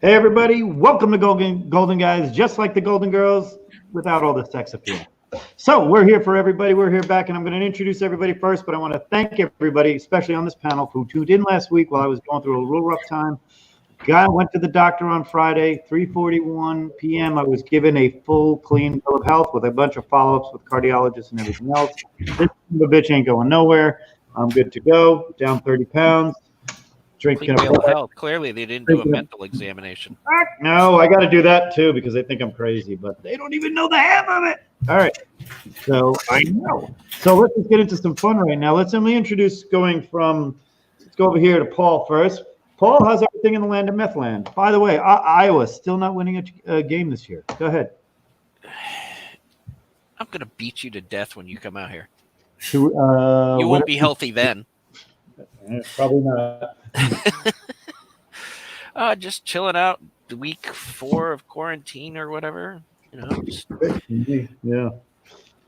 Hey everybody, welcome to Golden Guys, just like the Golden Girls, without all the sex appeal. So we're here for everybody. We're here back, and I'm going to introduce everybody first, but I want to thank everybody, especially on this panel, who tuned in last week while I was going through a real rough time. Guy went to the doctor on Friday, 3:41 p.m. I was given a full, clean bill of health with a bunch of follow-ups with cardiologists and everything else. This bitch ain't going nowhere. I'm good to go, down 30 pounds. Drinking bill of health. Clearly, they didn't do a mental examination. No, I got to do that too because they think I'm crazy, but they don't even know the half of it. All right, so I know. So let's just get into some fun right now. Let's introduce let's go over here to Paul first. Paul, how's everything in the land of meth land? By the way, Iowa still not winning a game this year. Go ahead. I'm going to beat you to death when you come out here. You won't be healthy then. Probably not. Just chilling out week 4 of quarantine or whatever. Just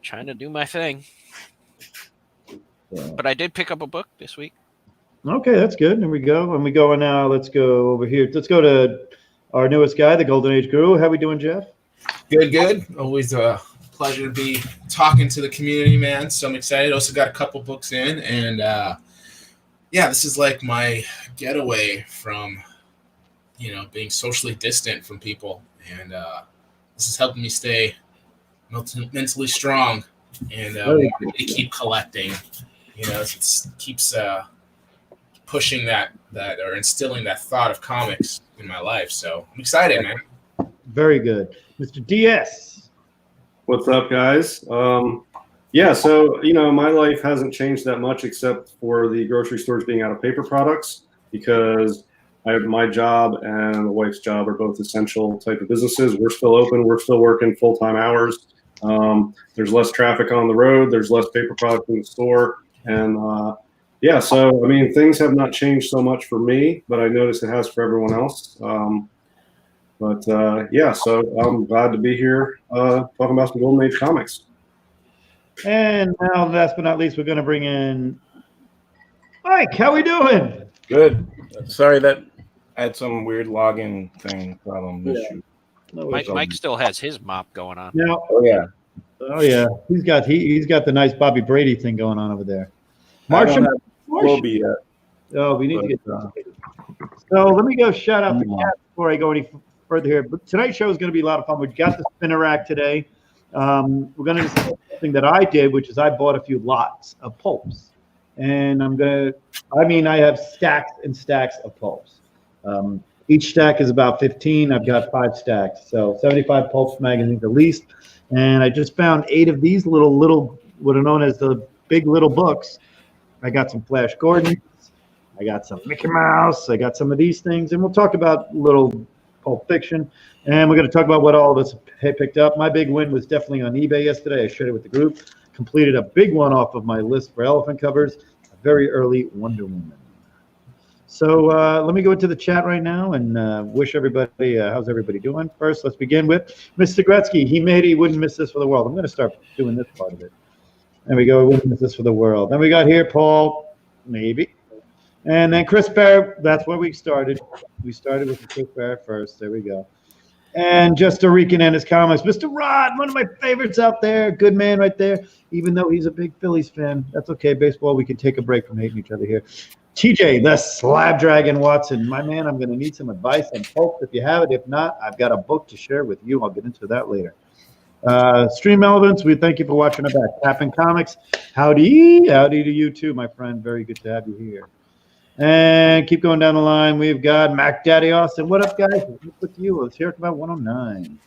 trying to do my thing. Yeah. But I did pick up a book this week. Okay, that's good. There we go. And we go now. Let's go over here. Let's go to our newest guy, the Golden Age Guru. How we doing, Jeff? Good. Always a pleasure to be talking to the community, man. So I'm excited. Also got a couple books in, and this is like my getaway from, being socially distant from people, and this is helping me stay mentally strong and to keep collecting. It keeps pushing that or instilling that thought of comics in my life. So I'm excited, man. Very good. Mr. DS. What's up, guys? So, my life hasn't changed that much except for the grocery stores being out of paper products because my job and the wife's job are both essential type of businesses. We're still open. We're still working full-time hours. There's less traffic on the road. There's less paper products in the store. And, things have not changed so much for me, but I noticed it has for everyone else. So I'm glad to be here talking about some Golden Age comics. And now, last but not least, we're going to bring in Mike. How we doing? Good. Sorry that I had some weird login thing problem issue. Mike still has his mop going on. Yeah. Oh yeah. He's got the nice Bobby Brady thing going on over there. Martian will be yet. Oh, we need to get that. So let me go shout out the cat before I go any further here. But tonight's show is going to be a lot of fun. We've got the spinner rack today. We're going to do something that I did, which is I bought a few lots of pulps, and I have stacks and stacks of pulps. Each stack is about 15. I've got 5 stacks, so 75 pulps magazines at least. And I just found 8 of these little what are known as the big little books. I got some Flash Gordons. I got some Mickey Mouse. I got some of these things, and we'll talk about little Pulp Fiction. And we're going to talk about what all of us picked up. My big win was definitely on eBay yesterday. I shared it with the group. Completed a big one off of my list for elephant covers. A very early Wonder Woman. So let me go into the chat right now and wish everybody, how's everybody doing? First, let's begin with Mr. Gretzky. He wouldn't miss this for the world. I'm going to start doing this part of it. There we go. Wouldn't miss this for the world. Then we got here Paul, maybe. And then Chris Barrett, that's where we started. We started with Chris Barrett first. There we go. And just to recon in his comments, Mr. Rod, one of my favorites out there. Good man right there. Even though he's a big Phillies fan. That's okay. Baseball, we can take a break from hating each other here. TJ, the Slab Dragon Watson. My man, I'm going to need some advice on Pulp if you have it. If not, I've got a book to share with you. I'll get into that later. Stream Elements, we thank you for watching our back. Tapping Comics, howdy to you too, my friend. Very good to have you here. And keep going down the line. We've got Mac Daddy Austin. What up, guys? What's with you? Let's hear about 109.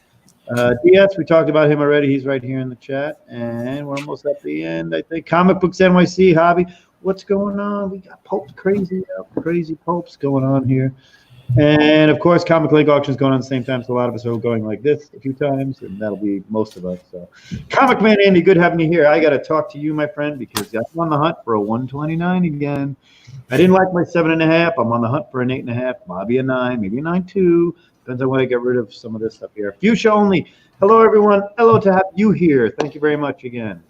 DS, we talked about him already. He's right here in the chat. And we're almost at the end, I think. Comic Books NYC, Hobby. What's going on? We got Pulp crazy Pulps going on here. And, of course, Comic Link auctions going on at the same time, so a lot of us are going like this a few times, and that'll be most of us. So, Comic Man Andy, good having you here. I got to talk to you, my friend, because I'm on the hunt for a 129 again. I didn't like my 7.5. I'm on the hunt for an 8.5, maybe a 9, maybe a 9.2. Depends on when I get rid of some of this stuff here. Fuchsia only. Hello, everyone. Hello to have you here. Thank you very much again.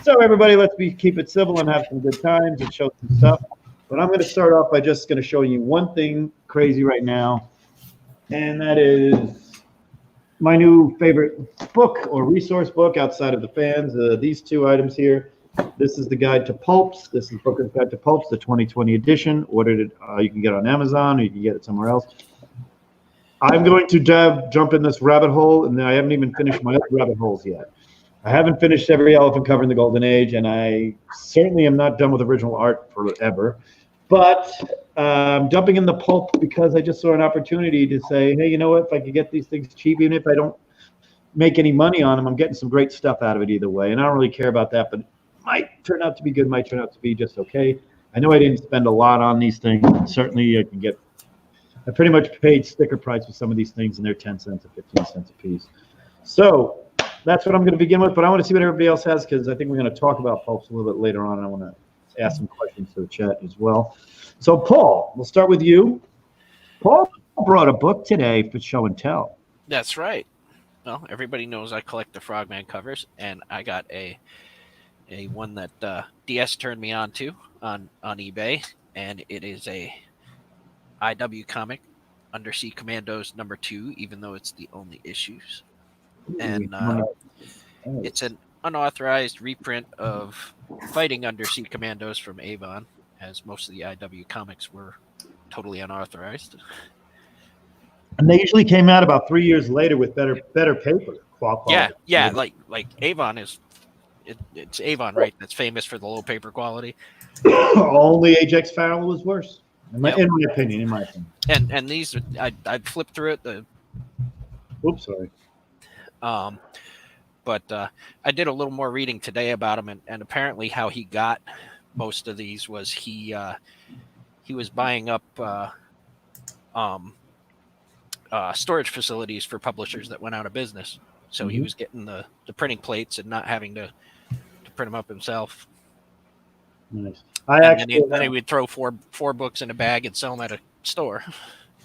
So, everybody, let's keep it civil and have some good times and show some stuff. But I'm going to start off by just going to show you one thing crazy right now. and that is my new favorite book or resource book outside of the fans. These two items here. This is the Guide to Pulps. This is Booker's Guide to Pulps, the 2020 edition. Ordered it. You can get it on Amazon, or you can get it somewhere else. I'm going to jump in this rabbit hole, and I haven't even finished my other rabbit holes yet. I haven't finished every elephant cover in the Golden Age, and I certainly am not done with original art forever. But I'm jumping in the pulp because I just saw an opportunity to say, hey, you know what? If I could get these things cheap, even if I don't make any money on them, I'm getting some great stuff out of it either way. And I don't really care about that, but it might turn out to be good, might turn out to be just okay. I know I didn't spend a lot on these things. Certainly, I pretty much paid sticker price for some of these things, and they're 10 cents or 15 cents a piece. So that's what I'm going to begin with, but I want to see what everybody else has because I think we're going to talk about pulps a little bit later on, and I want to ask some questions to the chat as well. So, Paul, we'll start with you. Paul brought a book today for show and tell. That's right. Well, everybody knows I collect the Frogman covers, and I got a one that DS turned me on to on eBay, and it is a IW comic, Undersea Commandos #2, even though it's the only issues. And it's an unauthorized reprint of Fighting Undersea Commandos from Avon, as most of the IW comics were totally unauthorized. And they usually came out about 3 years later with better paper quality. Yeah, like Avon is it's Avon, right? That's famous for the low paper quality. Only Ajax Farrell was worse, in my opinion. And these, I flipped through it. Oops, sorry. But I did a little more reading today about him, and apparently how he got most of these was he was buying up storage facilities for publishers that went out of business. So he was getting the printing plates and not having to print them up himself. Nice. Then he would throw four books in a bag and sell them at a store.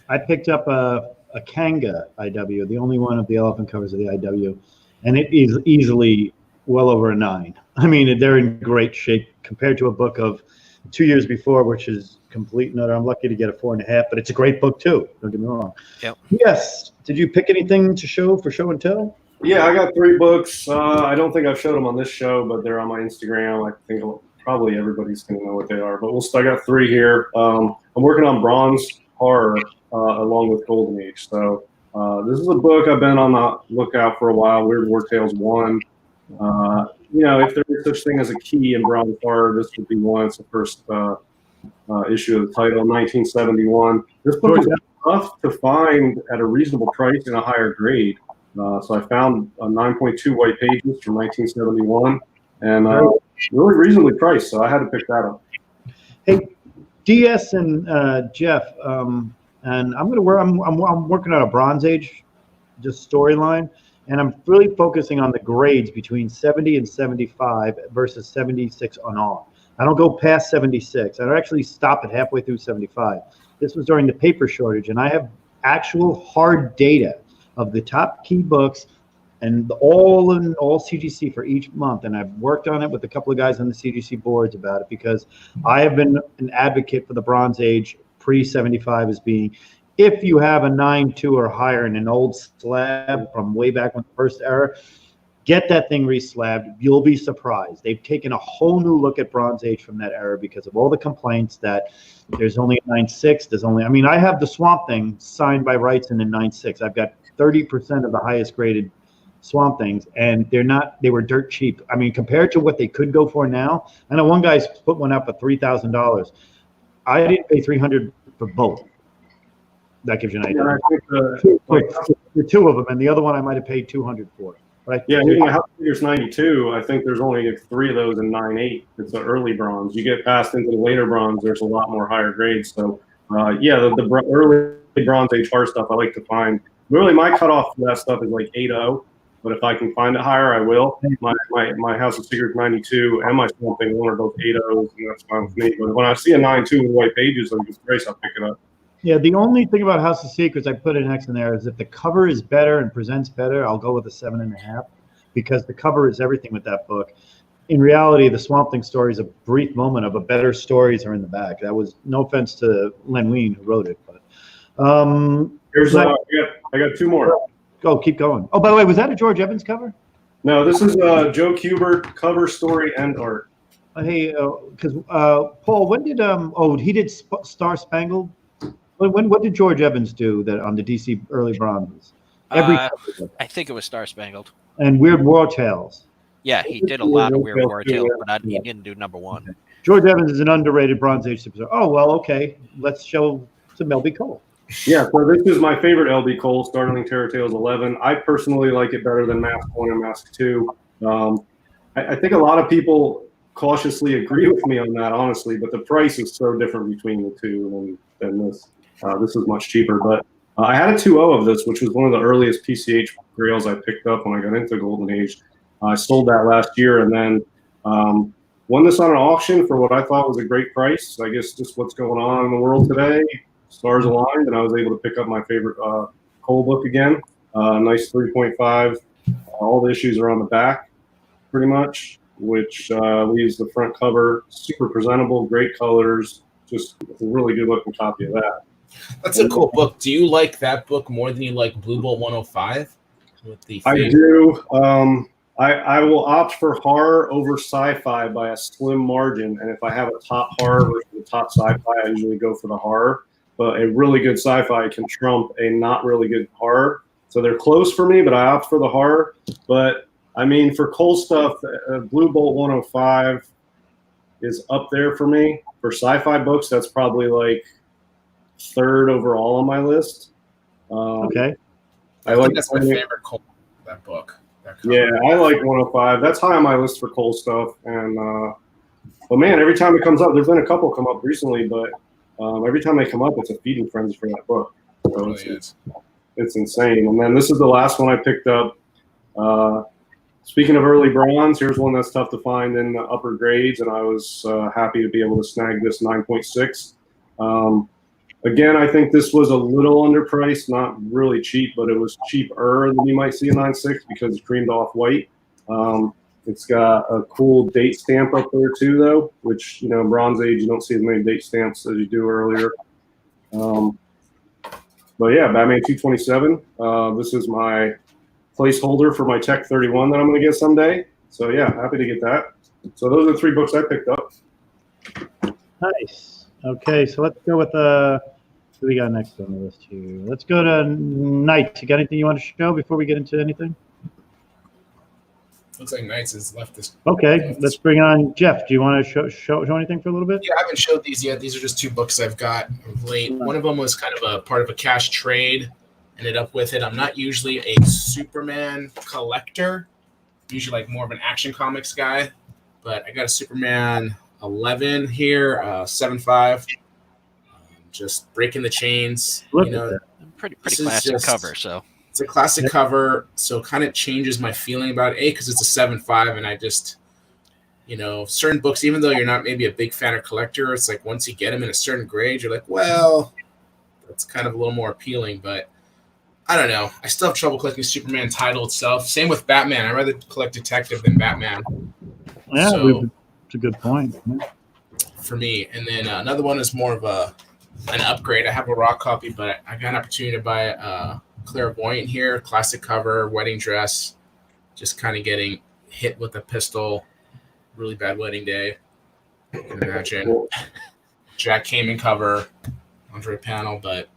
I picked up a Kanga IW, the only one of the elephant covers of the IW, and it is easily well over a 9. I mean, they're in great shape compared to a book of 2 years before, which is complete nutter. I'm lucky to get a 4.5, but it's a great book too. Don't get me wrong. Yep. Yes. Did you pick anything to show for show and tell? Yeah, I got 3 books. I don't think I've showed them on this show, but they're on my Instagram. I think probably everybody's going to know what they are. But I got 3 here. I'm working on Bronze Horror along with Golden Age. So this is a book I've been on the lookout for a while. Weird War Tales 1. If there is such thing as a key in Bronze Horror, this would be one. It's the first issue of the title, 1971. This book is tough to find at a reasonable price in a higher grade. So I found 9.2 white pages from 1971, and really reasonably priced. So I had to pick that up. Hey, DS and Jeff, and I'm working on a Bronze Age just storyline, and I'm really focusing on the grades between 70 and 75 versus 76 on all. I don't go past 76. I actually stop at halfway through 75. This was during the paper shortage, and I have actual hard data of the top key books and all CGC for each month. And I've worked on it with a couple of guys on the CGC boards about it because I have been an advocate for the Bronze Age pre-75 as being, if you have a 9.2 or higher in an old slab from way back when the first era, get that thing re-slabbed. You'll be surprised. They've taken a whole new look at Bronze Age from that era because of all the complaints that there's only a 9.6. I have the Swamp Thing signed by Wrightson in 9.6. I've got 30% of the highest graded Swamp Things, and they were dirt cheap. I mean, compared to what they could go for now, I know one guy's put one up at $3,000. I didn't pay $300 for both. That gives you an idea. Yeah, I think for 2 of them, and the other one I might have paid $200 for. Right? Yeah, House Figures 92. I think there's only 3 of those in 9.8. It's an early bronze. You get past into the later bronze, there's a lot more higher grades. So, the early Bronze Age hard stuff I like to find. Really, my cutoff for that stuff is like 8.0. But if I can find it higher, I will. My House of Secrets 92 and my Swamp Thing 1 are both 8.0s, and that's fine with me. But when I see a 9.2 with white pages, I'm just crazy. I'll pick it up. Yeah, the only thing about House of Secrets, I put an X in there, is if the cover is better and presents better, I'll go with a 7.5 because the cover is everything with that book. In reality, the Swamp Thing story is a brief moment of a better stories are in the back. That was no offense to Len Wein who wrote it, but Here's I got two more. Go, keep going. Oh, by the way, was that a George Evans cover? No, this is Joe Kubert cover, story, and art. Hey, because Paul, when did he did Star Spangled? What did George Evans do that on the DC early Bronzes? I think it was Star Spangled. And Weird War Tales. Yeah, he did a lot of Weird War Tales, but he didn't do number one. George Evans is an underrated Bronze Age superstar. Oh, well, okay. Let's show some LB Cole. Yeah, so this is my favorite LB Cole, Startling Terror Tales 11. I personally like it better than Mask 1 and Mask 2. I think a lot of people cautiously agree with me on that, honestly, but the price is so different between the two than this. This is much cheaper, but I had a 2.0 of this, which was one of the earliest PCH grails I picked up when I got into Golden Age. I sold that last year and then won this on an auction for what I thought was a great price. I guess just what's going on in the world today, stars aligned, and I was able to pick up my favorite Cole book again. Nice 3.5. All the issues are on the back, pretty much, which leaves the front cover super presentable, great colors, just a really good looking copy of that. That's a cool book. Do you like that book more than you like Blue Bolt 105? I do. I will opt for horror over sci-fi by a slim margin, and if I have a top horror versus a top sci-fi, I usually go for the horror. But a really good sci-fi can trump a not really good horror. So they're close for me, but I opt for the horror. But, I mean, for Cole stuff, Blue Bolt 105 is up there for me. For sci-fi books, that's probably like third overall on my list. Okay. I think that's my favorite Cole, that book. Yeah, I like 105. That's high on my list for Cole stuff. And, but man, every time it comes up, there's been a couple come up recently, but every time they come up, it's a feeding frenzy for that book. So it's insane. And then this is the last one I picked up. Speaking of early bronze, here's one that's tough to find in the upper grades, and I was happy to be able to snag this 9.6. Again, I think this was a little underpriced, not really cheap, but it was cheaper than you might see a 9.6 because it's creamed off white. It's got a cool date stamp up there too, though, which, you know, in Bronze Age, you don't see as many date stamps as you do earlier. But yeah, Batman 227. This is my placeholder for my Tech 31 that I'm going to get someday. So yeah, happy to get that. So those are the three books I picked up. Nice. Okay, so let's go with who we got next on the list here. Let's go to Knights. You got anything you want to show before we get into anything? Looks like Knights has left this. Okay, let's bring on Jeff. Do you want to show anything for a little bit? Yeah, I haven't showed these yet. These are just two books I've got of late. One of them was kind of a part of a cash trade. Ended up with it. I'm not usually a Superman collector. I'm usually like more of an Action Comics guy. But I got a Superman 11 here, 7.5. Just breaking the chains. Look you know, pretty classic cover. So it's a classic cover. So kind of changes my feeling about it because it's a 7.5, and I just, you know, certain books, even though you're not maybe a big fan or collector, it's like once you get them in a certain grade, you're like, well, that's kind of a little more appealing. But I don't know. I still have trouble collecting Superman title itself. Same with Batman. I'd rather collect Detective than Batman. Yeah, so, it's a good point. For me. And then another one is more of an upgrade. I have a raw copy, but I got an opportunity to buy Clairvoyant here, classic cover, wedding dress, just kind of getting hit with a pistol, really bad wedding day. You can imagine. Jack Kamen cover, Andre panel, but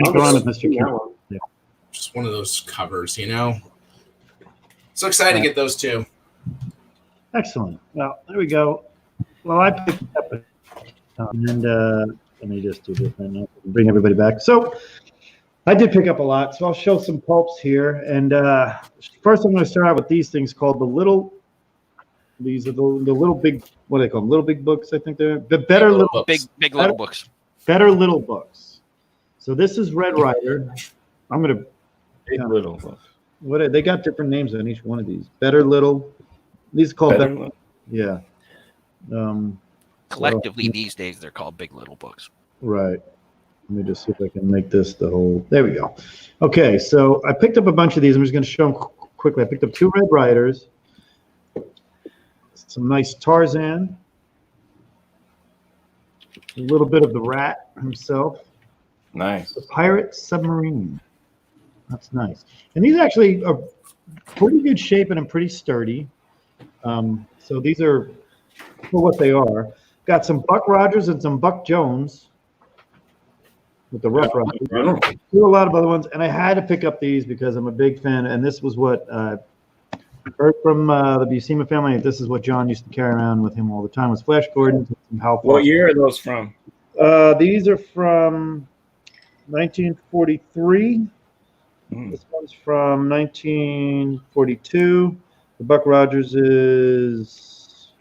Go on with Mr. King. Yeah. Just one of those covers, you know. So excited to get those two. Excellent. Well, there we go. Well, I picked up and let me just do this and bring everybody back. So I did pick up a lot, so I'll show some pulps here. And first I'm going to start out with these things called these are the little big, what do they call them? Little big books, I think they're the better little books. Big little books. Better little books. So this is Red Rider. I'm going to Big little books. what they got different names on each one of these. Better little. These are called better. Yeah. Collectively, these days, they're called big little books. Right. Let me just see if I can make this the whole. There we go. Okay, so I picked up a bunch of these. I'm just going to show them quickly. I picked up 2 Red Riders, some nice Tarzan, a little bit of the Rat himself, Nice. The Pirate Submarine. That's nice. And these actually are pretty good shape and pretty sturdy. So these are for what they are. Got some Buck Rogers and some Buck Jones with the Rough Riders. Do a lot of other ones, and I had to pick up these because I'm a big fan. And this was what heard from the Buscema family. This is what John used to carry around with him all the time. Was Flash Gordon. What year are those from? These are from 1943. This one's from 1942. The Buck Rogers is,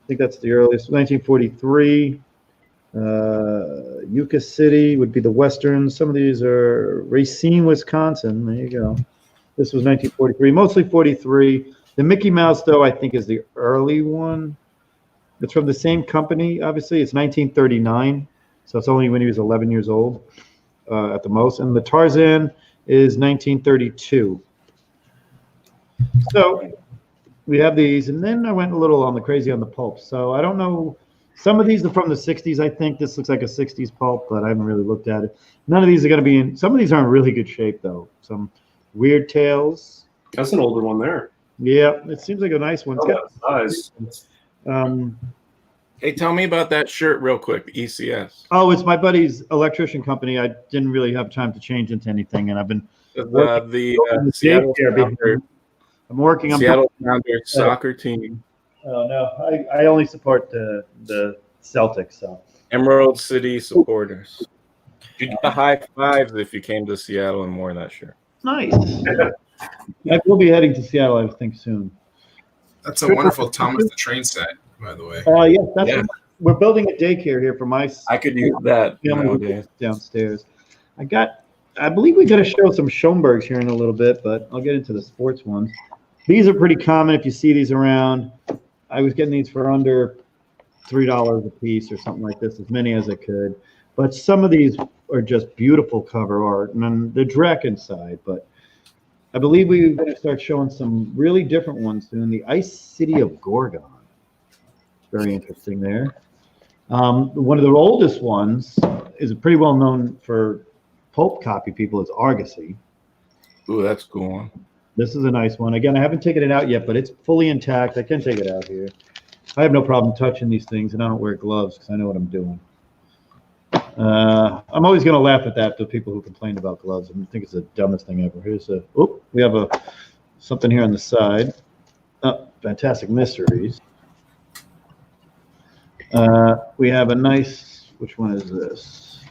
I think that's the earliest, 1943. Yucca City would be the Western. Some of these are Racine, Wisconsin. There you go. This was 1943, mostly 43. The Mickey Mouse, though, I think is the early one. It's from the same company, obviously. It's 1939, so it's only when he was 11 years old at the most. And the Tarzan is 1932. So we have these, and then I went a little on the crazy on the pulp. So I don't know. Some of these are from the 60s, I think. This looks like a 60s pulp, but I haven't really looked at it. None of these are going to be in. Some of these are in really good shape, though. Some Weird Tales. That's an older one there. Yeah, it seems like a nice one. It's got Nice. Hey, tell me about that shirt real quick, ECS. Oh, it's my buddy's electrician company. I didn't really have time to change into anything, and I've been The Seattle Sounders, I'm working on Seattle Sounders soccer team. Oh no, I only support the Celtics. So Emerald City supporters. You'd get the high fives if you came to Seattle and wore that shirt. nice. I will be heading to Seattle, I think, soon. That's a wonderful Thomas the Train set, by the way. Yes, that's we're building a daycare here for my I could use that family nowadays. downstairs. I believe we got to show some Schoenbergs here in a little bit, but I'll get into the sports ones. These are pretty common if you see these around. I was getting these for under $3 a piece or something like this, as many as I could. But some of these are just beautiful cover art, and they're Drek inside. But I believe we're going to start showing some really different ones soon. The Ice City of Gorgon. Very interesting there. One of the oldest ones is pretty well known for pulp copy people. It's Argosy. Ooh, that's a cool one. This is a nice one. Again, I haven't taken it out yet, but it's fully intact. I can take it out here. I have no problem touching these things, and I don't wear gloves because I know what I'm doing. I'm always going to laugh at that to people who complain about gloves. I think it's the dumbest thing ever. Here's we have something here on the side. Oh, Fantastic Mysteries. We have a nice, which one is this?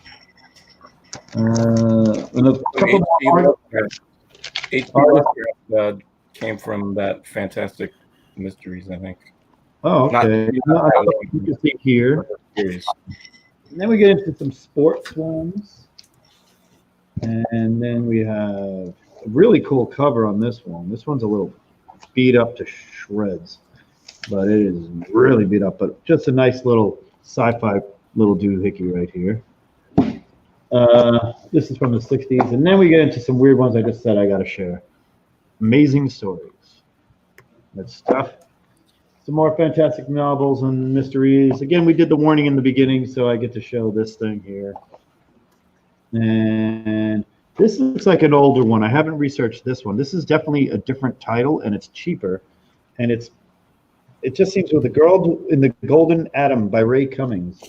Another couple more. Came from that Fantastic Mysteries, I think. Oh, okay. You can see here. And then we get into some sports ones. And then we have a really cool cover on this one. This one's a little beat up to shreds, but it is really beat up. But just a nice little sci-fi little doohickey right here. This is from the 60s. And then we get into some weird ones I just said I got to share. Amazing Stories. That's stuff. Some more fantastic novels and mysteries. Again, we did the warning in the beginning, so I get to show this thing here. And this looks like an older one. I haven't researched this one. This is definitely a different title, and it's cheaper. And it just seems with The Girl in the Golden Atom by Ray Cummings.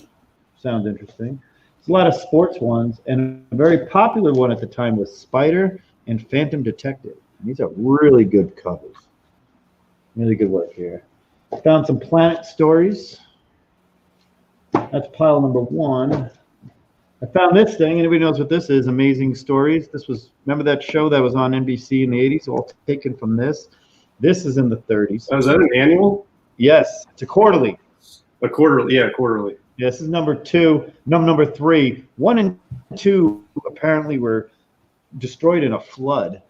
Sounds interesting. There's a lot of sports ones, and a very popular one at the time was Spider and Phantom Detective. And these are really good covers. Really good work here. Found some Planet Stories. That's pile number 1. I found this thing. Anybody knows what this is? Amazing Stories. This was, remember that show that was on NBC in the 80s? All taken from this. This is in the 30s. Oh, is that an annual? Yes, it's a quarterly. A quarterly, yeah, quarterly. Yeah, this is number 2. Number 3. 1 and 2 apparently were destroyed in a flood.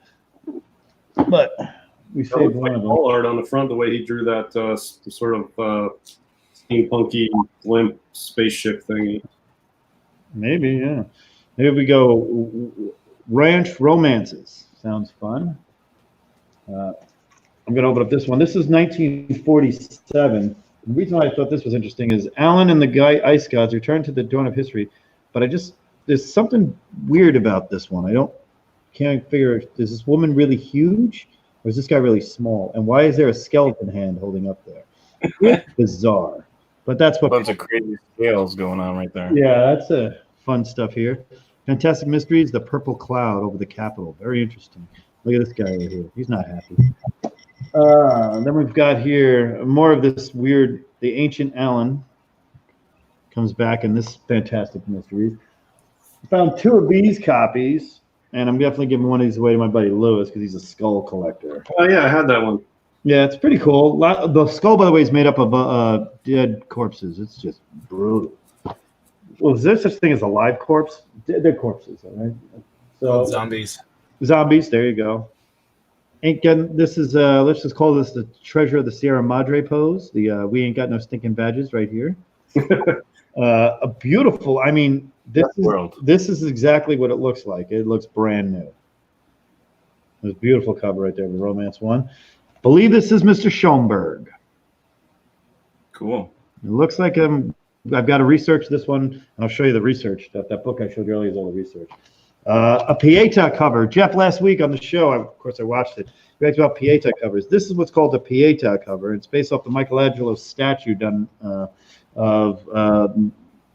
But we saved one of them. All art on the front, the way he drew that sort of steampunky blimp spaceship thingy. Maybe, yeah. Here we go. Ranch Romances. Sounds fun. I'm going to open up this one. This is 1947. The reason why I thought this was interesting is Alan and the Ice Gods return to the dawn of history, but I just there's something weird about this one. Can't figure. Is this woman really huge, or is this guy really small? And why is there a skeleton hand holding up there? It's bizarre, but that's what. A bunch of crazy scales going on right there. Yeah, that's fun stuff here. Fantastic Mysteries, The Purple Cloud Over the Capitol. Very interesting. Look at this guy right here. He's not happy. Then we've got here more of this weird, The Ancient Allen comes back in this Fantastic Mysteries. I found 2 of these copies, and I'm definitely giving one of these away to my buddy Lewis because he's a skull collector. Oh yeah, I had that one. Yeah, it's pretty cool. The skull, by the way, is made up of dead corpses. It's just brutal. Well, is there such thing as a live corpse? They're corpses, all right? So Zombies. Zombies. There you go. Again, this is let's just call this the Treasure of the Sierra Madre pose. The we ain't got no stinking badges right here. A beautiful. I mean, this is exactly what it looks like. It looks brand new. There's a beautiful cover right there, the Romance one. Believe this is Mr. Schoenberg. Cool. It looks like I've got to research this one, and I'll show you the research. That book I showed you earlier is all the research. A Pieta cover. Jeff, last week on the show, of course, I watched it. We talked about Pieta covers. This is what's called a Pieta cover. It's based off the Michelangelo statue done of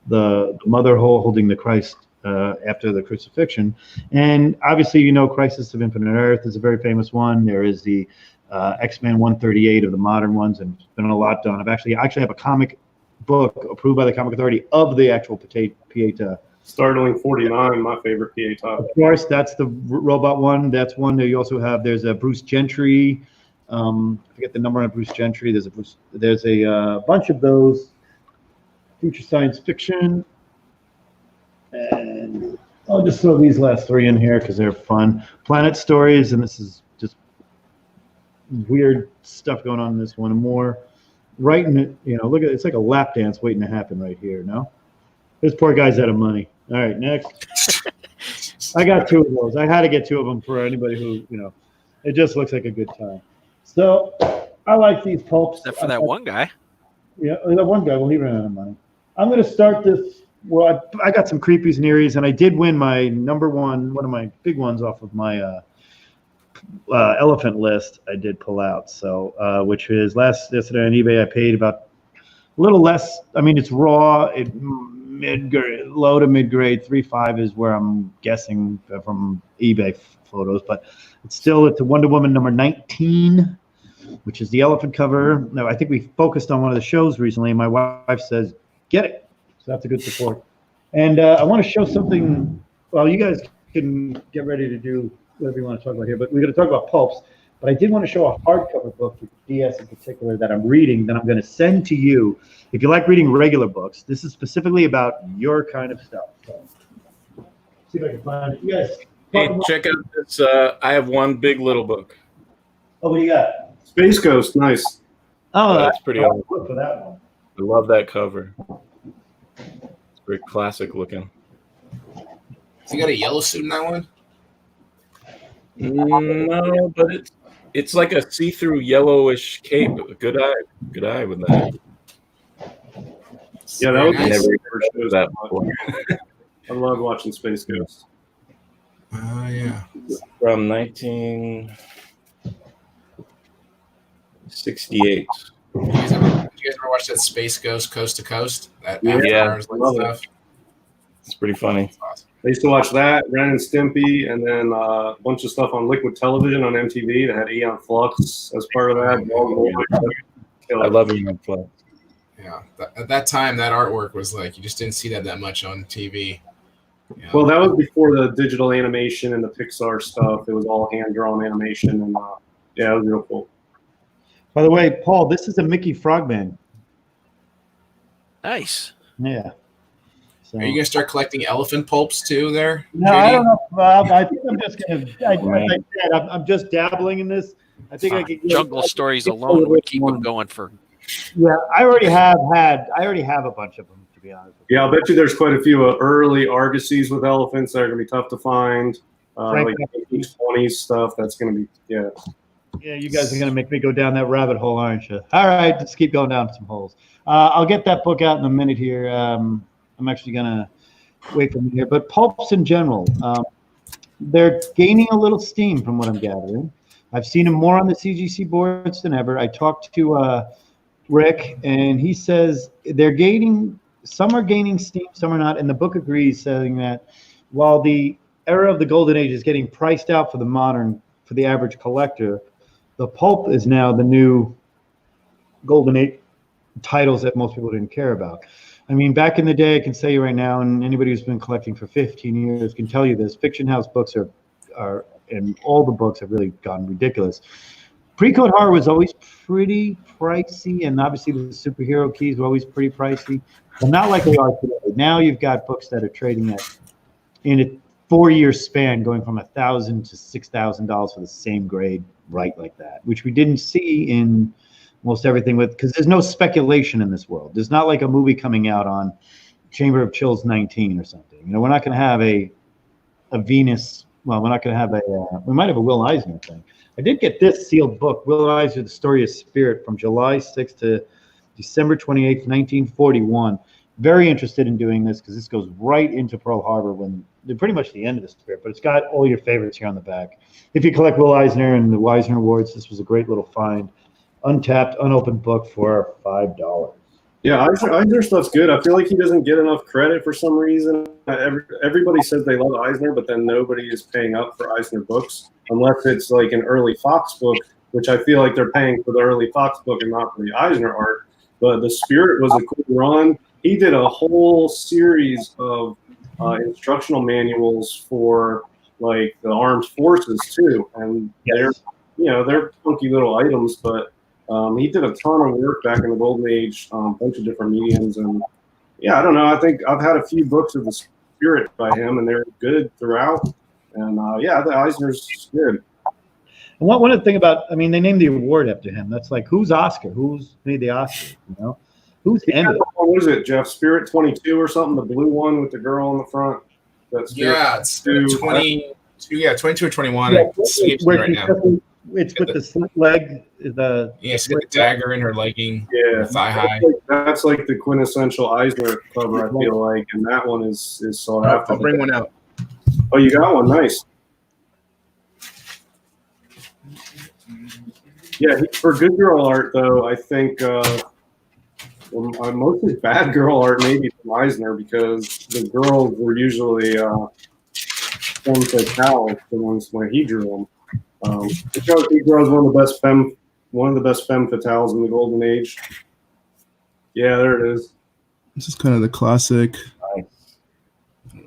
the mother holding the Christ after the crucifixion. And obviously, you know, Crisis of Infinite Earth is a very famous one. There is the X-Men 138 of the modern ones, and it's been a lot done. I actually have a comic book approved by the Comic Authority of the actual Pieta. Startling 49, my favorite Pieta. Of course, that's the robot one. That's one that you also have. There's a Bruce Gentry. I forget the number on Bruce Gentry. There's a bunch of those. Future science fiction. And I'll just throw these last 3 in here because they're fun. Planet Stories, and this is just weird stuff going on in this one. More writing it, you know, look at it. It's like a lap dance waiting to happen right here. No, this poor guy's out of money. All right, next. I got 2 of those. I had to get 2 of them for anybody who, you know, it just looks like a good time. So I like these pulps. Except for that one guy. Yeah, that one guy. Well, he ran out of money. I'm going to start this. Well, I got some creepies and eerie's, and I did win my one of my big ones off of my elephant list. I did pull out, so which is yesterday on eBay. I paid about a little less. I mean, it's raw. Low to mid grade. 3.5 is where I'm guessing from eBay photos, but it's a Wonder Woman number 19, which is the elephant cover. Now, I think we focused on one of the shows recently, and my wife says, "Get it." So that's a good support. And I want to show something. Well, you guys can get ready to do whatever you want to talk about here, but we're going to talk about pulps. But I did want to show a hardcover book for DS in particular that I'm reading that I'm going to send to you. If you like reading regular books, this is specifically about your kind of stuff. So, see if I can find it. You guys, Hey, check out this. I have one Big Little book. oh, what do you got? Space Ghost, nice. Oh, That's pretty I'll old. look for that one. I love that cover. It's very classic looking. Has he got a yellow suit in that one? No, but it's like a see-through yellowish cape. Good eye with that. Yeah, that was Nice. Never first shows that I before. I love watching Space Ghost. Oh, yeah. From 1968. Did you guys ever watch that Space Ghost Coast to Coast? That Yeah, after hours love it. stuff? It's pretty funny. That's awesome. I used to watch that, Ren and Stimpy, and then a bunch of stuff on Liquid Television on MTV that had Eon Flux as part of that. I love Eon Flux. Yeah. At that time, that artwork was like, you just didn't see that much on TV. You know? Well, that was before the digital animation and the Pixar stuff. It was all hand-drawn animation, and yeah, it was real cool. By the way, Paul, this is a Mickey Frogman. Nice. Yeah. So, Are you going to start collecting elephant pulps too there? no, JD? I don't know, Bob. I think I'm just going to, like I said, I'm just dabbling in this. I think I could get Jungle Stories alone would keep them going for. Yeah, I already have a bunch of them, to be honest with you. Yeah, I'll bet you there's quite a few early Argosies with elephants that are going to be tough to find. Like 20s stuff, that's going to be, yeah. Yeah, you guys are going to make me go down that rabbit hole, aren't you? All right, let's keep going down some holes. I'll get that book out in a minute here. I'm actually going to away from here, but pulps in general, they're gaining a little steam from what I'm gathering. I've seen them more on the CGC boards than ever. I talked to Rick, and he says they're gaining. Some are gaining steam, some are not. And the book agrees, saying that while the era of the golden age is getting priced out for the average collector, the pulp is now the new golden age titles that most people didn't care about. I mean, back in the day, I can say right now, and anybody who's been collecting for 15 years can tell you this, Fiction House books are and all the books have really gotten ridiculous. Pre-code horror was always pretty pricey, and obviously the superhero keys were always pretty pricey, but not like they are today. Now you've got books that are trading at, in a 4-year span, going from $1,000 to $6,000 for the same grade, right like that, which we didn't see in most everything because there's no speculation in this world. There's not like a movie coming out on Chamber of Chills 19 or something. You know, we're not going to have a Venus. Well, we're not going to have we might have a Will Eisner thing. I did get this sealed book, Will Eisner, The Story of Spirit, from July 6th to December 28th, 1941. Very interested in doing this because this goes right into Pearl Harbor when they're pretty much the end of the Spirit, but it's got all your favorites here on the back. If you collect Will Eisner and the Eisner Awards, this was a great little find. Untapped, unopened book for $5. Yeah, Eisner stuff's good. I feel like he doesn't get enough credit for some reason. Everybody says they love Eisner, but then nobody is paying up for Eisner books unless it's like an early Fox book, which I feel like they're paying for the early Fox book and not for the Eisner art. But The Spirit was a cool run. He did a whole series of instructional manuals for like the armed forces too, and they're funky little items, but. He did a ton of work back in the Golden Age, a bunch of different mediums, and yeah, I don't know. I think I've had a few books of The Spirit by him, and they're good throughout. And the Eisner's good. And one of the thing about, I mean, they named the award after him. That's like, who's Oscar? Who's made the Oscar? You know, who's ended? What was it, Jeff? Spirit 22 or something? The blue one with the girl on the front. That's it's 22. Yeah, 22 or 21. Yeah, It's right now. It's with the slit leg. She's got the dagger in her legging. Yeah, thigh high. That's like the quintessential Eisner cover, I feel like, and that one is sought after. I'll bring one out. Oh, you got one? Nice. Yeah, for good girl art, though, I think mostly bad girl art maybe from Eisner because the girls were usually femme fatales, the ones where he drew them. He draws one of the best femme fatales in the Golden Age. Yeah, there it is. This is kind of the classic.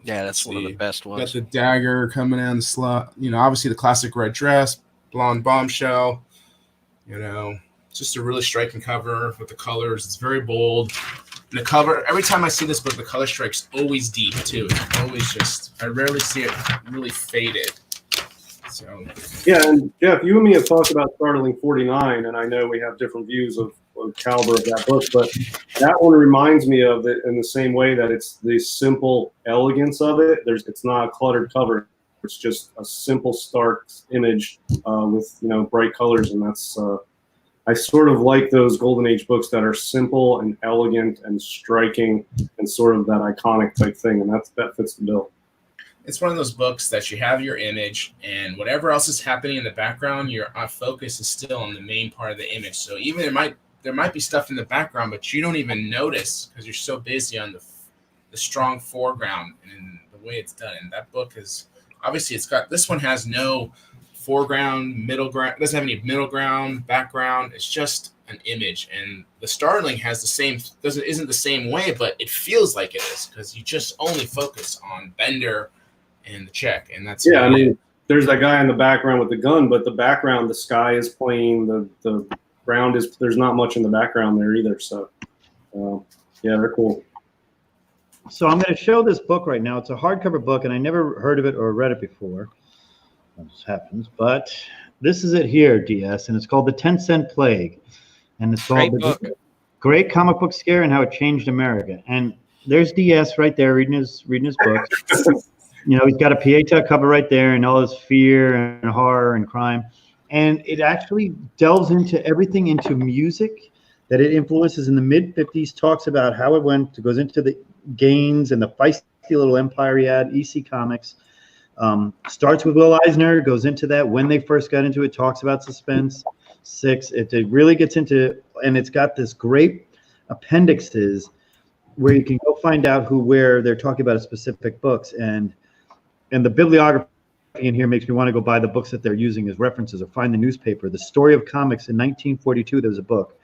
Yeah, that's one of the best ones. Got the dagger coming down the slot. You know, obviously the classic red dress, blonde bombshell. You know, just a really striking cover with the colors. It's very bold. And the cover, every time I see this book, the color strike's always deep too. It's always I rarely see it really faded. So yeah, and Jeff, you and me have talked about Startling 49, and I know we have different views of the caliber of that book, but that one reminds me of it in the same way that it's the simple elegance of it. It's not a cluttered cover. It's just a simple, stark image with bright colors, and that's I sort of like those Golden Age books that are simple and elegant and striking and sort of that iconic type thing, and that fits the bill. It's one of those books that you have your image, and whatever else is happening in the background, your focus is still on the main part of the image. So even there might be stuff in the background, but you don't even notice because you're so busy on the strong foreground and the way it's done. And that book is obviously this one has no foreground, middle ground. It doesn't have any middle ground, background. It's just an image. And the Startling has isn't the same way, but it feels like it is because you just only focus on Bender and the check, and that's I mean, there's that guy in the background with the gun, but the background, the sky is plain, the ground is, there's not much in the background there either. So, yeah, they're cool. So I'm going to show this book right now. It's a hardcover book, and I never heard of it or read it before. That just happens, but this is it here, DS, and it's called The 10-Cent Plague, and it's called the Great Comic Book Scare and How It Changed America. And there's DS right there reading his book. He's got a Pieta cover right there and all his fear and horror and crime. And it actually delves into everything, into music that it influences in the mid-50s, talks about how it goes into the gains and the little empire he had. EC Comics. Starts with Will Eisner, goes into that when they first got into it, talks about suspense. 6, it really gets into, and it's got this great appendixes where you can go find out where they're talking about a specific books, and the bibliography in here makes me want to go buy the books that they're using as references or find the newspaper. The Story of Comics in 1942, there was a book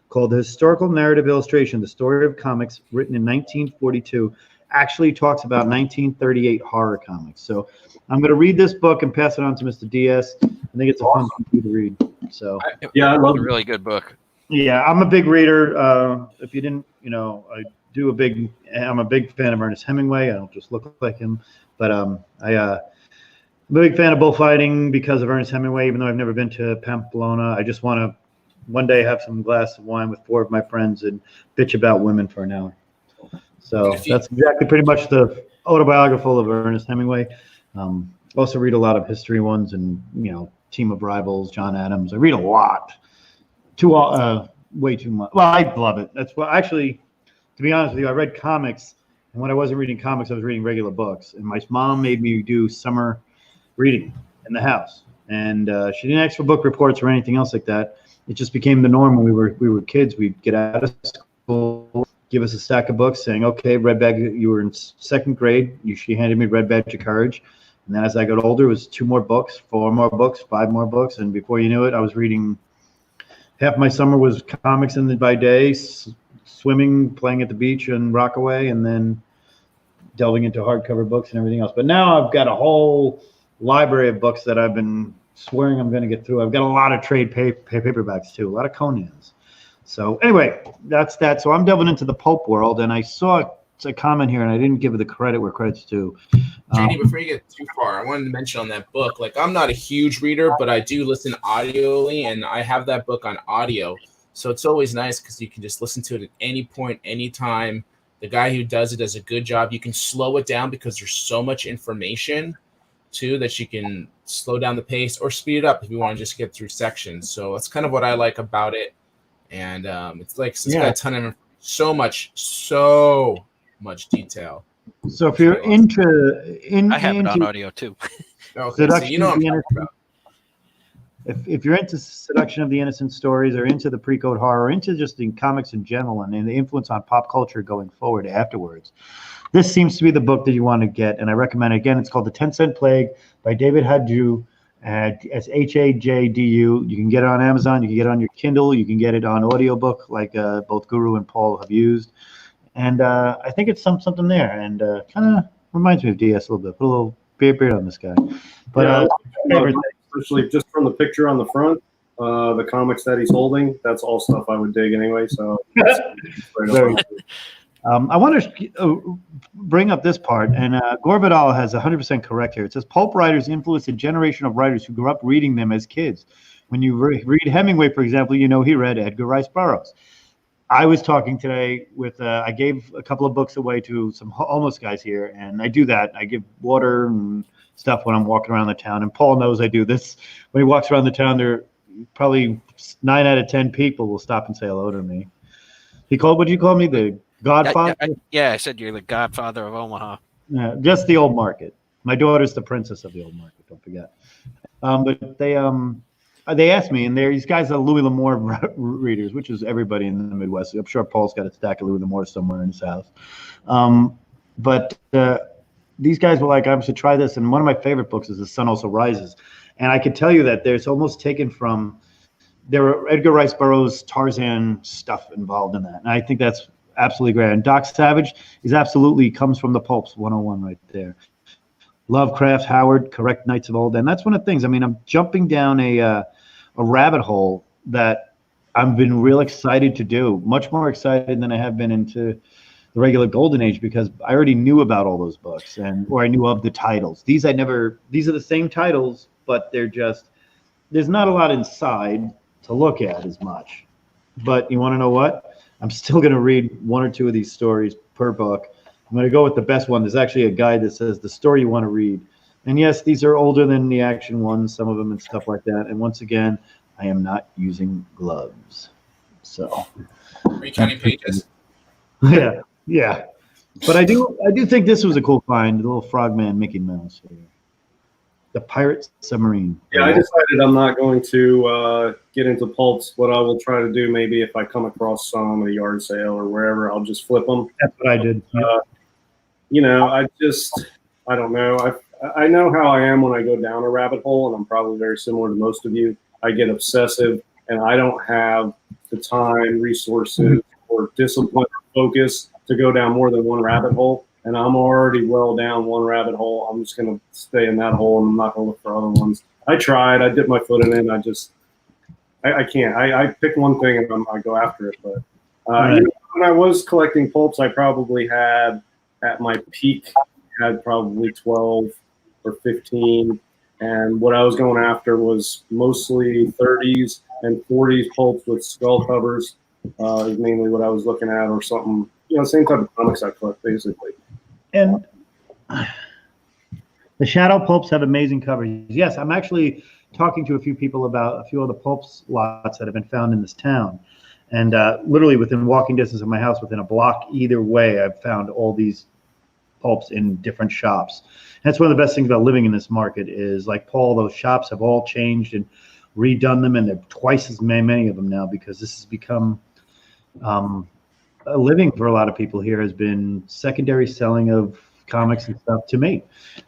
called The Historical Narrative Illustration, The Story of Comics, written in 1942, actually talks about 1938 horror comics. So I'm going to read this book and pass it on to Mr. Diaz. I think it's a fun thing to read. So Yeah, I love a really good book. yeah, I'm a big reader. If you didn't, I'm a big fan of Ernest Hemingway. I don't just look like him, but I'm a big fan of bullfighting because of Ernest Hemingway. Even though I've never been to Pamplona, I just want to one day have some glass of wine with 4 of my friends and bitch about women for an hour. So that's exactly pretty much the autobiographical of Ernest Hemingway. Also read a lot of history ones and, Team of Rivals, John Adams. I read a lot. Way too much. Well, I love it. That's what actually, to be honest with you, I read comics. And when I wasn't reading comics, I was reading regular books. And my mom made me do summer reading in the house. And she didn't ask for book reports or anything else like that. It just became the norm when we were kids. We'd get out of school, give us a stack of books saying, okay, Red Badge, you were in 2nd grade. She handed me Red Badge of Courage. And then as I got older, it was 2 more books, 4 more books, 5 more books. And before you knew it, I was reading. Half my summer was comics by day, swimming, playing at the beach in Rockaway, and then delving into hardcover books and everything else. But now I've got a whole library of books that I've been swearing I'm going to get through. I've got a lot of trade paperbacks too, a lot of Conans. So anyway, that's that. So I'm delving into the pulp world, and I saw a comment here, and I didn't give it the credit where credit's due. JD, before you get too far, I wanted to mention on that book, like I'm not a huge reader, but I do listen audioly, and I have that book on audio. So it's always nice because you can just listen to it at any point, anytime. The guy who does it does a good job. You can slow it down because there's so much information too that you can slow down the pace or speed it up if you want to just get through sections. So that's kind of what I like about it. And it's got a ton of so much detail. So if you're I have it on audio too. Okay, so you know what I'm talking about. If you're into Seduction of the Innocent stories or into the pre-code horror, or into just in comics in general and the influence on pop culture going forward afterwards, this seems to be the book that you want to get. And I recommend it. Again, it's called The 10-Cent Plague by David Hadju. It's Hajdu. You can get it on Amazon. You can get it on your Kindle. You can get it on audiobook like both Guru and Paul have used. And I think it's something there. And kind of reminds me of DS a little bit. Put a little beard on this guy. But especially just from the picture on the front, the comics that he's holding, that's all stuff I would dig anyway. So I want to bring up this part, and Gorbadal has 100% correct here. It says Pulp Writers influenced a generation of writers who grew up reading them as kids. When you read Hemingway, for example, he read Edgar Rice Burroughs. I was talking today with, I gave a couple of books away to some homeless guys here, and I do that. I give water and stuff when I'm walking around the town, and Paul knows I do this. When he walks around the town, there probably 9 out of 10 people will stop and say hello to me. What did you call me? The Godfather? I said you're the Godfather of Omaha. Yeah, just the old market. My daughter's the princess of the old market. Don't forget. But they asked me, and these guys are Louis L'Amour readers, which is everybody in the Midwest. I'm sure Paul's got a stack of Louis L'Amour somewhere in his house. But these guys were like, I should try this. And one of my favorite books is The Sun Also Rises. And I can tell you that there's almost taken from, there were Edgar Rice Burroughs, Tarzan stuff involved in that. And I think that's absolutely great. And Doc Savage comes from the Pulps 101 right there. Lovecraft, Howard, correct Knights of Old. And that's one of the things. I mean, I'm jumping down a rabbit hole that I've been real excited to do, much more excited than I have been into the regular Golden Age, because I already knew about all those books or I knew of the titles. These are the same titles, but there's not a lot inside to look at as much. But you want to know what? I'm still going to read 1 or 2 of these stories per book. I'm going to go with the best one. There's actually a guide that says the story you want to read. And yes, these are older than the action ones, some of them and stuff like that. And once again, I am not using gloves. So. Are you counting pages? Yeah. But I do think this was a cool find, the little Frogman Mickey Mouse here. The Pirate Submarine. Yeah, I decided I'm not going to get into pulps. What I will try to do, maybe if I come across some at a yard sale or wherever, I'll just flip them. That's what I did. You know, I don't know. I know how I am when I go down a rabbit hole, and I'm probably very similar to most of you. I get obsessive, and I don't have the time, resources, or discipline or focus to go down more than one rabbit hole. And I'm already well down one rabbit hole. I'm just going to stay in that hole, and I'm not going to look for other ones. I tried. I dipped my foot in it. I can't. I pick one thing and I go after it. But you know, when I was collecting pulps, I probably had, at my peak, had probably 12 or 15. And what I was going after was mostly 30s and 40s pulps with skull covers is mainly what I was looking at, or something, you know, same type of comics I collect, basically. And the Shadow pulps have amazing covers. Yes, I'm actually talking to a few people about a few of the pulps lots that have been found in this town. And literally within walking distance of my house, within a block either way, I've found all these pulps in different shops. And that's one of the best things about living in this market is, like Paul, those shops have all changed and redone them, and there are twice as many of them now, because this has become a living for a lot of people here has been secondary selling of comics and stuff to me.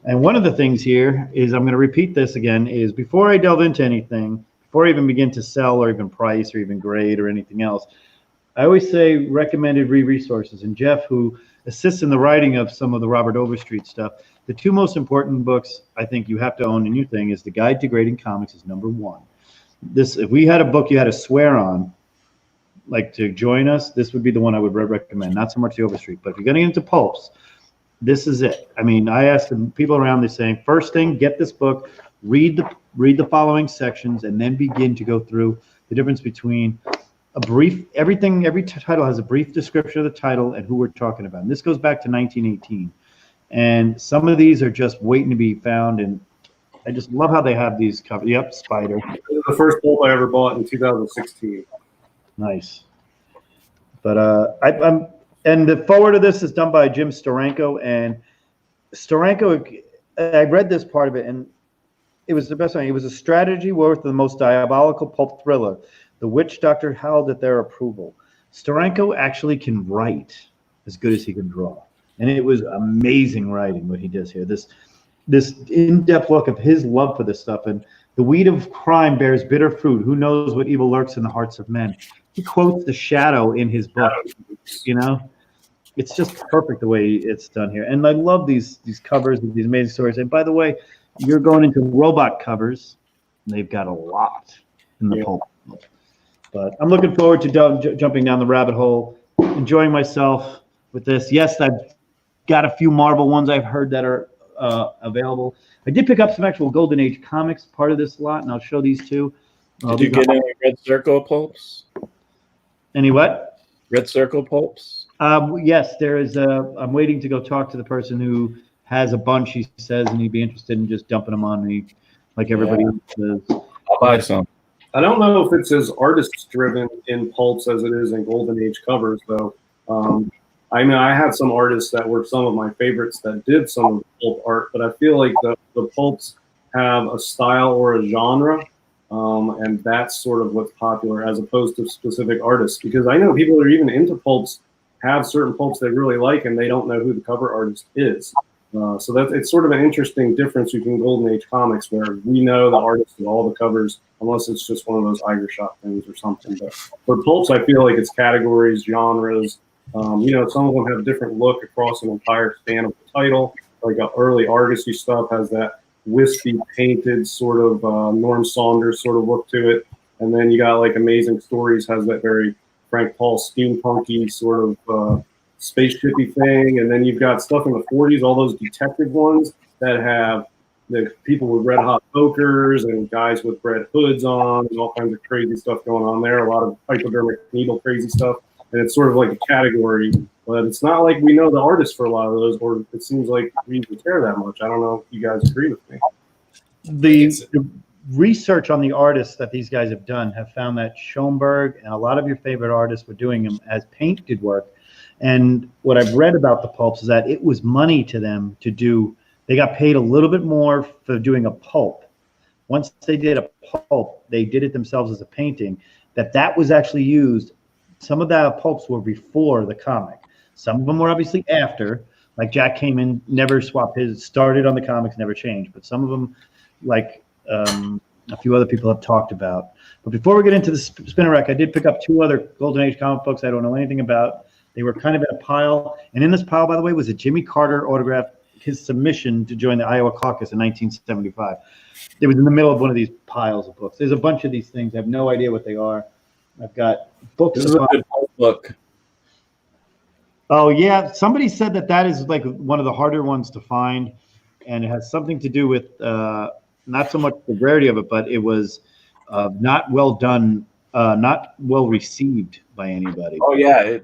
And one of the things here is, I'm going to repeat this again, is before I delve into anything, before I even begin to sell or even price or even grade or anything else, I always say recommended resources. And Jeff, who assists in the writing of some of the Robert Overstreet stuff, the two most important books I think you have to own in your thing is The Guide to Grading Comics is #1. This, if we had a book you had to swear on, like to join us, this would be the one I would recommend. Not so much the Overstreet, but if you're getting into pulps, this is it. I mean, I asked the people around, they're saying, first thing, get this book, read the following sections, and then begin to go through the difference between a brief, every title has a brief description of the title and who we're talking about. And this goes back to 1918. And some of these are just waiting to be found, and I just love how they have these covers. Yep, Spider. This is the first pulp I ever bought in 2016. Nice. But I'm and the forward of this is done by Jim Steranko, and Steranko, I read this part of it, and it was the best thing. It was a strategy worth the most diabolical pulp thriller. The witch doctor howled at their approval. Steranko actually can write as good as he can draw, and it was amazing writing what he does here. This in-depth look of his love for this stuff, and the weed of crime bears bitter fruit. Who knows what evil lurks in the hearts of men? He quotes the Shadow in his book. You know, it's just perfect the way it's done here. And I love these covers of these amazing stories. And by the way, you're going into robot covers, and they've got a lot in the pulp. But I'm looking forward to jumping down the rabbit hole, enjoying myself with this. Yes, I've got a few Marvel ones I've heard that are available. I did pick up some actual Golden Age comics, part of this lot, and I'll show these two. Did you get any Red Circle pulps? Any what? Red Circle pulps? Yes, there is I'm waiting to go talk to the person who has a bunch, he says, and he'd be interested in just dumping them on me like everybody else does. I'll buy some. I don't know if it's as artist-driven in pulps as it is in Golden Age covers, though. I mean, I had some artists that were some of my favorites that did some of the pulp art, but I feel like the pulps have a style or a genre, and that's sort of what's popular as opposed to specific artists. Because I know people who are even into pulps have certain pulps they really like, and they don't know who the cover artist is. So it's sort of an interesting difference between Golden Age comics, where we know the artists of all the covers, unless it's just one of those Eiger shop things or something. But for pulps, I feel like it's categories, genres. You know, some of them have a different look across an entire span of the title. Like early Argosy stuff has that wispy painted sort of Norm Saunders sort of look to it. And then you got like Amazing Stories has that very Frank Paul steampunky sort of spaceshipy thing. And then you've got stuff in the 40s, all those detective ones that have the people with red hot pokers and guys with red hoods on and all kinds of crazy stuff going on there. A lot of hypodermic needle crazy stuff. And it's sort of like a category, but it's not like we know the artists for a lot of those, or it seems like we care that much. I don't know if you guys agree with me. The research on the artists that these guys have done have found that Schoenberg and a lot of your favorite artists were doing them as painted work. And what I've read about the pulps is that it was money to them to do. They got paid a little bit more for doing a pulp. Once they did a pulp, they did it themselves as a painting. That was actually used. Some of the pulps were before the comic. Some of them were obviously after. Like Jack came in, never swapped his, started on the comics, never changed. But some of them, like a few other people have talked about. But before we get into the spinner rack, I did pick up 2 other Golden Age comic books I don't know anything about. They were kind of in a pile. And in this pile, by the way, was a Jimmy Carter autograph, his submission to join the Iowa caucus in 1975. It was in the middle of one of these piles of books. There's a bunch of these things. I have no idea what they are. I've got books. This is a good book. Oh, yeah. Somebody said that is like one of the harder ones to find. And it has something to do with not so much the rarity of it, but it was not well done, not well received by anybody. Oh, yeah.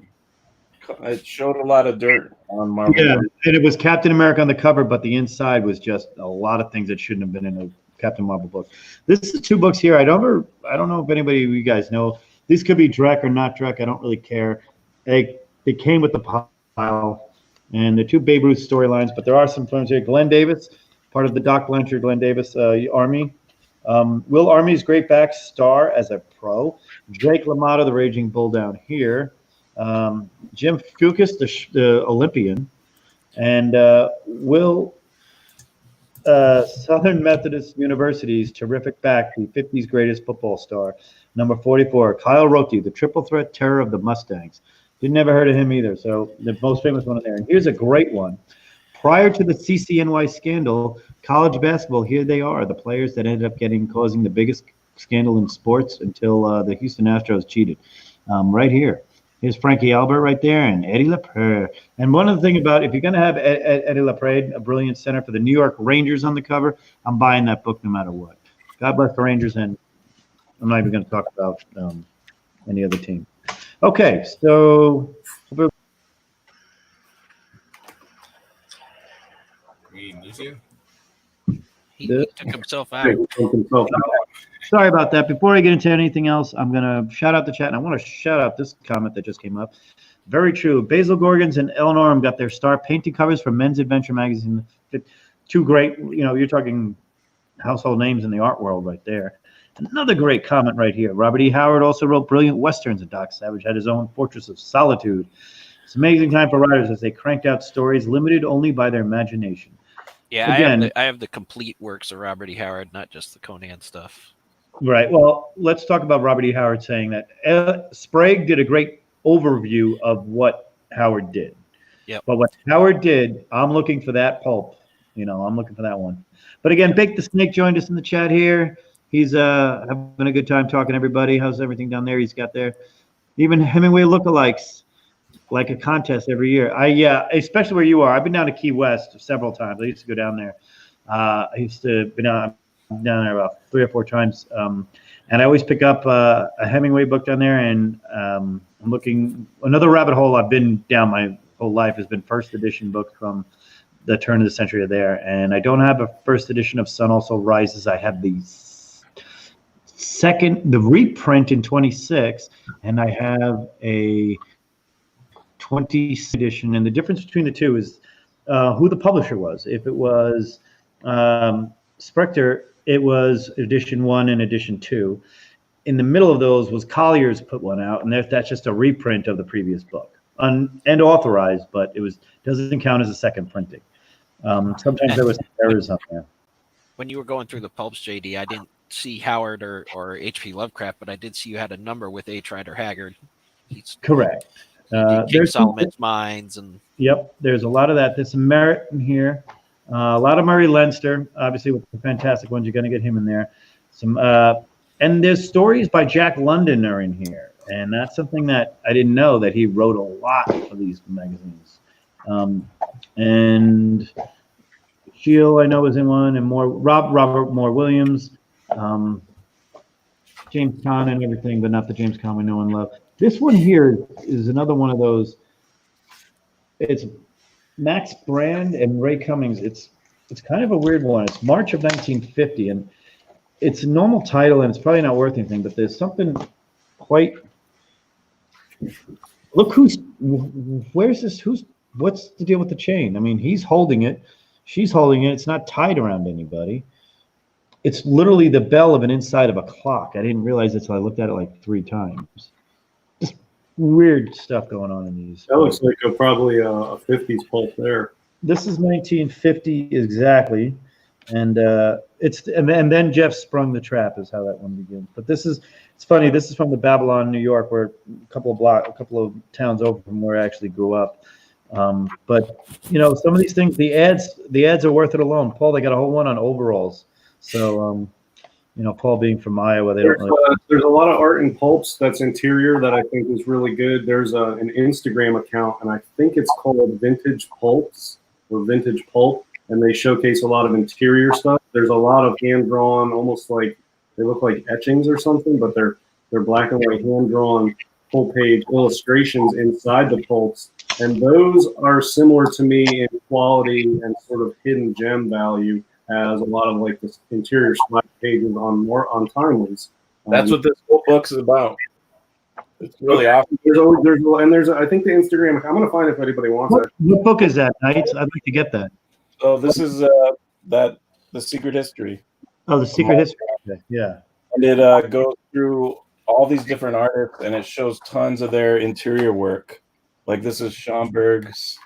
It showed a lot of dirt on Marvel. Yeah, and it was Captain America on the cover, but the inside was just a lot of things that shouldn't have been in a Captain Marvel book. This is 2 books here. I don't know if anybody of you guys know. These could be Drek or not Drek. I don't really care. They came with the pile, and they're 2 Babe Ruth storylines, but there are some films here. Glenn Davis, part of the Doc Blanchard, Glenn Davis Army. Will Army's great back star as a pro. Jake LaMotta, the Raging Bull down here. Jim Fucus, the Olympian, and Will Southern Methodist University's terrific back, the 50s greatest football star, number 44, Kyle Rote, the triple threat terror of the Mustangs. Didn't never heard of him either, so the most famous one in there. And here's a great one. Prior to the CCNY scandal, college basketball, here they are, the players that ended up causing the biggest scandal in sports until the Houston Astros cheated. Right here. Here's Frankie Albert right there and Eddie LaPrade. And one of the things about, if you're going to have Eddie LaPrade, a brilliant center for the New York Rangers on the cover, I'm buying that book no matter what. God bless the Rangers, and I'm not even going to talk about any other team. Okay, so We lose you? He took himself out. Sorry about that. Before I get into anything else, I'm going to shout out the chat, and I want to shout out this comment that just came up. Very true. Basil Gorgons and Eleanor got their star painting covers from Men's Adventure magazine. 2 great, you're talking household names in the art world right there. Another great comment right here. Robert E. Howard also wrote brilliant westerns, and Doc Savage had his own Fortress of Solitude. It's an amazing time for writers as they cranked out stories limited only by their imagination. Yeah, Again, I have the complete works of Robert E. Howard, not just the Conan stuff. Right. Well, let's talk about Robert E. Howard saying that Sprague did a great overview of what Howard did. Yep. But what Howard did, I'm looking for that pulp. I'm looking for that one. But again, Bake the Snake joined us in the chat here. He's having a good time talking to everybody. How's everything down there? He's got there. Even Hemingway lookalikes, like a contest every year. Especially where you are. I've been down to Key West several times. I used to go down there. I used to be down there about 3 or 4 times. And I always pick up a Hemingway book down there. And I'm looking, another rabbit hole I've been down my whole life has been first edition books from the turn of the century there. And I don't have a first edition of Sun Also Rises. I have the reprint in 26, and I have a 20th edition. And the difference between the two is who the publisher was. If it was Spectre, it was edition 1 and edition 2. In the middle of those was Collier's put one out, and that's just a reprint of the previous book, and authorized, but it doesn't count as a second printing. Sometimes there was errors on there. When you were going through the pulps, JD, I didn't see Howard or H.P. Lovecraft, but I did see you had a number with H. Rider Haggard. He's correct. King Solomon's Mines, and yep, there's a lot of that. There's some merit in here. A lot of Murray Leinster, obviously with the fantastic ones. You're going to get him in there. Some and there's stories by Jack London are in here, and that's something that I didn't know, that he wrote a lot for these magazines. And Shield, I know, was in one, and more Robert Moore Williams, James Caan and everything, but not the James Caan we know and love. This one here is another one of those. It's Max Brand and Ray Cummings. It's kind of a weird one. It's March of 1950, and it's a normal title, and it's probably not worth anything, but there's something quite Look where's this? What's the deal with the chain? I mean, he's holding it. She's holding it. It's not tied around anybody. It's literally the bell of an inside of a clock. I didn't realize it until I looked at it like 3 times. Just weird stuff going on in these. That looks like probably a 50s pulp there. This is 1950 exactly, and then Jeff sprung the trap is how that one begins. But it's funny. This is from the Babylon, New York, where a couple of towns over from where I actually grew up. But some of these things, the ads are worth it alone. Paul, they got a whole one on overalls. So Paul being from Iowa, there's a lot of art in pulps that's interior that I think is really good. There's an Instagram account, and I think it's called Vintage Pulps or Vintage Pulp, and they showcase a lot of interior stuff. There's a lot of hand-drawn, almost like they look like etchings or something, but they're black and white hand-drawn full-page illustrations inside the pulps, and those are similar to me in quality and sort of hidden gem value as a lot of like the interior splash pages on Timely's. That's what this whole book's about. It's really awesome. There's I think the Instagram. I'm gonna find if anybody wants it. What book is that, Knights? I'd like to get that. Oh, this is The Secret History. Oh, The Secret History. Okay. Yeah. And it goes through all these different artists, and it shows tons of their interior work. Like this is Schomburg's,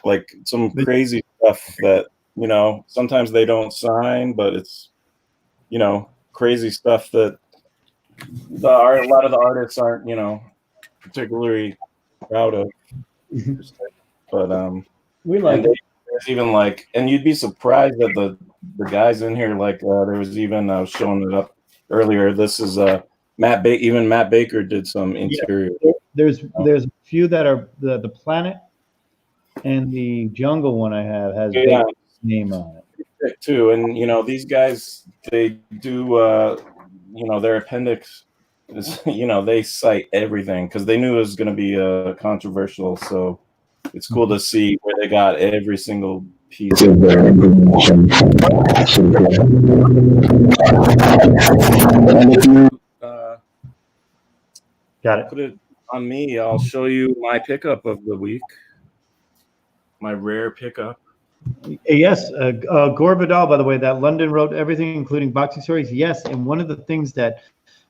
like some crazy stuff that sometimes they don't sign, but it's crazy stuff that a lot of the artists aren't particularly proud of. But we like it. There's even like, and you'd be surprised that the guys in here, like there was even I was showing it up earlier. This is Matt Baker did some interior. Yeah. There's a few that are the Planet and the Jungle one I have has Baker's name on it too. And these guys, they do their appendix is they cite everything because they knew it was going to be controversial. So it's cool to see where they got every single piece of their information. And if you got it. Put it on me, I'll show you my pickup of the week. My rare pickup. Yes, Gore Vidal, by the way, that London wrote everything, including boxing stories. Yes, and one of the things that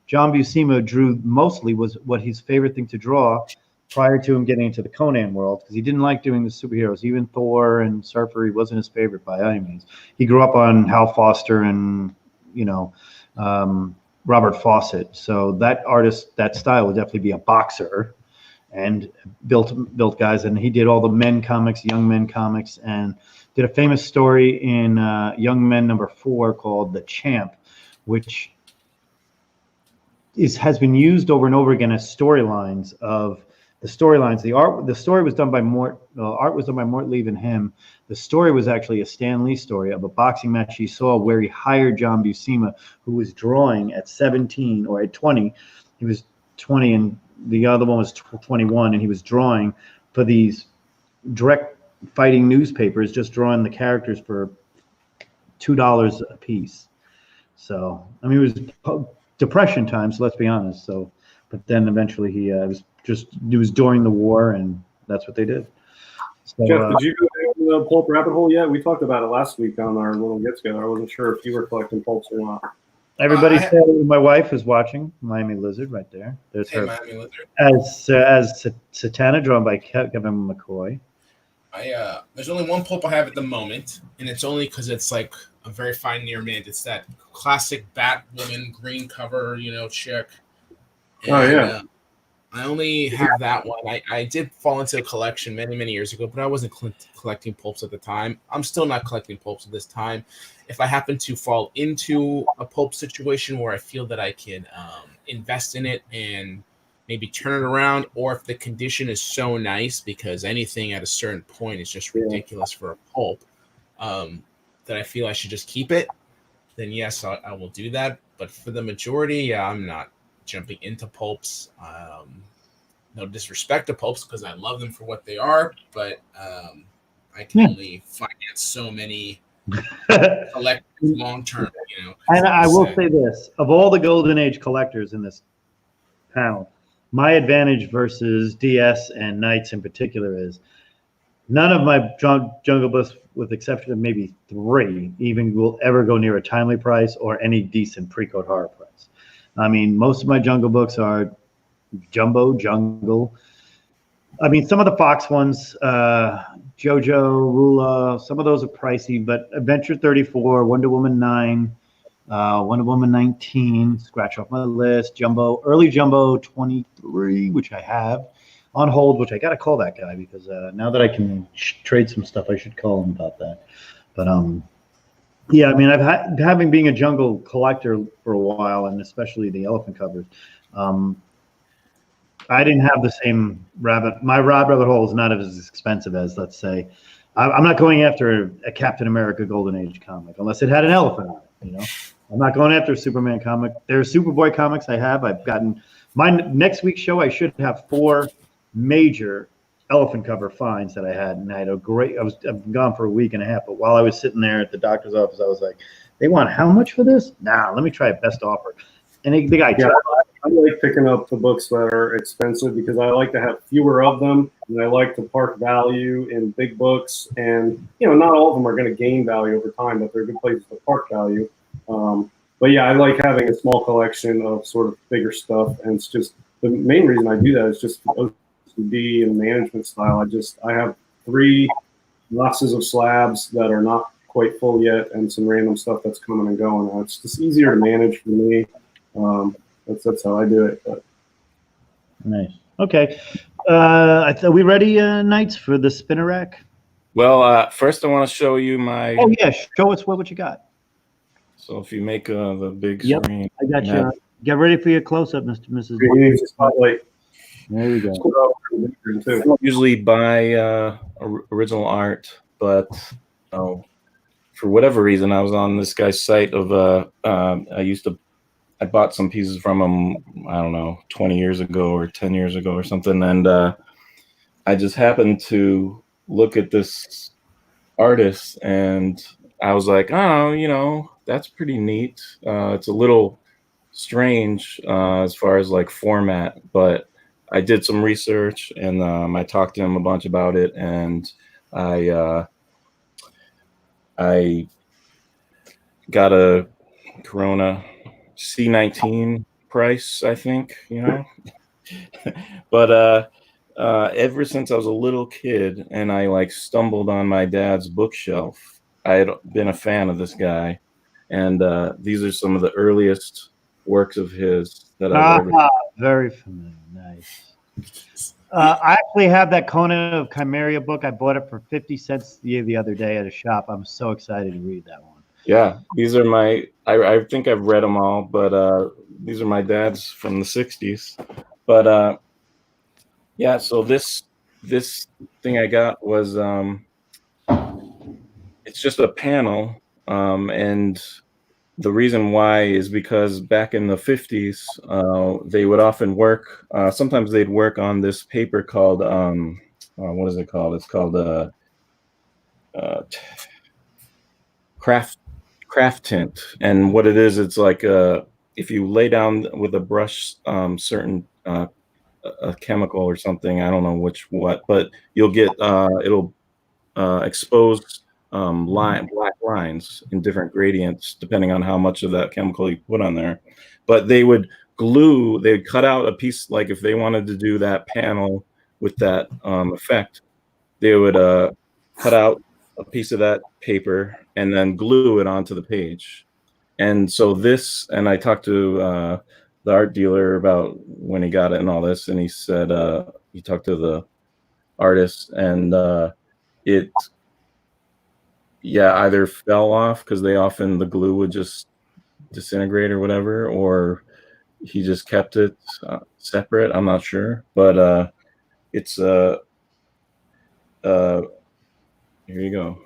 John Buscema drew mostly was what his favorite thing to draw prior to him getting into the Conan world, because he didn't like doing the superheroes. Even Thor and Surfer, he wasn't his favorite by any means. He grew up on Hal Foster and Robert Fawcett. So that artist, that style would definitely be a boxer, and built guys. And he did all the men comics, young men comics, and did a famous story in Young Men #4 called The Champ, which has been used over and over again as storylines of the storylines. The story was done by art was done by Mort Leave and him. The story was actually a Stan Lee story of a boxing match he saw where he hired John Buscema, who was drawing at 17 or at 20. He was 20 and the other one was 21, and he was drawing for these direct fighting newspapers, just drawing the characters for $2 a piece. So, I mean, it was Depression times, so let's be honest. So, but then eventually it was during the war, and that's what they did. So, Jeff, did you go down the pulp rabbit hole yet? We talked about it last week on our little get together. I wasn't sure if you were collecting pulps or not. Everybody said my wife is watching Miami Lizard right there. There's her Miami Lizard. as Satana, drawn by Kevin McCoy. There's only one pulp I have at the moment, and it's only because it's like a very fine near mint. It's that classic Batwoman green cover, chick. And, oh yeah. I only have that one. I did fall into a collection many, many years ago, but I wasn't collecting pulps at the time. I'm still not collecting pulps at this time. If I happen to fall into a pulp situation where I feel that I can invest in it and maybe turn it around, or if the condition is so nice, because anything at a certain point is just ridiculous for a pulp, that I feel I should just keep it, then yes, I will do that. But for the majority, I'm not jumping into pulps. No disrespect to pulps, because I love them for what they are, but I can only finance so many collectors long term. And I will say this: of all the Golden Age collectors in this panel, my advantage versus DS and Knights in particular is none of my Jungle Books, with exception of maybe 3, even will ever go near a timely price or any decent pre-code horror price. I mean, most of my Jungle Books are jumbo jungle. I mean, some of the Fox ones, JoJo, Rula, some of those are pricey, but Adventure 34, Wonder Woman 9, Wonder Woman 19, scratch off my list, Jumbo, early Jumbo 23, which I have on hold, which I got to call that guy because now that I can trade some stuff, I should call him about that. But yeah, I mean, having being a jungle collector for a while, and especially the elephant covers, I didn't have the same rabbit. My rabbit hole is not as expensive as, let's say, I'm not going after a Captain America Golden Age comic unless it had an elephant on it. You know, I'm not going after a Superman comic. There are Superboy comics I have. I've gotten my next week's show. I should have 4 major elephant cover finds that I had, and I had a great. I've gone for a week and a half, but while I was sitting there at the doctor's office, I was like, "They want how much for this? Nah, let me try a best offer." And the guy. Yeah, I like picking up the books that are expensive because I like to have fewer of them, and I like to park value in big books. And not all of them are going to gain value over time, but they're good places to park value. But yeah, I like having a small collection of sort of bigger stuff, and it's just the main reason I do that is just OCD and management style. I have 3 boxes of slabs that are not quite full yet, and some random stuff that's coming and going. It's just easier to manage for me. That's how I do it. But. Nice. Okay. Are we ready, Knights, for the spinner rack? Well, first I want to show you my. Oh yeah, show us what you got. So if you make the big Yep, screen, I got you. Get ready for your close-up, Mrs. Spotlight. There we go. I don't usually buy original art, but for whatever reason, I was on this guy's site of I bought some pieces from him, I don't know, 20 years ago or 10 years ago or something. And I just happened to look at this artist and I was like, oh, that's pretty neat. It's a little strange as far as like format, but I did some research and I talked to him a bunch about it. And I got a Corona C19 price, I think, but ever since I was a little kid and I like stumbled on my dad's bookshelf, I had been a fan of this guy, and these are some of the earliest works of his that I've ever. Very familiar. Nice. I actually have that Conan of Chimeria book. I bought it for 50 cents the other day at a shop. I'm so excited to read that one. Yeah, these are my. I think I've read them all, but these are my dad's from the '60s. But yeah, so this thing I got was it's just a panel, and the reason why is because back in the '50s, they would often work. Sometimes they'd work on this paper called what is it called? It's called craft tint, and what it is, it's like if you lay down with a brush certain a chemical or something, I don't know what, but you'll get it'll expose black lines in different gradients depending on how much of that chemical you put on there. But they would cut out a piece, like if they wanted to do that panel with that effect, they would cut out a piece of that paper and then glue it onto the page. And so and I talked to the art dealer about when he got it and all this, and he said he talked to the artist, and it either fell off because the glue would just disintegrate or whatever, or he just kept it separate. I'm not sure, but it's here you go.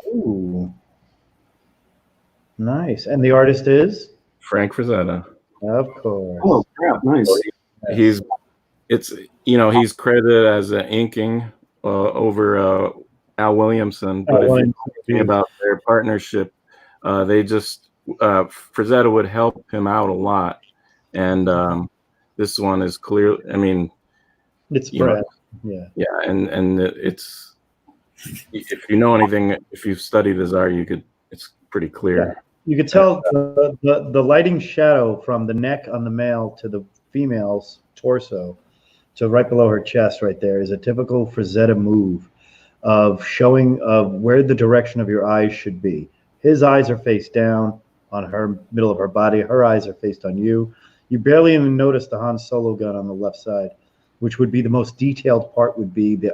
Ooh, nice. And the artist is Frank Frazetta. Of course. Oh crap! Nice. He's credited as inking over Al Williamson, but if you think about their partnership, Frazetta would help him out a lot, and this one is clear. I mean, It's you know, Brad. Yeah. yeah, and it's, if you know anything, if you've studied his art, it's pretty clear. You could tell the lighting shadow from the neck on the male to the female's torso to right below her chest right there is a typical Frazetta move of showing of where the direction of your eyes should be. His eyes are face down on her middle of her body. Her eyes are faced on you. You barely even notice the Han Solo gun on the left side, which would be the most detailed part. Would be the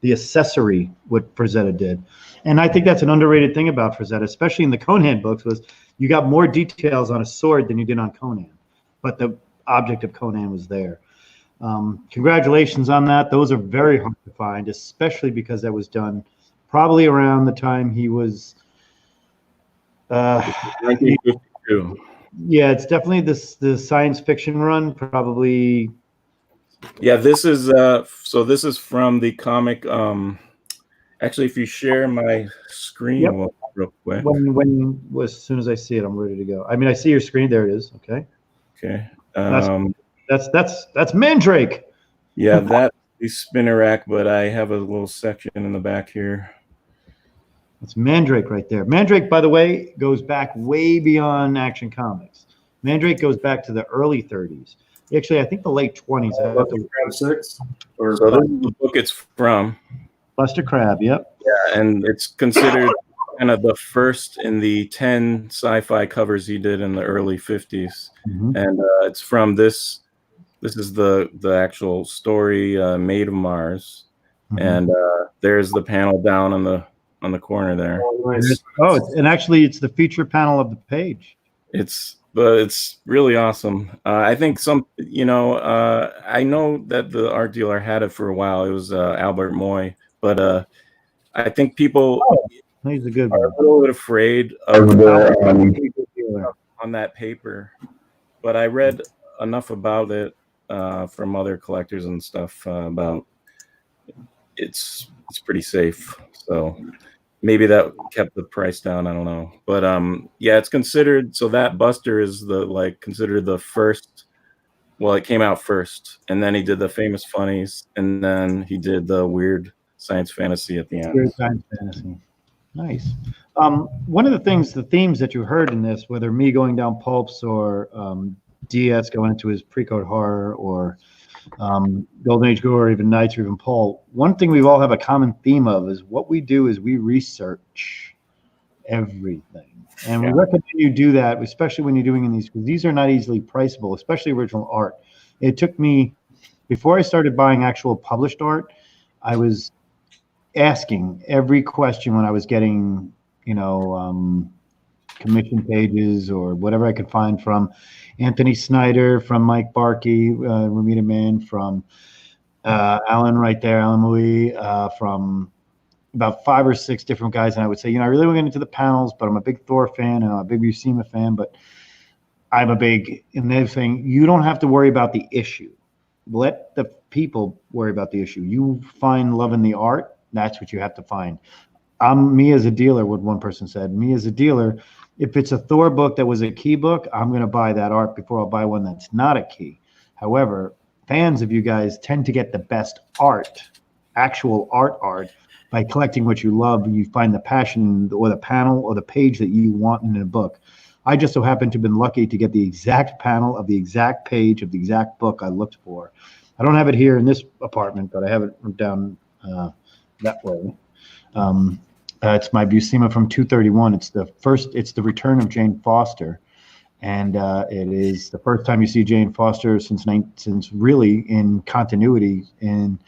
accessory what Frazetta did, and I think that's an underrated thing about Frazetta, especially in the Conan books, was you got more details on a sword than you did on Conan, but the object of Conan was there. Congratulations on that. Those are very hard to find, especially because that was done probably around the time he was. 1952. Yeah, it's definitely the science fiction run, probably. Yeah, this is so this is from the comic. Actually, if you share my screen, Yep. real quick. As soon as I see it, I'm ready to go. I mean, I see your screen. There it is. Okay. Okay. That's Mandrake. Yeah, that's the spinner rack, but I have a little section in the back here. It's Mandrake right there. Mandrake, by the way, goes back way beyond Action Comics. Mandrake goes back to the early 30s. Actually, I think the late 20s. Crab 6 or So this is the book it's from. Buster Crab, yep. Yeah, and it's considered kind of the first in the 10 sci-fi covers he did in the early 50s. Mhm. And it's from this. This is the actual story, Made of Mars. Mhm. And there's the panel down on the corner there. Oh, nice. And actually, it's the feature panel of the page. It's really awesome. I think I know that the art dealer had it for a while. It was Albert Moy, but I think people He's a good are one. a little bit afraid of on that paper. But I read enough about it from other collectors and stuff about it's pretty safe. So maybe that kept the price down. I don't know, but yeah, it's considered. So that Buster is considered the first. Well, it came out first, and then he did the Famous Funnies, and then he did the weird science fantasy at the end. Weird science fantasy. Nice. One of the themes that you heard in this, whether me going down pulps or DS going into his pre-code horror or Golden Age Gore or even Knights or even Paul, one thing we all have a common theme of is what we do is we research everything. And we recommend you do that, especially when you're doing these, because these are not easily priceable, especially original art. It took me, before I started buying actual published art, I was asking every question when I was getting, commission pages or whatever I could find from Anthony Snyder, from Mike Barkey, Ramita Man, from Alan right there, Alan Louis, from about 5 or 6 different guys. And I would say, I really want to get into the panels, but I'm a big Thor fan and I'm a big Buscema fan, but I'm a big, and they're saying, you don't have to worry about the issue. Let the people worry about the issue. You find love in the art. That's what you have to find. Me as a dealer, what one person said, me as a dealer, if it's a Thor book that was a key book, I'm going to buy that art before I'll buy one that's not a key. However, fans of you guys tend to get the best art, actual art, by collecting what you love. You find the passion or the panel or the page that you want in a book. I just so happen to have been lucky to get the exact panel of the exact page of the exact book I looked for. I don't have it here in this apartment, but I have it down that way. It's my Buscema from 231. It's the return of Jane Foster, and it is the first time you see Jane Foster since really in continuity in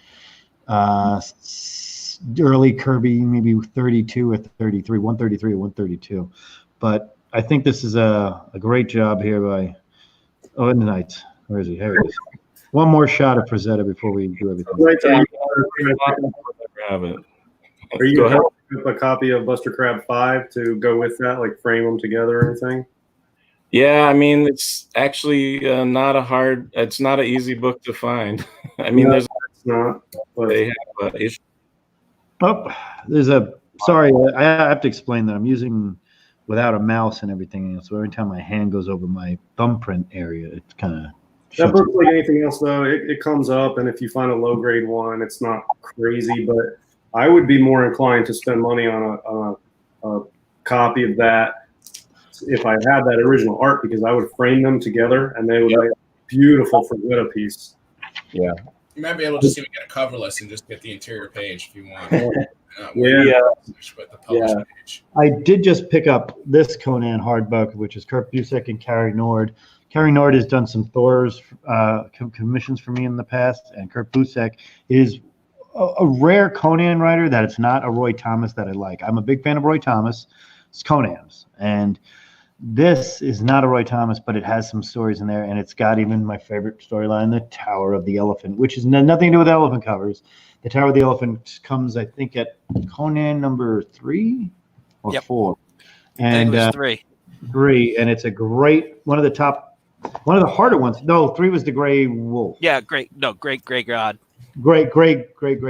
early Kirby, maybe 32 or 33, 133 or 132. But I think this is a great job here by in the Knights. Where is he? Here it is. One more shot of Frazetta before we do everything. Are you going to pick up a copy of Buster Crab 5 to go with that, like frame them together or anything? Yeah, I mean, it's actually it's not an easy book to find. I mean, it's not. But they have an issue. Oh, sorry, I have to explain that I'm using without a mouse and everything. So every time my hand goes over my thumbprint area, it kind of That book's like anything else, though. It comes up, and if you find a low-grade one, it's not crazy. But I would be more inclined to spend money on a copy of that if I had that original art, because I would frame them together, and they would make beautiful Frazetta piece. Yeah. You might be able to just even get a cover list and just get the interior page if you want. But the published page. I did just pick up this Conan hardbook, which is Kurt Busiek and Carrie Nord. Carrie Nord has done some Thor's commissions for me in the past, and Kurt Busiek is a rare Conan writer that it's not a Roy Thomas that I like. I'm a big fan of Roy Thomas. It's Conan's, and this is not a Roy Thomas, but it has some stories in there, and it's got even my favorite storyline, the Tower of the Elephant, which is nothing to do with elephant covers. The Tower of the Elephant comes, I think, at Conan number 3 or 4, and it was 3, and it's a great one of the harder ones. No, 3 was the Gray Wolf. Yeah, Great God. Great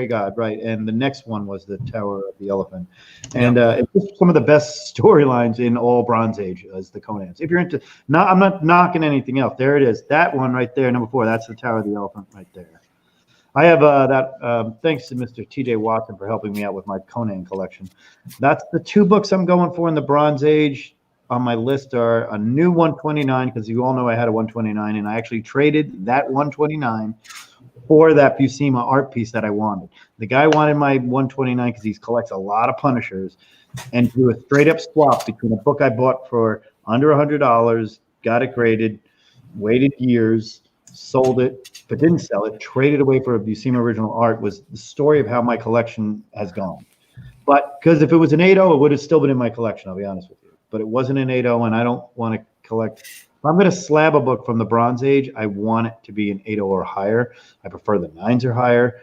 God, right? And the next one was the Tower of the Elephant, and it's just some of the best storylines in all Bronze Age as the Conans. If you're into, I'm not knocking anything else. There it is, that one right there, number 4. That's the Tower of the Elephant right there. I have that. Thanks to Mr. T.J. Watson for helping me out with my Conan collection. That's the 2 books I'm going for in the Bronze Age. On my list are a new 129, because you all know I had a 129, and I actually traded that 129 for that Buscema art piece that I wanted. The guy wanted my 129 because he collects a lot of Punishers, and do a straight up swap between a book I bought for under $100, got it graded, waited years, sold it, but didn't sell it, traded away for a Buscema original art, was the story of how my collection has gone. But because if it was an 8.0, it would have still been in my collection, I'll be honest with you. But it wasn't an 8.0, and I don't want to collect. If I'm going to slab a book from the Bronze Age, I want it to be an 8.0 or higher. I prefer the 9s or higher.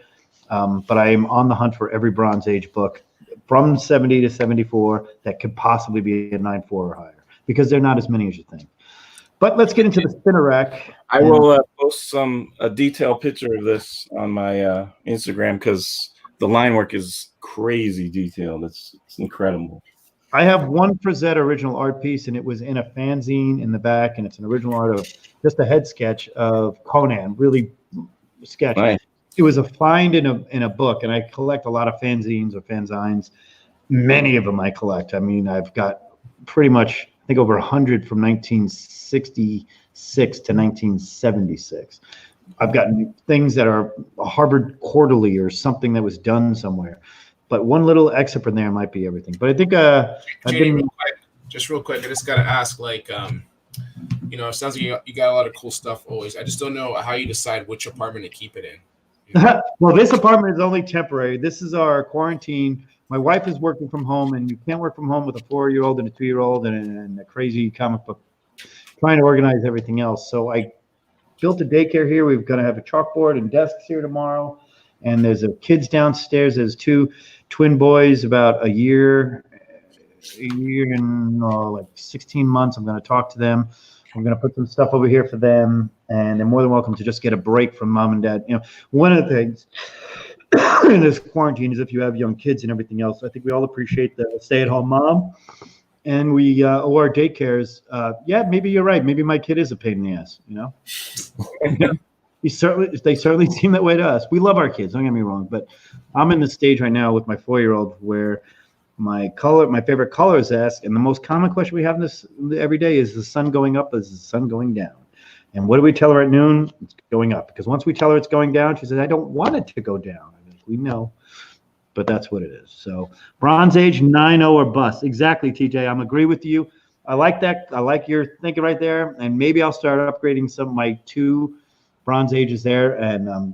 But I am on the hunt for every Bronze Age book from 70 to 74 that could possibly be a 9.4 or higher, because they're not as many as you think. But let's get into the spinner rack. I will post a detailed picture of this on my Instagram, because the line work is crazy detailed. It's incredible. I have one Frazetta original art piece, and it was in a fanzine in the back, and it's an original art of just a head sketch of Conan, really sketchy. Nice. It was a find in a book, and I collect a lot of fanzines or fanzines. Many of them I collect. I mean, I've got pretty much, I think, over 100 from 1966 to 1976. I've gotten things that are a Harvard Quarterly or something that was done somewhere. But one little excerpt from there might be everything. But I think just real quick, I just got to ask, it sounds like you got a lot of cool stuff always. I just don't know how you decide which apartment to keep it in. Well, this apartment is only temporary. This is our quarantine. My wife is working from home, and you can't work from home with a 4-year-old and a 2-year-old and a crazy comic book, trying to organize everything else. So I built a daycare here. We're going to have a chalkboard and desks here tomorrow. And there's kids downstairs. There's 2 twin boys, about a year and like 16 months. I'm going to talk to them. I'm going to put some stuff over here for them, and they're more than welcome to just get a break from mom and dad. One of the things in this quarantine is if you have young kids and everything else, I think we all appreciate the stay-at-home mom, and we or daycares. Maybe you're right. Maybe my kid is a pain in the ass. They certainly seem that way to us. We love our kids, don't get me wrong, but I'm in the stage right now with my 4-year-old where my favorite color is asked, and the most common question we have in this every day is the sun going up, is the sun going down? And what do we tell her at noon? It's going up. Because once we tell her it's going down, she says, I don't want it to go down. I mean, we know, but that's what it is. So Bronze Age 9.0 or bust. Exactly, TJ. I'm agree with you. I like that. I like your thinking right there. And maybe I'll start upgrading some of my 2 Bronze Ages there, and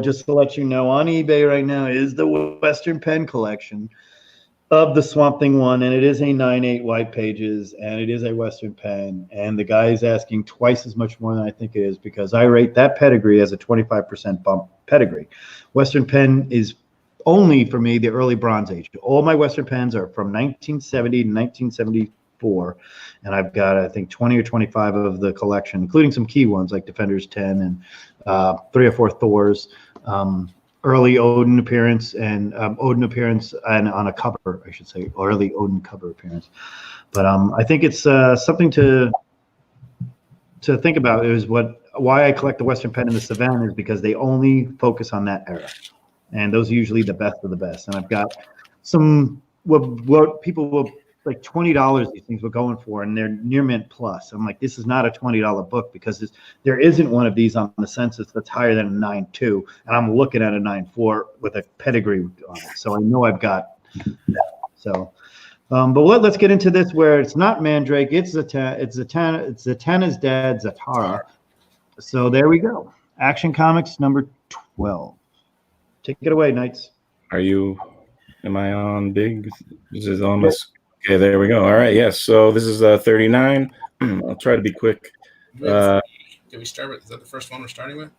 just to let you know, on eBay right now is the Western Pen collection of the Swamp Thing one, and it is a 9.8 white pages, and it is a Western Pen, and the guy is asking twice as much more than I think it is, because I rate that pedigree as a 25% bump pedigree. Western Pen is only for me the early Bronze Age. All my Western Pens are from 1970 to 1974. And I've got, I think, 20 or 25 of the collection, including some key ones like Defenders 10 and 3 or 4 Thors, early Odin appearance and on a cover, I should say, early Odin cover appearance. But I think it's something to think about, is what why I collect the Western Pen and the Savannah is because they only focus on that era, and those are usually the best of the best. And I've got some what people will like $20 these things were going for, and they're near mint plus. I'm like, this is not a $20 book because there isn't one of these on the census that's higher than a 9.2, and I'm looking at a 9.4 with a pedigree on it, so I know I've got that. So, but let's get into this where it's not Mandrake, it's Zatanna's dad, Zatara. So there we go. Action Comics number 12. Take it away, Knights. Am I on big? This is on this. Okay, there we go. All right, yes. So this is 39. I'll try to be quick. Did we start with? Is that the first one we're starting with?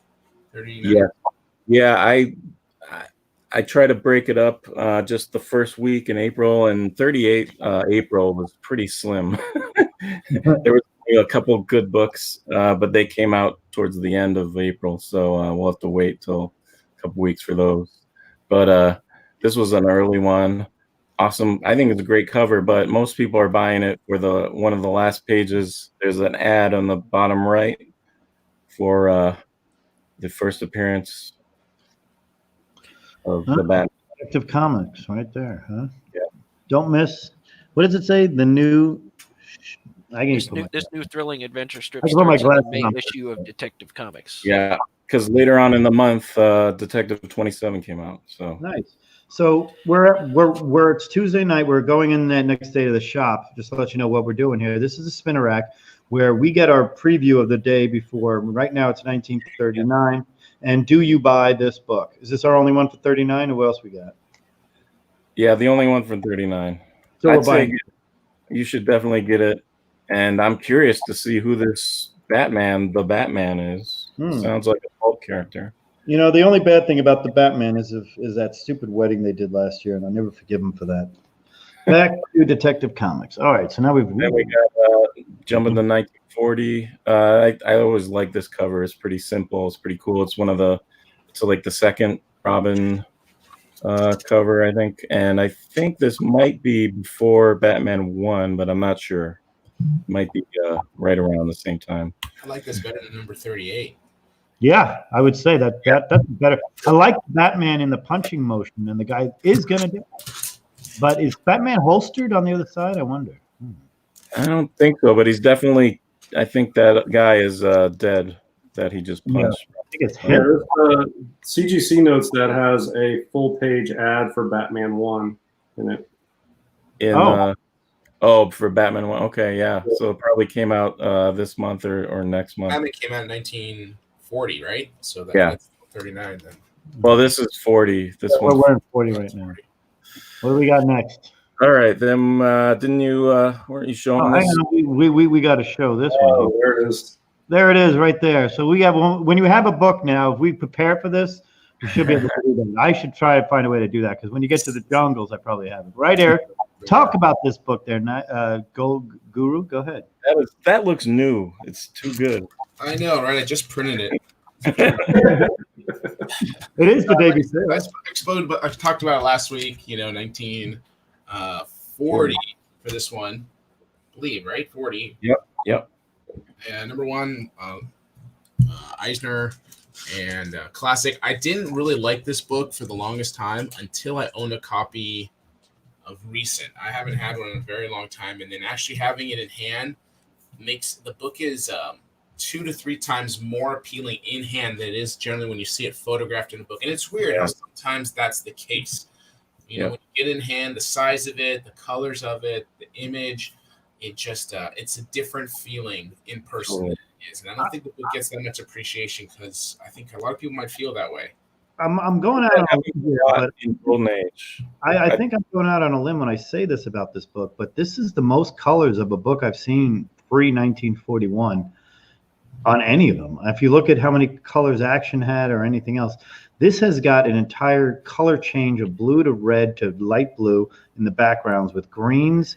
39. Yeah. I try to break it up. Just the first week in April, and 38 April was pretty slim. There was a couple good books, but they came out towards the end of April, so we'll have to wait till a couple weeks for those. But this was an early one. Awesome. I think it's a great cover, but most people are buying it for one of the last pages. There's an ad on the bottom right for the first appearance of the Batman. Detective Comics, right there, huh? Yeah. Don't miss. What does it say? The new. This new thrilling adventure strip I can put my starts in the glasses May on. issue of Detective Comics. Yeah, because later on in the month, Detective 27 came out. So Nice. So it's Tuesday night. We're going in the next day to the shop. Just to let you know what we're doing here. This is a spinner rack where we get our preview of the day before. Right now it's 1939. And do you buy this book? Is this our only one for 39, or what else we got? yeah, the only one for 39. So I'd say you should definitely get it. And I'm curious to see who this Batman is. Sounds like a cult character. You know, the only bad thing about the Batman is that stupid wedding they did last year, and I'll never forgive them for that. Back to Detective Comics. All right, so now Then we got jumping to 1940. I always like this cover. It's pretty simple. It's pretty cool. It's like the second Robin cover, I think. And I think this might be before Batman 1, but I'm not sure. Might be right around the same time. I like this better than number 38. Yeah, I would say that's better. I like Batman in the punching motion, and the guy is going to do it. But is Batman holstered on the other side? I wonder. I don't think so, but he's definitely. I think that guy is dead. That he just punched. Yeah, I think it's him. There's CGC notes that has a full page ad for Batman 1 in it. For Batman 1. Okay, yeah. So it probably came out this month or next month. Batman came out in 1940, right? So that's 39 then. Well, this is 40. We're wearing 40 right now. What do we got next? All right, then weren't you showing this? We got to show this one. Oh, there it is. There it is, right there. So we have when you have a book now, if we prepare for this, we should be able to do that. I should try to find a way to do that because when you get to the jungles, I probably have it. Right, Eric? Talk about this book there, Gold Guru. Go ahead. That looks new. It's too good. I know, right? I just printed it. It is the day before. Exploded, but I talked about it last week. 1940 for this one, I believe, right? 40. Yep. And number one, Eisner and classic. I didn't really like this book for the longest time until I owned a copy of Recent. I haven't had one in a very long time, and then actually having it in hand makes the book is 2 to 3 times more appealing in hand than it is generally when you see it photographed in a book. And it's weird how sometimes that's the case. When you get in hand, the size of it, the colors of it, the image, it just it's a different feeling in person than it is. And I don't think the book gets that much appreciation because I think a lot of people might feel that way. I'm going out on a limb here, but in Golden Age. I think I'm going out on a limb when I say this about this book, but this is the most colors of a book I've seen pre-1941 on any of them. If you look at how many colors Action had or anything else, this has got an entire color change of blue to red to light blue in the backgrounds with greens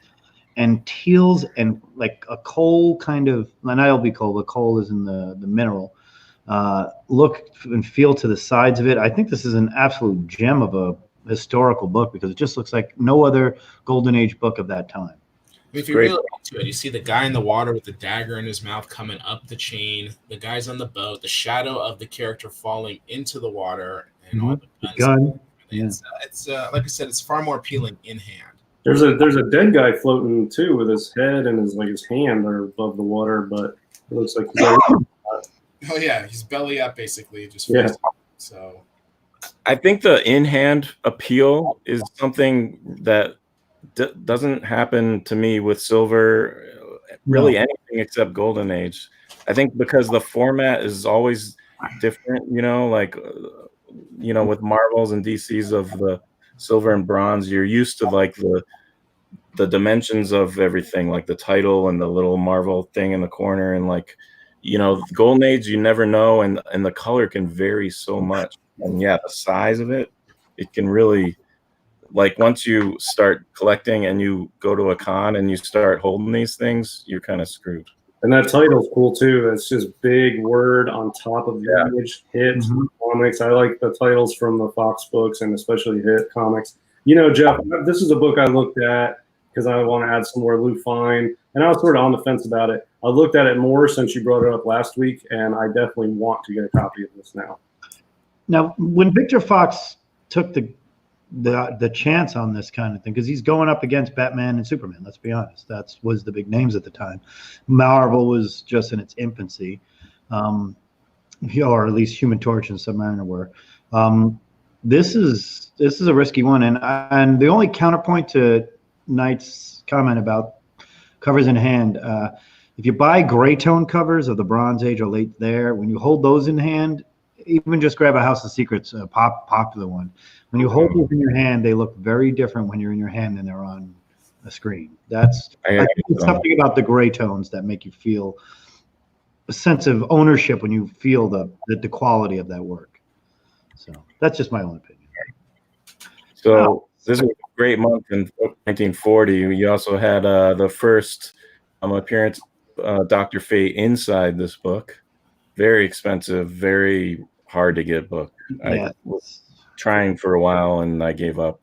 and teals and like a coal kind of, not LB coal, but coal is in the mineral. Look and feel to the sides of it. I think this is an absolute gem of a historical book because it just looks like no other Golden Age book of that time. If you really look into it, you see the guy in the water with the dagger in his mouth coming up the chain. The guy's on the boat. The shadow of the character falling into the water, and all the guns. Gun. It's like I said, it's far more appealing in hand. There's a dead guy floating too with his head and his hand are above the water, but it looks like he's Oh yeah, he's belly up basically, just yeah. So I think the in-hand appeal is something that doesn't happen to me with Silver, really anything except Golden Age. I think because the format is always different, like with Marvels and DCs of the Silver and Bronze, you're used to like the dimensions of everything, like the title and the little Marvel thing in the corner, and like Golden Age, you never know, and the color can vary so much, and the size of it can really, like, once you start collecting and you go to a con and you start holding these things, you're kind of screwed. And that title's cool too. It's just big word on top of the image. Hit Comics. I like the titles from the Fox books and especially Hit Comics. Jeff, this is a book I looked at because I want to add some more Lou Fine, and I was sort of on the fence about it. I looked at it more since you brought it up last week, and I definitely want to get a copy of this now. Now, when Victor Fox took the chance on this kind of thing, because he's going up against Batman and Superman, let's be honest, that was the big names at the time. Marvel was just in its infancy, or at least Human Torch and Submariner were. This is a risky one, and the only counterpoint to Knight's comment about covers in hand, if you buy gray tone covers of the Bronze Age or late there, when you hold those in hand, even just grab a House of Secrets, a popular one. When you hold those in your hand, they look very different when you're in your hand than they're on a screen. I think it's something about the gray tones that make you feel a sense of ownership when you feel the quality of that work. So that's just my own opinion. So this was a great month in 1940. You also had the first appearance Dr. Fate inside this book. Very expensive, very hard to get book. I was trying for a while and I gave up.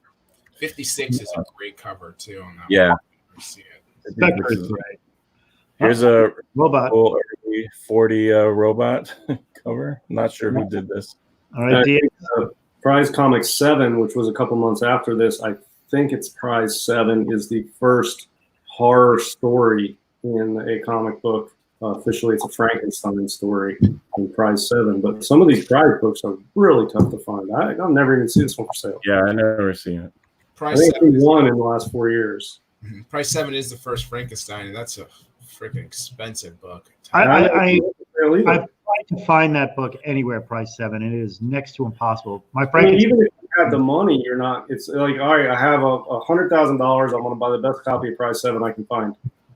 56 is a great cover too on that. Yeah. See it. Right. Here's a robot. Cool early 40 robot cover. I'm not sure who did this. All right, Prize Comics 7, which was a couple months after this, I think it's Prize 7, is the first horror story in a comic book. Officially, it's a Frankenstein story in Prize 7. But some of these Prize books are really tough to find. I'll never even see this one for sale. Yeah, I never seen it. I think it's one in the last 4 years. Prize 7 is the first Frankenstein, and that's a freaking expensive book. I've tried to find that book anywhere, Prize 7. It is next to impossible. Even if you have the money, you're not. It's like, all right, I have $100,000. I want to buy the best copy of Prize 7 I can find.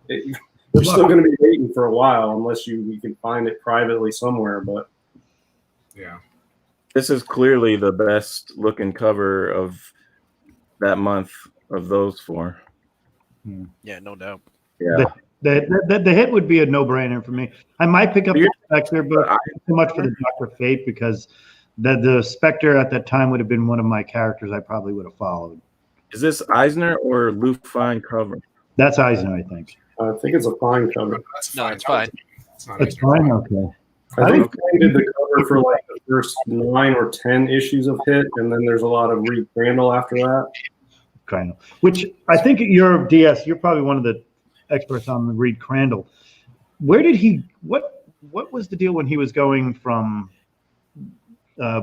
You're still going to be waiting for a while unless you can find it privately somewhere. But yeah, this is clearly the best looking cover of that month of those four. Yeah, no doubt. Yeah. The hit would be a no-brainer for me. I might pick up the Spectre, but not too much for the Dr. Fate because the Spectre at that time would have been one of my characters I probably would have followed. Is this Eisner or Lou Fine cover? That's Eisner, I think. I think it's a fine cover. No, it's fine. It's fine, okay. I think Fine did the cover for like the first 9 or 10 issues of Hit, and then there's a lot of Reed Crandall after that. Kind of. Which I think you're probably one of the experts on the Reed Crandall. Where did he? What was the deal when he was going from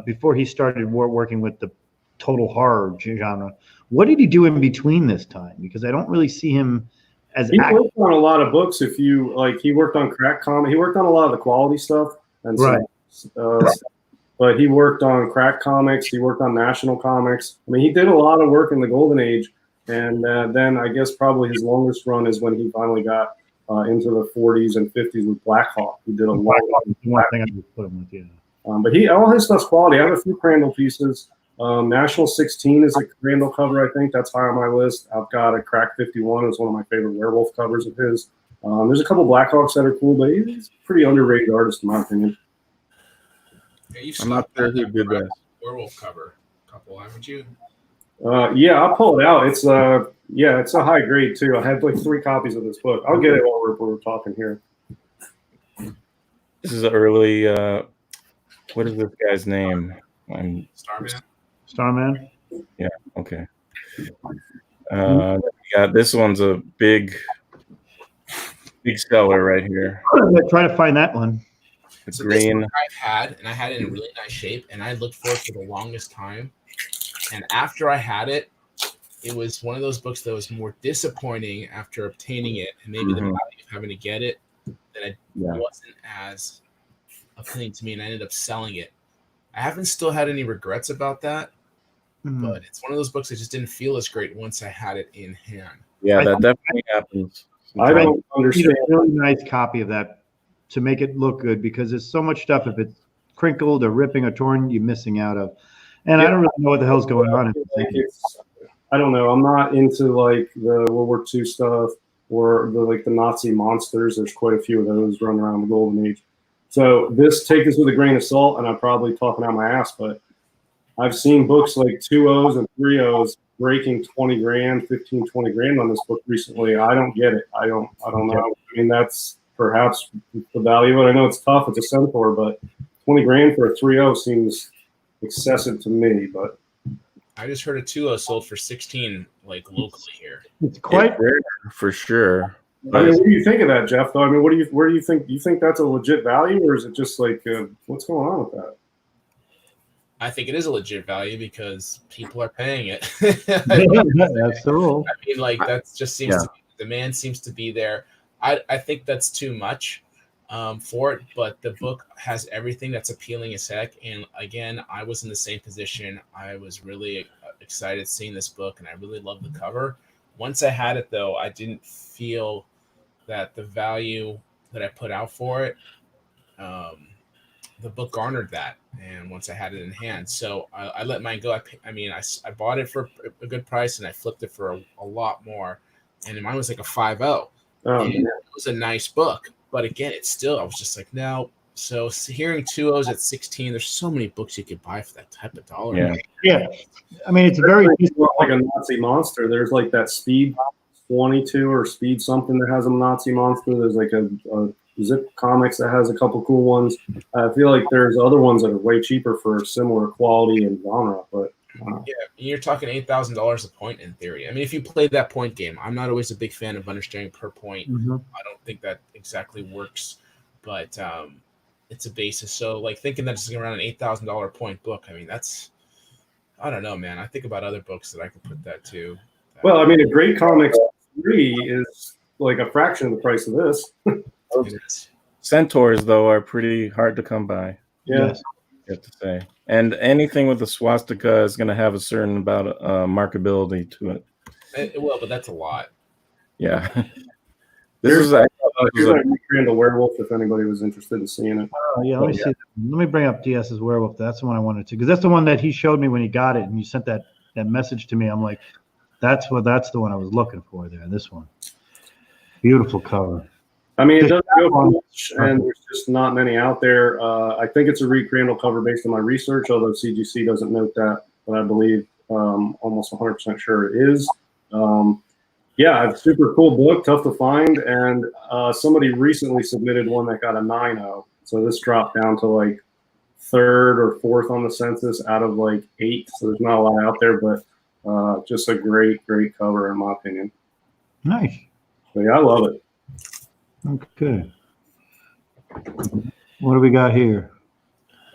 before he started working with the total horror genre? What did he do in between this time? Because I don't really see him as he worked on a lot of books. If you like, he worked on Crack Comics. He worked on a lot of the quality stuff, and but he worked on Crack Comics. He worked on National Comics. I mean, he did a lot of work in the Golden Age. And then I guess probably his longest run is when he finally got into the 40s and 50s with Black Hawk. He did a lot. One thing I just put him with, yeah. But all his stuff's quality. I have a few Crandall pieces. National 16 is a Crandall cover, I think. That's high on my list. I've got a Crack 51. It's one of my favorite werewolf covers of his. There's a couple Black Hawks that are cool, but he's a pretty underrated artist, in my opinion. Yeah, I'm not sure who did that. Werewolf cover couple, haven't you? Yeah, I'll pull it out. It's Yeah, it's a high grade too. I had like 3 copies of this book. I'll get it while we're talking here. This is an early. What is this guy's name? Starman. Starman. Yeah. Okay. Yeah, this one's a big seller right here. Try to find that one. It's So this green. book I've had, and I had it in really nice shape, and I looked for it for the longest time. And after I had it, it was one of those books that was more disappointing after obtaining it, and maybe the value of having to get it, that it wasn't as appealing to me, and I ended up selling it. I haven't still had any regrets about that, but it's one of those books that just didn't feel as great once I had it in hand. Yeah, that definitely happens. I don't I need understand. a really nice copy of that to make it look good, because there's so much stuff, if it's crinkled or ripping or torn, you're missing out of. And I don't really know what the hell's going on. I don't know. I'm not into like the World War II stuff or the Nazi monsters. There's quite a few of those running around the Golden Age. So this, take this with a grain of salt, and I'm probably talking out my ass, but I've seen books like 2.0s and 3.0s breaking 20 grand, 15, 20 grand on this book recently. I don't get it. I don't know. I mean, that's perhaps the value of it. I know it's tough. It's a Centaur, but 20 grand for a 3.0 seems excessive to me, but I just heard a 2.0 sold for 16, like locally here. It's quite rare for sure. I mean, what do you think of that, Jeff? Though, I mean, where do you think? Do you think that's a legit value, or is it just like what's going on with that? I think it is a legit value because people are paying it. that's the rule. I mean, like that's just seems to be, the demand seems to be there. I think that's too much for it, but the book has everything that's appealing as heck. And again, I was in the same position. I was really excited seeing this book, and I really loved the cover. Once I had it, though, I didn't feel that the value that I put out for it, the book garnered that. And once I had it in hand, so I let mine go. I bought it for a good price, and I flipped it for a lot more. And mine was like a 5.0. It was a nice book, but again, it's still, I was just like, no. So hearing 2.0s at 16, there's so many books you could buy for that type of dollar. Yeah. I mean, it's very like a Nazi monster. There's like that Speed 22 or Speed something that has a Nazi monster. There's like a Zip Comics that has a couple cool ones. I feel like there's other ones that are way cheaper for similar quality and genre, but yeah, you're talking $8,000 a point in theory. I mean, if you play that point game, I'm not always a big fan of understanding per point. I don't think that exactly works, but it's a basis. So, like, thinking that it's around an $8,000 point book, I mean, that's, I don't know, man. I think about other books that I could put that to. Well, I mean, a great comics 3 is like a fraction of the price of this. Centaurs, though, are pretty hard to come by. Yes. You have to say. And anything with a swastika is going to have a certain amount of markability to it. Well, but that's a lot. Yeah. Here's like the werewolf if anybody was interested in seeing it. Oh, yeah, let me see. Let me bring up DS's werewolf. That's the one I wanted to, because that's the one that he showed me when he got it, and you sent that message to me. I'm like, that's the one I was looking for there. This one. Beautiful cover. I mean, it doesn't go for much, and there's just not many out there. I think it's a Reed Crandall cover based on my research, although CGC doesn't note that, but I believe almost 100% sure it is. Yeah, it's a super cool book, tough to find, and somebody recently submitted one that got a 9.0, so this dropped down to like 3rd or 4th on the census out of like 8, so there's not a lot out there, but just a great cover in my opinion. Nice. So yeah, I love it. Okay. What do we got here?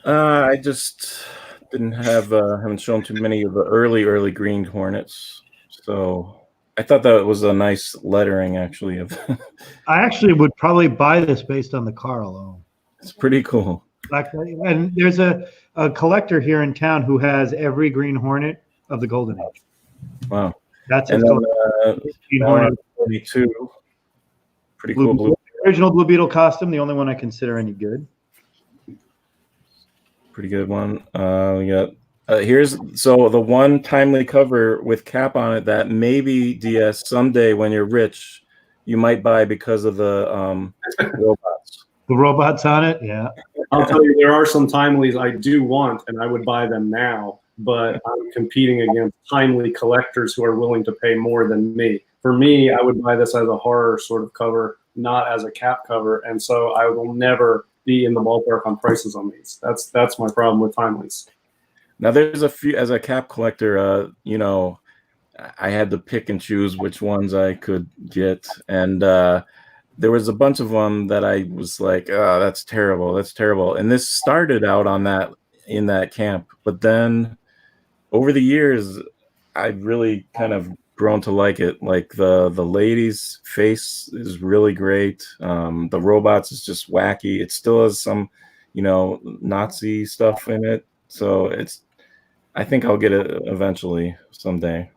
I just haven't shown too many of the early Green Hornets, so I thought that was a nice lettering, actually. I actually would probably buy this based on the car alone. It's pretty cool. And there's a collector here in town who has every Green Hornet of the Golden Age. Wow. That's and then, Green Hornet 42. Pretty cool blue. Original Blue Beetle costume, the only one I consider any good. Pretty good one. We got here's the one timely cover with Cap on it that maybe DS someday when you're rich you might buy because of the robots. The robots on it, yeah. I'll tell you, there are some timelies I do want, and I would buy them now. but I'm competing against timely collectors who are willing to pay more than me. For me, I would buy this as a horror sort of cover, not as a cap cover, and so I will never be in the ballpark on prices on these. That's my problem with timelies. Now, there's a few, as a cap collector, I had to pick and choose which ones I could get, and there was a bunch of them that I was like, oh, that's terrible, and this started out in that camp, but then over the years I've really kind of grown to like it. Like the lady's face is really great. The robots is just wacky. It still has some Nazi stuff in it, so I think I'll get it eventually someday,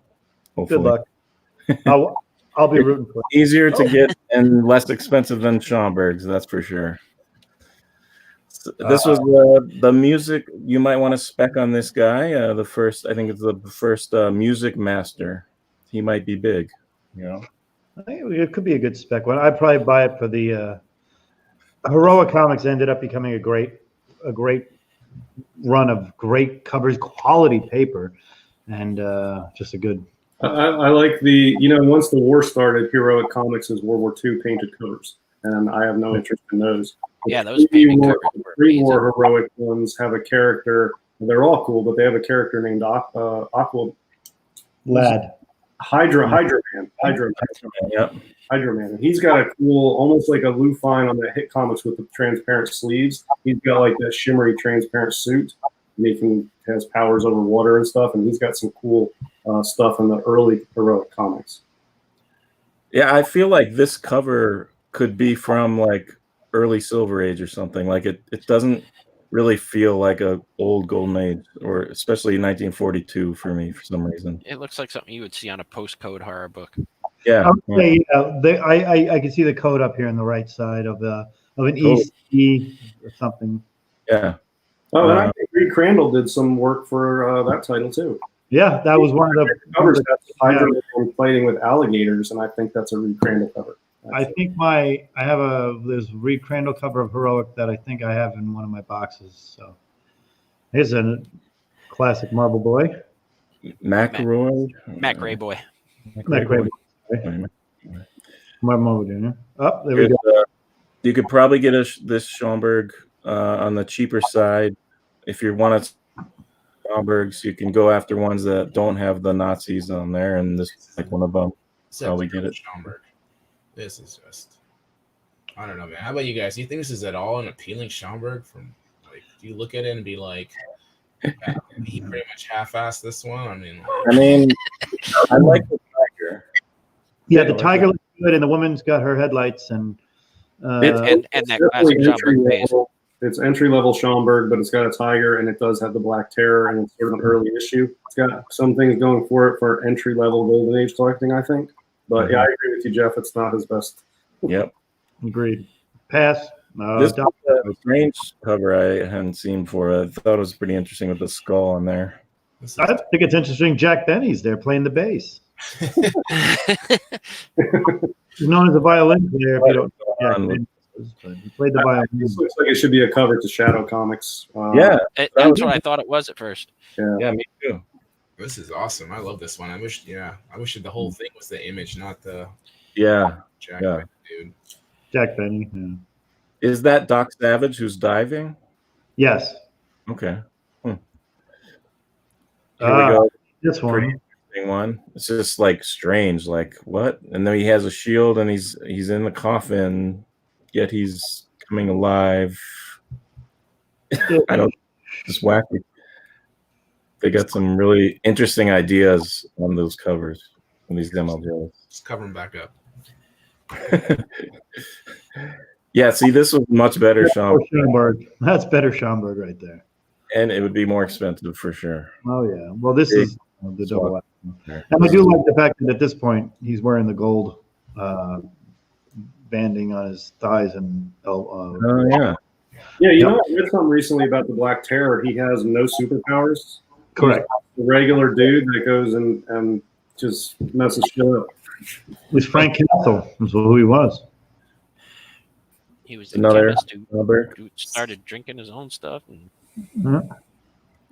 hopefully. Good luck. I'll be rooting for you. Easier to get and less expensive than Schomburg's, that's for sure. This was the music. You might want to spec on this guy. I think it's the first music master. He might be big. I think it could be a good spec one. I'd probably buy it for the Heroic Comics. Ended up becoming a great run of great covers, quality paper, and just a good. I like once the war started, Heroic Comics is World War II painted covers, and I have no interest in those. Yeah, those painted covers were amazing. More heroic ones have a character. They're all cool, but they have a character named Aqua Lad. Hydra-Man. Yep. Hydra-Man. And he's got a cool, almost like a Lou Fine on the Hit Comics with the transparent sleeves. He's got like that shimmery transparent suit. And has powers over water and stuff. And he's got some cool stuff in the early Heroic Comics. Yeah, I feel like this cover could be from like early Silver Age or something. Like it doesn't really feel like a old Golden Age, or especially 1942 for me for some reason. It looks like something you would see on a postcode horror book. Yeah, I can see the code up here on the right side of an EC or something. Yeah. Oh, and I think Reed Crandall did some work for that title too. Yeah, that was one of the covers. That's Hydra fighting with alligators, and I think that's a Reed Crandall cover. I think there's a Reed Crandall cover of Heroic that I think I have in one of my boxes. So here's a classic Marvel Boy. Mac Gray Boy. Mac Gray Boy. Marvel Jr. Oh, there we go. You could probably get this Schomburg on the cheaper side. If you want Schomburgs, you can go after ones that don't have the Nazis on there, and this is like one of them. So we get it. Schomburg. This is just, I don't know, man. How about you guys? Do you think this is at all an appealing Schomburg? Do you look at it and be like, he pretty much half-assed this one? I mean, I like the tiger. Yeah, the tiger looks good, and the woman's got her headlights, and that classic Schomburg face. It's entry-level Schomburg, but it's got a tiger, and it does have the Black Terror, and it's sort of an early issue. It's got some things going for it for entry-level Golden Age collecting, I think. But yeah, I agree with you, Jeff. It's not his best. Yep. Agreed. Pass. This is a strange cover I hadn't seen before. I thought it was pretty interesting with the skull on there. I think it's interesting. Jack Benny's there playing the bass. He's known as a violin player. If you don't know he played the violin. This looks like it should be a cover to Shadow Comics. That's what I thought it was at first. Yeah, me too. This is awesome. I love this one. I wish the whole thing was the image, not the Jack Benny, dude. Jack Benny. Yeah. Is that Doc Savage who's diving? Yes. Okay. Here we go. This one. Pretty interesting one. It's just like strange. Like what? And then he has a shield, and he's in the coffin, yet he's coming alive. I don't. Just wacky. They got some really interesting ideas on those covers, on these demo deals. Just cover them back up. Yeah, see, this was much better Schomburg. That's better Schomburg right there. And it would be more expensive for sure. Oh, yeah. Well, this is the double. And I do like the fact that at this point, he's wearing the gold banding on his thighs and elbow. Oh, yeah. Yeah, I read something recently about the Black Terror. He has no superpowers. Correct. He's a regular dude that goes and just messes shit up. He's Frank Castle. That's who he was. He was a chemist who started drinking his own stuff. And...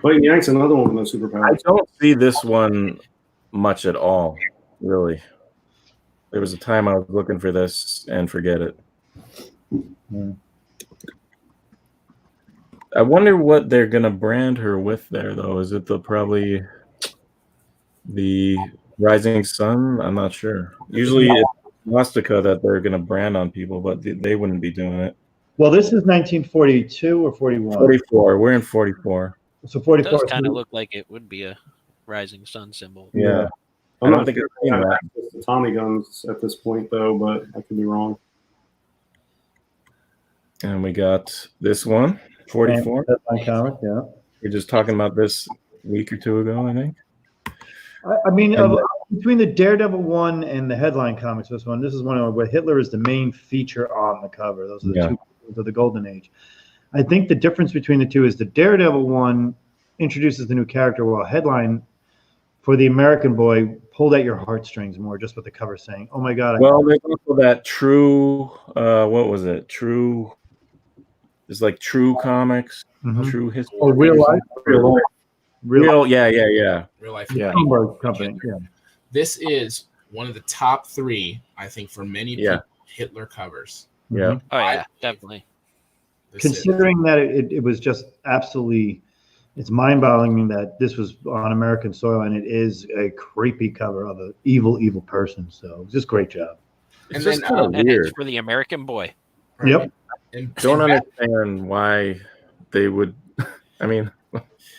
Fighting Yank's another one with no I superpowers. don't see this one much at all, really. There was a time I was looking for this and forget it. I wonder what they're gonna brand her with there, though. Is it probably the Rising Sun? I'm not sure. Usually it's Swastika that they're gonna brand on people, but they wouldn't be doing it. Well, this is 1942 or 41. 44. We're in 44. So It 44. does kind of look like it would be a rising sun symbol. Yeah. I I'm don't not think sure I've seen I have that. access to Tommy guns at this point, though, but I could be wrong. And we got this one, 44. Headline comic, yeah. We're just talking about this a week or two ago, I think. I mean, And between the Daredevil one and the headline comics, this is one where Hitler is the main feature on the cover. Those are the two of the golden age. I think the difference between the two is the Daredevil one introduces the new character, while headline for the American boy pulled at your heartstrings more, just with the cover saying, "Oh my God!" Well, there's also that True. What was it? True. It's like True Comics, Mhm. True History. Oh, real life, Real. Yeah. Real life. yeah, company. Yeah. This is one of the top 3, I think, for many people, Hitler covers. Yeah. Oh yeah, definitely. Considering that it was just absolutely, it's mind-boggling that this was on American soil, and it is a creepy cover of an evil person. So just great job. It's And just then, kind of And weird. it's for the American boy. Yep. Don't understand why they would. I mean,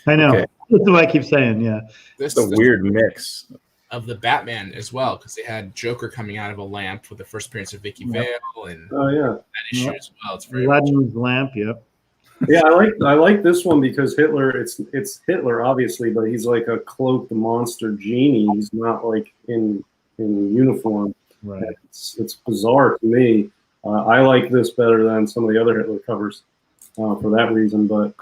I know. Okay. That's what I keep saying. Yeah. this it's a weird mix. of the Batman as well, because they had Joker coming out of a lamp with the first appearance of Vicky Vale and Oh yeah, that issue as well. It's very Aladdin's lamp. Yep. yeah. I like this one because Hitler. It's Hitler, obviously, but he's like a cloaked monster genie. He's not like in uniform. Right. It's bizarre to me. I like this better than some of the other Hitler covers for that reason. But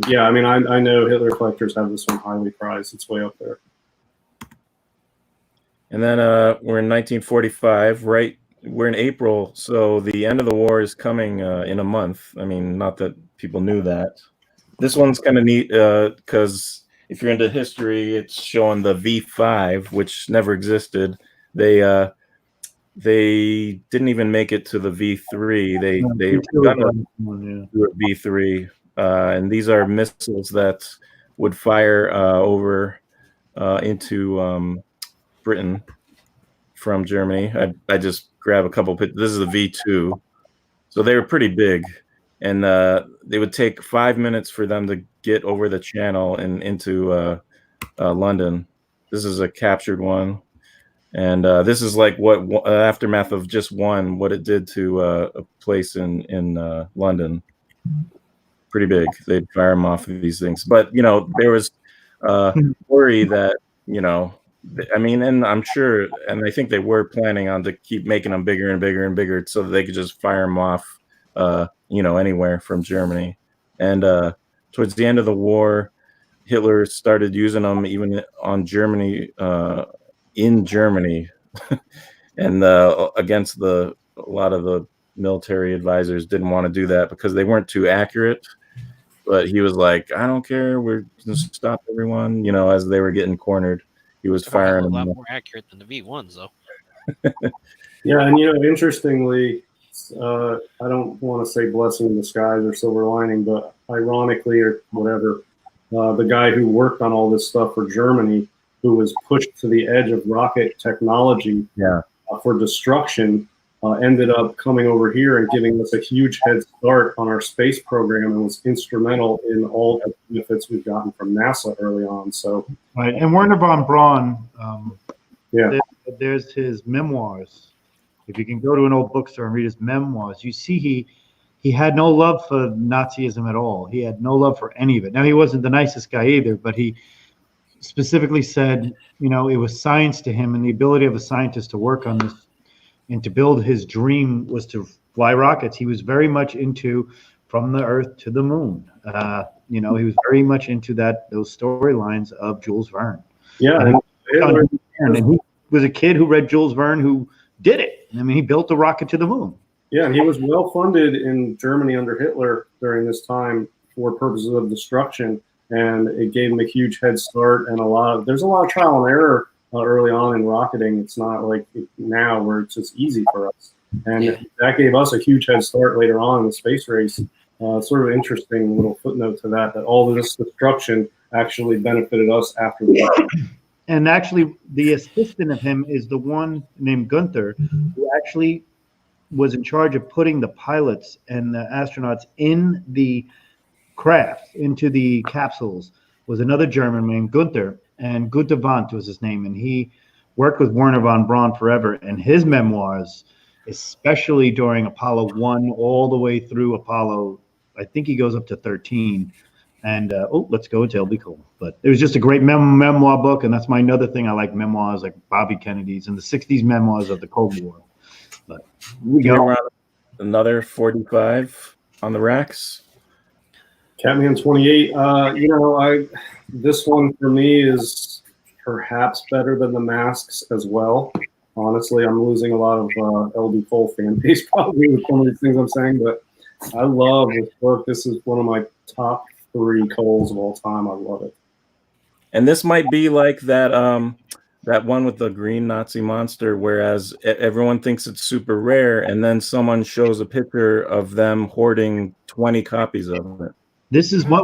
yeah, I mean, I know Hitler collectors have this one highly prized. It's way up there. And then we're in 1945, right? We're in April, so the end of the war is coming in a month. I mean, not that people knew that. This one's kind of neat because if you're into history, it's showing the V5, which never existed. They didn't even make it to the V3. They got to do a V3, and these are missiles that would fire over into Britain from Germany. I just grab a couple pictures. This is the V2, so they were pretty big, and they would take 5 minutes for them to get over the channel and into London. This is a captured one. And this is like what aftermath of just one, what it did to a place in London. Pretty big. They'd fire them off of these things. But, there was worry that, I mean, and I'm sure, and I think they were planning on to keep making them bigger and bigger and bigger so that they could just fire them off, anywhere from Germany. And towards the end of the war, Hitler started using them even on Germany, in Germany, and against a lot of the military advisors didn't want to do that because they weren't too accurate. But he was like, I don't care, we're going to stop everyone. As they were getting cornered, he was firing a them. lot more accurate than the V1s, though. Yeah, and interestingly, I don't want to say blessing in disguise or silver lining, but ironically or whatever, the guy who worked on all this stuff for Germany, who was pushed to the edge of rocket technology for destruction, ended up coming over here and giving us a huge head start on our space program and was instrumental in all the benefits we've gotten from NASA early on. So, right. And Werner von Braun, there's his memoirs. If you can go to an old bookstore and read his memoirs, you see he had no love for Nazism at all. He had no love for any of it. Now, he wasn't the nicest guy either, but he specifically said, it was science to him, and the ability of a scientist to work on this and to build his dream was to fly rockets. He was very much into from the Earth to the moon. He was very much into those storylines of Jules Verne. Yeah, and he was a kid who read Jules Verne who did it. I mean, he built a rocket to the moon. Yeah, and he was well funded in Germany under Hitler during this time for purposes of destruction. and it gave him a huge head start. And there's a lot of trial and error early on in rocketing. It's not like now where it's just easy for us. And that gave us a huge head start later on in the space race. Sort of interesting little footnote to that all of this destruction actually benefited us after the war. And actually, the assistant of him is the one named Gunther, who actually was in charge of putting the pilots and the astronauts in the craft, into the capsules, was another German named Gunther, and Gunther Wandt was his name, and he worked with Werner von Braun forever, and his memoirs, especially during Apollo 1 all the way through Apollo, I think he goes up to 13, and let's go to LB Cole. But it was just a great memoir book, and that's my another thing. I like memoirs like Bobby Kennedy's and the 60s memoirs of the Cold War. But we go around another 45 on the racks. Catman 28. This one for me is perhaps better than the masks as well. Honestly, I'm losing a lot of LB Cole fan base probably with some of these things I'm saying, but I love this book. This is one of my top 3 Coles of all time. I love it. And this might be like that that one with the green Nazi monster, whereas everyone thinks it's super rare, and then someone shows a picture of them hoarding 20 copies of it. This is what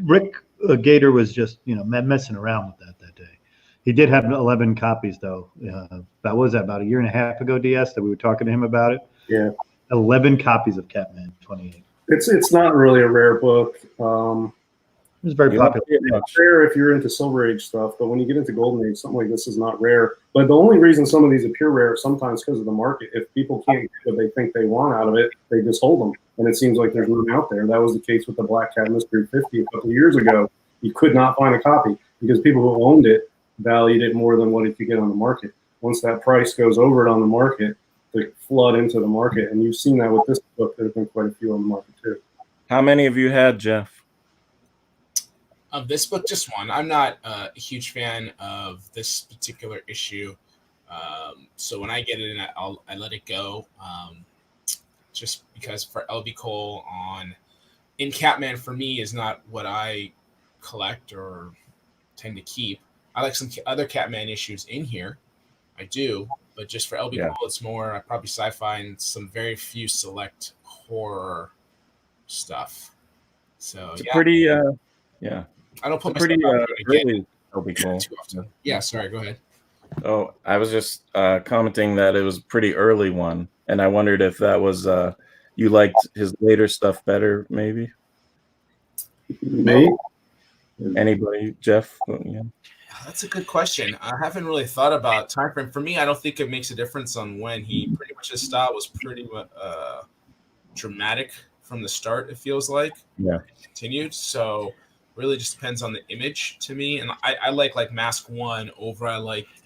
Rick Gator was just messing around with that day. He did have 11 copies though. That was about a year and a half ago, DS, that we were talking to him about it. Yeah, 11 copies of Catman 28. It's not really a rare book. It was very popular. It's rare if you're into Silver Age stuff, but when you get into Golden Age, something like this is not rare. But the only reason some of these appear rare is sometimes because of the market. If people can't get what they think they want out of it, they just hold them. And it seems like there's none out there. That was the case with the Black Cat Mystery 50 a couple of years ago. You could not find a copy because people who owned it valued it more than what it could get on the market. Once that price goes over it on the market, they flood into the market. And you've seen that with this book. There's been quite a few on the market too. How many of you had, Jeff? Of this book, just one. I'm not a huge fan of this particular issue. So when I get it in, I let it go. Just because for LB Cole in Catman for me is not what I collect or tend to keep. I like some other Catman issues in here. I do, but just for LB Cole, it's more probably sci-fi and some very few select horror stuff. So it's pretty, I don't put myself out really LB Cole too often. Yeah, sorry, go ahead. Oh, I was just commenting that it was a pretty early one, and I wondered if that was you liked his later stuff better, maybe. Me? Anybody, Jeff? Yeah. That's a good question. I haven't really thought about time frame. For me, I don't think it makes a difference on when. Pretty much his style was pretty dramatic from the start. It feels like it continued. So really just depends on the image to me. And I like Mask 1 over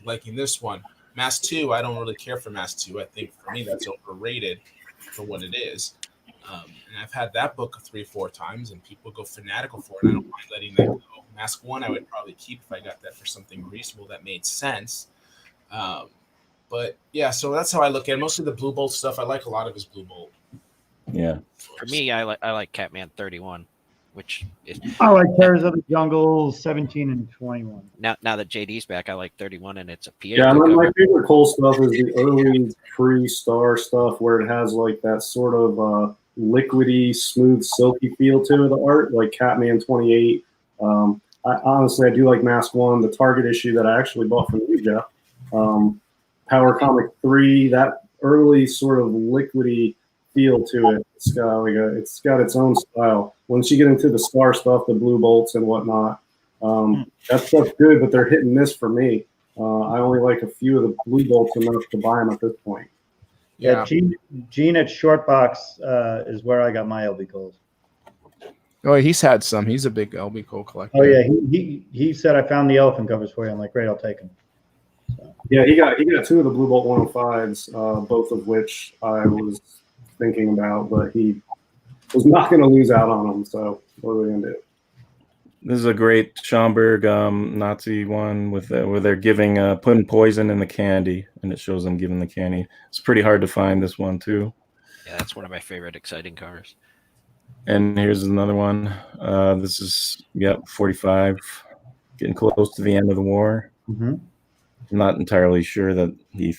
liking this one. Mask 2, I don't really care for Mask 2. I think for me that's overrated for what it is. And I've had that book 3-4 times and people go fanatical for it. I don't mind letting that go. Mask 1 I would probably keep if I got that for something reasonable that made sense. But yeah, so that's how I look at it. Mostly the Blue Bolt stuff. I like a lot of his Blue Bolt. Yeah. For me, I like Catman 31. Which is I like Terrors of the Jungle 17 and 21. Now that JD's back, I like 31 and it's a PA. Yeah, my favorite Cole stuff is the early pre-Star stuff where it has like that sort of liquidy, smooth, silky feel to the art, like Catman 28. I do like Mask 1, the Target issue that I actually bought from you, Jeff. Power Comic 3, that early sort of liquidy feel to it. It's got its own style. Once you get into the Star stuff, the Blue Bolts and whatnot, that stuff's good, but they're hit and miss for me. I only like a few of the Blue Bolts enough to buy them at this point. Yeah, Gene at Shortbox is where I got my LB Coles. Oh, he's had some. He's a big LB Cole collector. Oh yeah, he said I found the elephant covers for you. I'm like, great, I'll take them. So. Yeah, he got 2 of the Blue Bolt 105s, both of which I was thinking about, but he was not going to lose out on them. So what are we going to do? This is a great Schomburg Nazi one with where they're giving putting poison in the candy, and it shows them giving the candy. It's pretty hard to find this one too. Yeah, that's one of my favorite exciting covers. And here's another one. This is 45, getting close to the end of the war. Mm-hmm. I'm not entirely sure that he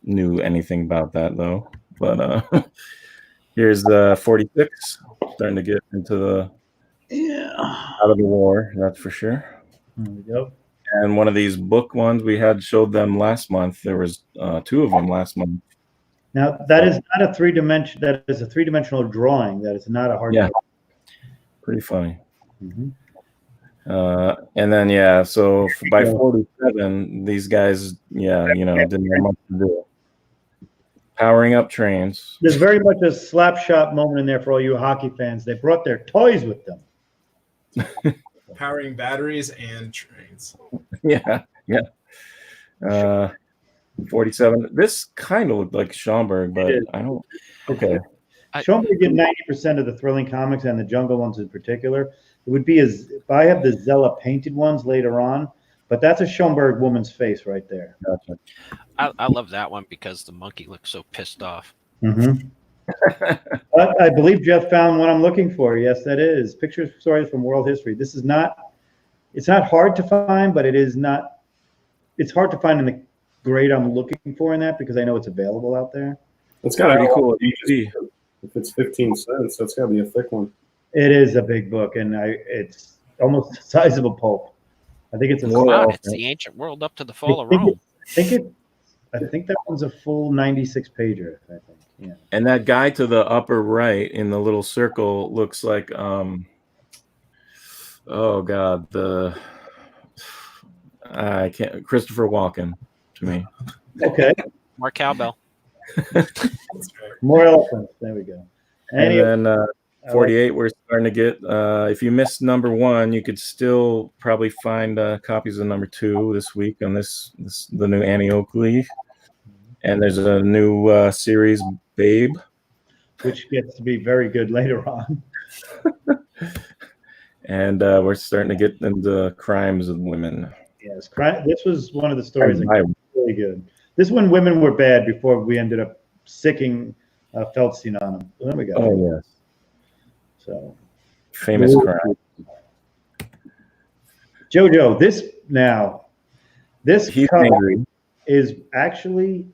knew anything about that though. But here's 46, starting to get into the out of the war. That's for sure. There we go. And one of these book ones we had showed them last month. There was 2 of them last month. Now that is not a 3-dimension. That is a 3-dimensional drawing. That is not a hard. Yeah. Pretty funny. Mm-hmm. And then so by 47, these guys, didn't have much to do. Powering up trains. There's very much a slap shot moment in there for all you hockey fans. They brought their toys with them. Powering batteries and trains. Yeah. 47. This kind of looked like Schomburg, but I don't. Okay. Schomburg did 90% of the Thrilling comics and the Jungle ones in particular. It would be if I have the Zella painted ones later on, but that's a Schomburg woman's face right there. Gotcha. I love that one because the monkey looks so pissed off. Mm-hmm. I believe Jeff found what I'm looking for. Yes, that is pictures stories from world history. This is not. It's not hard to find, but it is not. It's hard to find in the grade I'm looking for in that because I know it's available out there. It's got Pretty to cool. If it's 15 cents, that's got to be a thick one. It is a big book, and it's almost the size of a pulp. I think it's a Come on, it's the ancient world up to the fall of Rome. I think that one's a full 96 pager. I think. Yeah. And that guy to the upper right in the little circle looks like oh god, I can't, Christopher Walken to me. Okay. More cowbell. More elephants. There we go. And then 48, we're starting to get. If you missed number 1, you could still probably find copies of number 2 this week on the new Annie Oakley. And there's a new series, Babe, which gets to be very good later on. And we're starting to get into crimes of women. Yes, this was one of the stories that was really good. This one, women were bad before we ended up sicking Feldstein on them. There we go. Oh, yes. So famous crime. JoJo, this He's cover angry. is actually,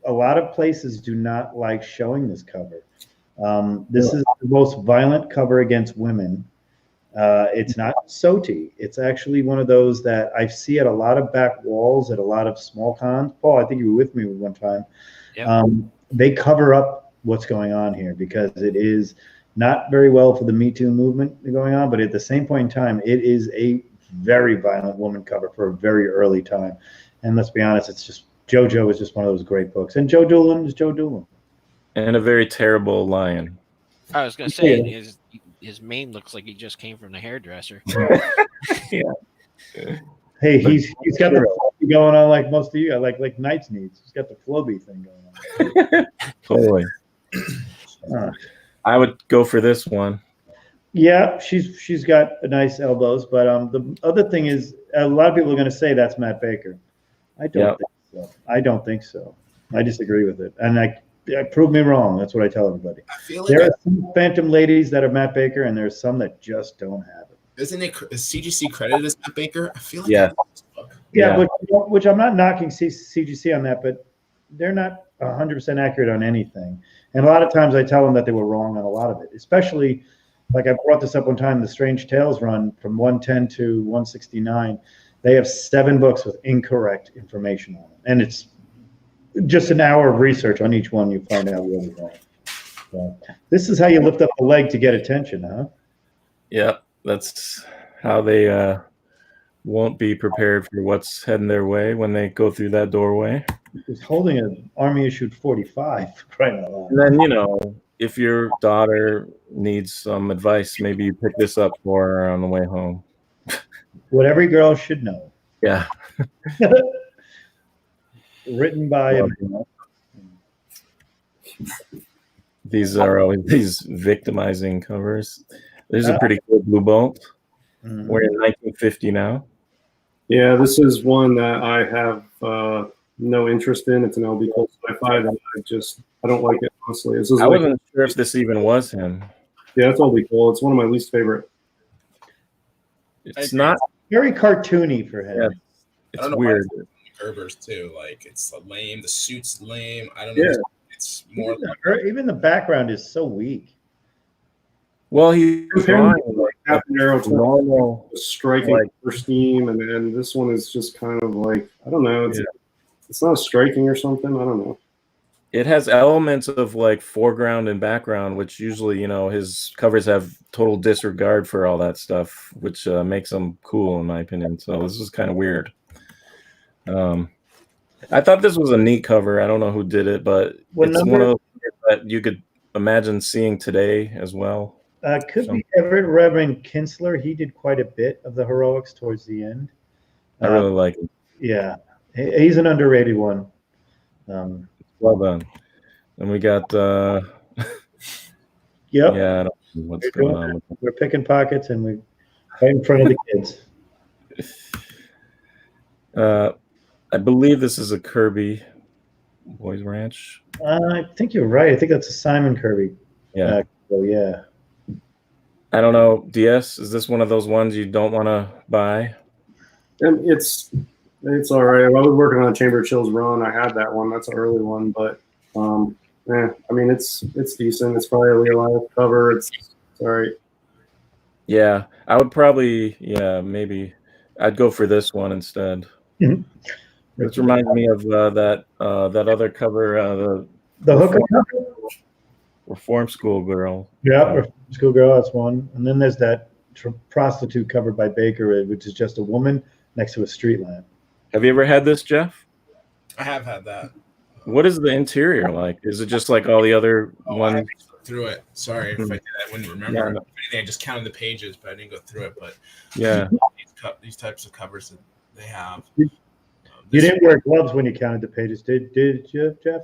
a lot of places do not like showing this cover. This is the most violent cover against women. It's not Soti. It's actually one of those that I see at a lot of back walls at a lot of small cons. Paul, I think you were with me one time. Yep. They cover up what's going on here because it is not very well for the Me Too movement going on, but at the same point in time, it is a very violent woman cover for a very early time. And let's be honest, it's just JoJo is just one of those great books. And Joe Doolin is Joe Doolin. And a very terrible lion. I was going to say, his mane looks like he just came from the hairdresser. Yeah. Hey, he's got the floby going on like most of you, like Knights needs. He's got the floby thing going on. Totally. I would go for this one. Yeah, she's got nice elbows, but the other thing is a lot of people are going to say that's Matt Baker. I don't think so. I don't think so. I disagree with it, and I prove me wrong. That's what I tell everybody. I feel like there are some Phantom ladies that are Matt Baker, and there's some that just don't have it. Is CGC credited as Matt Baker? I feel like Yeah. Yeah, which I'm not knocking CGC on that, but they're not 100% accurate on anything. And a lot of times I tell them that they were wrong on a lot of it, especially like I brought this up one time, the Strange Tales run from 110 to 169. They have 7 books with incorrect information on them. And it's just an hour of research on each one. You find out really wrong. So this is how you lift up the leg to get attention, huh? Yeah, that's how they won't be prepared for what's heading their way when they go through that doorway. He's holding an Army-issued 45, for crying out loud. And then, if your daughter needs some advice, maybe you pick this up for her on the way home. What every girl should know. Yeah. Written by These are always these victimizing covers. There's a pretty cool Blue Bolt. We're in 1950 now. Yeah, this is one that I have no interest in. It's an LB Colt sci-fi that I don't like it, honestly. I wasn't sure if this even was him. Yeah, that's totally cool. It's one of my least favorite. It's not. Very cartoony for him. Yeah, I it's don't know weird. why it's Gerber's too. Like it's lame. The suit's lame. I don't know. Yeah. It's more. Even the background is so weak. Well, he's Comparing drawing it to, like Captain Arrow, a normal. striking like- for scheme, and this one is just kind of like, I don't know. Yeah. It's not striking or something. I don't know. It has elements of like foreground and background, which usually, his covers have total disregard for all that stuff, which makes them cool, in my opinion. So this is kind of weird. I thought this was a neat cover. I don't know who did it, but What it's number? one of those that you could imagine seeing today as well. Could be Everett Reverend Kinsler. He did quite a bit of the heroics towards the end. I really like it. Yeah, he's an underrated one. Well done. And we got, Yep. yeah, I don't know what's We're going doing on. We're picking pockets and we're right in front of the kids. I believe this is a Kirby Boys Ranch. I think you're right. I think that's a Simon Kirby. Yeah. Oh yeah. I don't know. DS, is this one of those ones you don't want to buy? And it's all right. I was working on a Chamber of Chills run. I had that one. That's an early one, but I mean, it's decent. It's probably a real life cover. It's all right. Yeah, I would probably, maybe I'd go for this one instead. Mhm. This reminds me of that other cover, The hooker. Reform School Girl. Yeah, Schoolgirl. That's one. And then there's that prostitute covered by Baker, which is just a woman next to a street lamp. Have you ever had this, Jeff? I have had that. What is the interior like? Is it just like all the other I ones? haven't go through it. Sorry if I did. I wouldn't remember. Yeah, no. If anything, I just counted the pages, but I didn't go through it. But Yeah. these types of covers that they have. You didn't wear gloves when you counted the pages, did you, Jeff?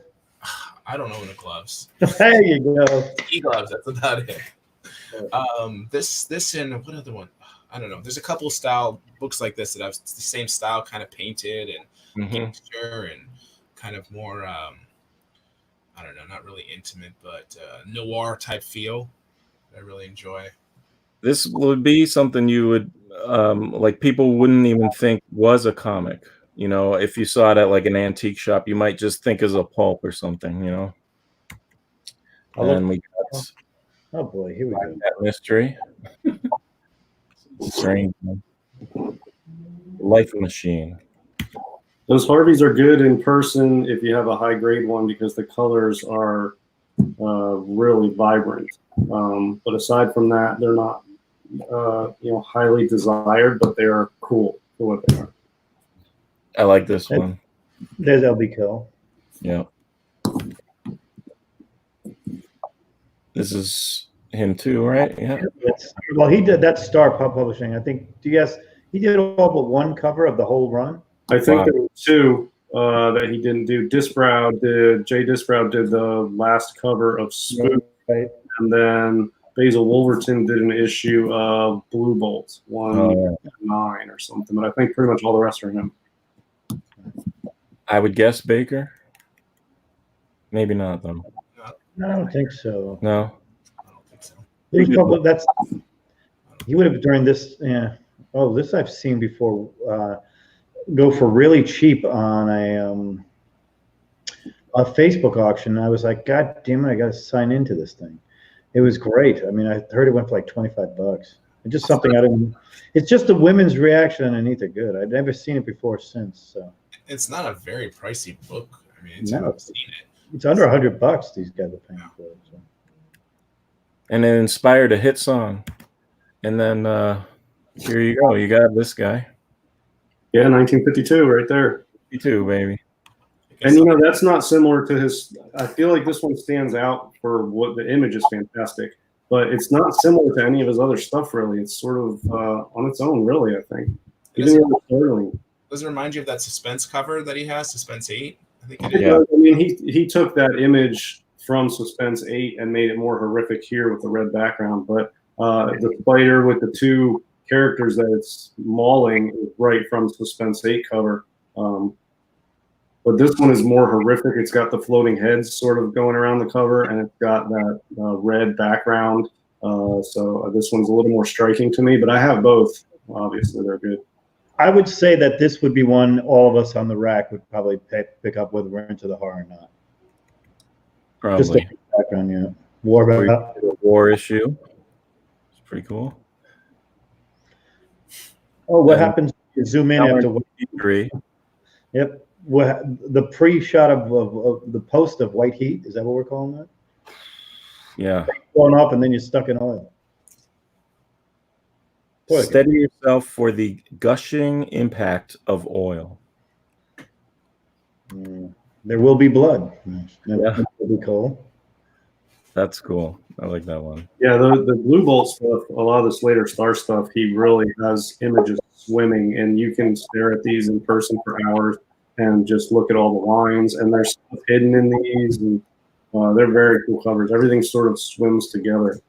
I don't own the gloves. There you go. E-gloves. That's about it. This and what other one? I don't know. There's a couple style books like this that have the same style, kind of painted and texture and kind of more. I don't know, not really intimate, but noir type feel. I really enjoy. This would be something you would like people wouldn't even think was a comic. If you saw it at like an antique shop, you might just think as a pulp or something, And we got Oh boy, here we go. that mystery. Strange. Life Machine. Those Harveys are good in person if you have a high grade one because the colors are really vibrant. But aside from that, they're not highly desired, but they are cool for what they are. I like this one. There's LB Kill. Yeah. This is him too, right? Yeah. Well, he did that Star Publishing. I think DS. He did all but one cover of the whole run. I think there were two that he didn't do. Jay Disbrow did the last cover of Spook, Right. and then Basil Wolverton did an issue of Blue Bolt 1/9 or something. But I think pretty much all the rest are him. I would guess Baker. Maybe not though. No, I don't think so. No. I don't think so. He would have during this. Yeah. Oh, this I've seen before. Go for really cheap on a Facebook auction. I was like, God damn it, I got to sign into this thing. It was great. I mean, I heard it went for like $25. It's just something I didn't. It's just the women's reaction underneath it. Good. I've never seen it before since. So It's not a very pricey book. I mean, No. I've seen it. it's under $100. These guys are paying for it. So. And it inspired a hit song. And then here you go. You got this guy. Yeah, 1952, right there. You too, baby. And that's not similar to his. I feel like this one stands out for what the image is fantastic, but it's not similar to any of his other stuff. Really, it's sort of on its own. Really, I think. Even the other Sterling. Does it remind you of that Suspense cover that he has, Suspense 8? I think it is. Yeah. I mean, he took that image from Suspense 8 and made it more horrific here with the red background. But the spider with the two characters that it's mauling is right from Suspense 8 cover. But this one is more horrific. It's got the floating heads sort of going around the cover, and it's got that red background. So this one's a little more striking to me, but I have both. Obviously, they're good. I would say that this would be one all of us on the rack would probably pick up whether we're into the horror or not. Just Probably. a background, yeah. War issue. It's pretty cool. Oh, what happens? You zoom in after three. Yep. The pre-shot of the post of White Heat, is that what we're calling that? Yeah. Going up and then you're stuck in oil. Boy, Steady yourself for the gushing impact of oil. There will be blood. Yeah. That will be cool. That's cool. I like that one. Yeah, the Blue Bolt stuff, a lot of this later Star stuff, he really has images swimming, and you can stare at these in person for hours and just look at all the lines, and there's stuff hidden in these, and they're very cool covers. Everything sort of swims together.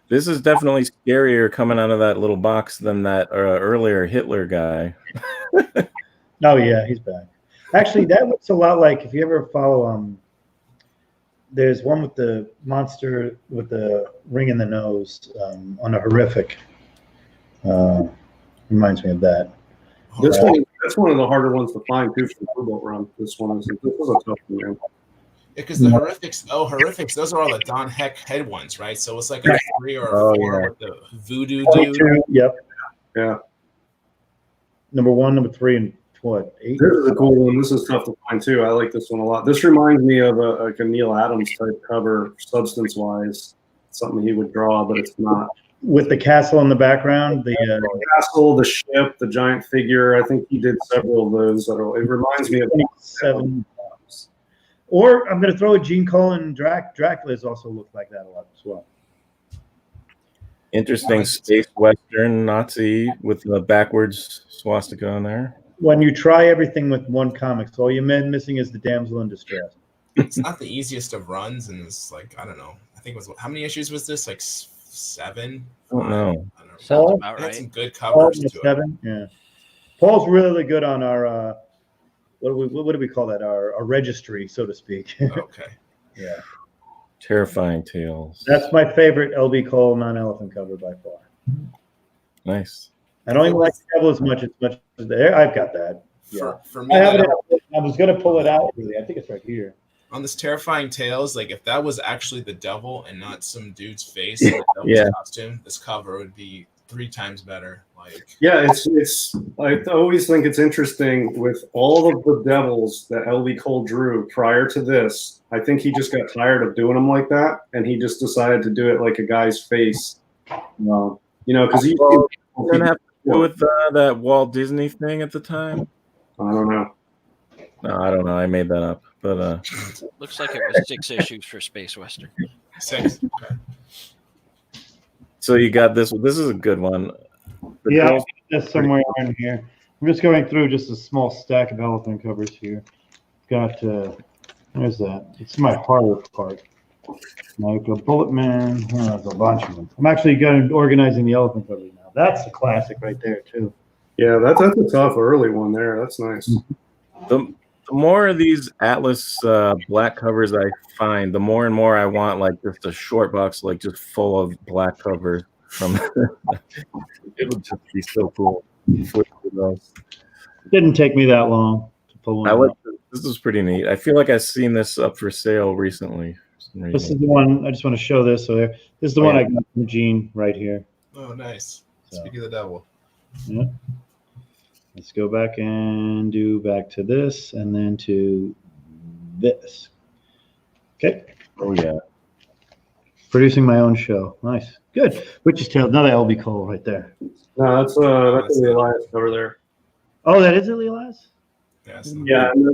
This is definitely scarier coming out of that little box than that earlier Hitler guy. Oh yeah, he's back. Actually, that looks a lot like if you ever follow there's one with the monster with the ring in the nose on a horrific. Reminds me of that. This one, that's one of the harder ones to find too for the Blue Bolt run. This one is a tough one, man. Yeah, because the horrifics, those are all the Don Heck head ones, right? So it's like a 3 or a 4 with the voodoo dude. Yep. Yeah. Number 1, number 3, and what? 8. This is a cool one. This is tough to find too. I like this one a lot. This reminds me of like a Neil Adams type cover, substance-wise. Something he would draw, but it's not. With the castle in the background, the castle, the ship, the giant figure. I think he did several of those. It reminds me of 7. Or I'm going to throw a Gene Colan Dracula's also looked like that a lot as well. Interesting space western Nazi with the backwards swastika on there. When you try everything with one comic, so all you're missing is the damsel in distress. It's not the easiest of runs, and it's like, I don't know. I think it was, how many issues was this? Like 7? I don't know. I don't know. Sounds about It had right. some good covers to 7, yeah. Paul's really good on our what do we call that? Our registry, so to speak. it. Okay. Yeah. Terrifying Tales. That's my favorite LB Cole non-elephant cover by far. Nice. I don't even like Devil as much as there. I've got that. Yeah. For me, I have it. I was gonna pull it out. Really. I think it's right here. on this Terrifying Tales, like if that was actually the devil and not some dude's face in the devil's costume, this cover would be 3 times better. Like, yeah, it's. I always think it's interesting with all of the devils that LB Cole drew prior to this. I think he just got tired of doing them like that, and he just decided to do it like a guy's face. You know, because he didn't have to do with that Walt Disney thing at the time. I don't know. No, I don't know. I made that up, but looks like it was 6 issues for Space Western. 6. Okay. So you got this. This is a good one. Yeah, that's somewhere in here. I'm just going through just a small stack of elephant covers here. Got where's that? It's my horror part. Like a Bullet Man. Oh, there's a bunch of them. I'm actually organizing the elephant covers now. That's a classic right there too. Yeah, that's a tough early one there. That's nice. The more of these Atlas black covers I find, the more and more I want like just a short box, like just full of black covers. From it would just be so cool. It didn't take me that long to pull one. This is pretty neat. I feel like I've seen this up for sale recently. This is the one. I just want to show this. So there. This is the one I got from Gene right here. Oh, nice. Speaking of the devil. Yeah. Let's go back and do back to this and then to this. Okay. Oh, yeah. Producing my own show. Nice. Good. Witch's Tale. Another LB Cole right there. No, that's the Elias cover there. Oh, that is Elias? Yeah. And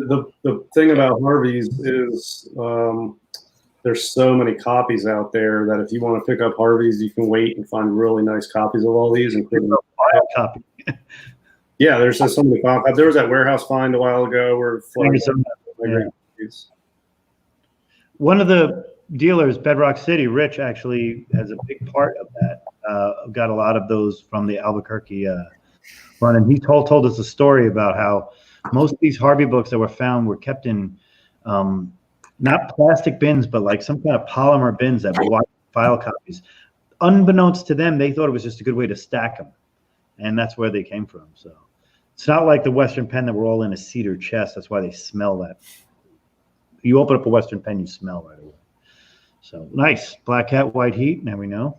the thing about Harvey's is there's so many copies out there that if you want to pick up Harvey's, you can wait and find really nice copies of all these, including a copy. Yeah, there's just so many copies. There was that warehouse find a while ago where one of the dealers, Bedrock City, Rich, actually has a big part of that. Got a lot of those from the Albuquerque run, and he told us a story about how most of these Harvey books that were found were kept in not plastic bins, but like some kind of polymer bins that were file copies. unbeknownst to them, they thought it was just a good way to stack them, and that's where they came from. So it's not like the Western pen that were all in a cedar chest. That's why they smell that. You open up a Western pen, you smell right away. So nice. Black Hat, White Heat. Now we know.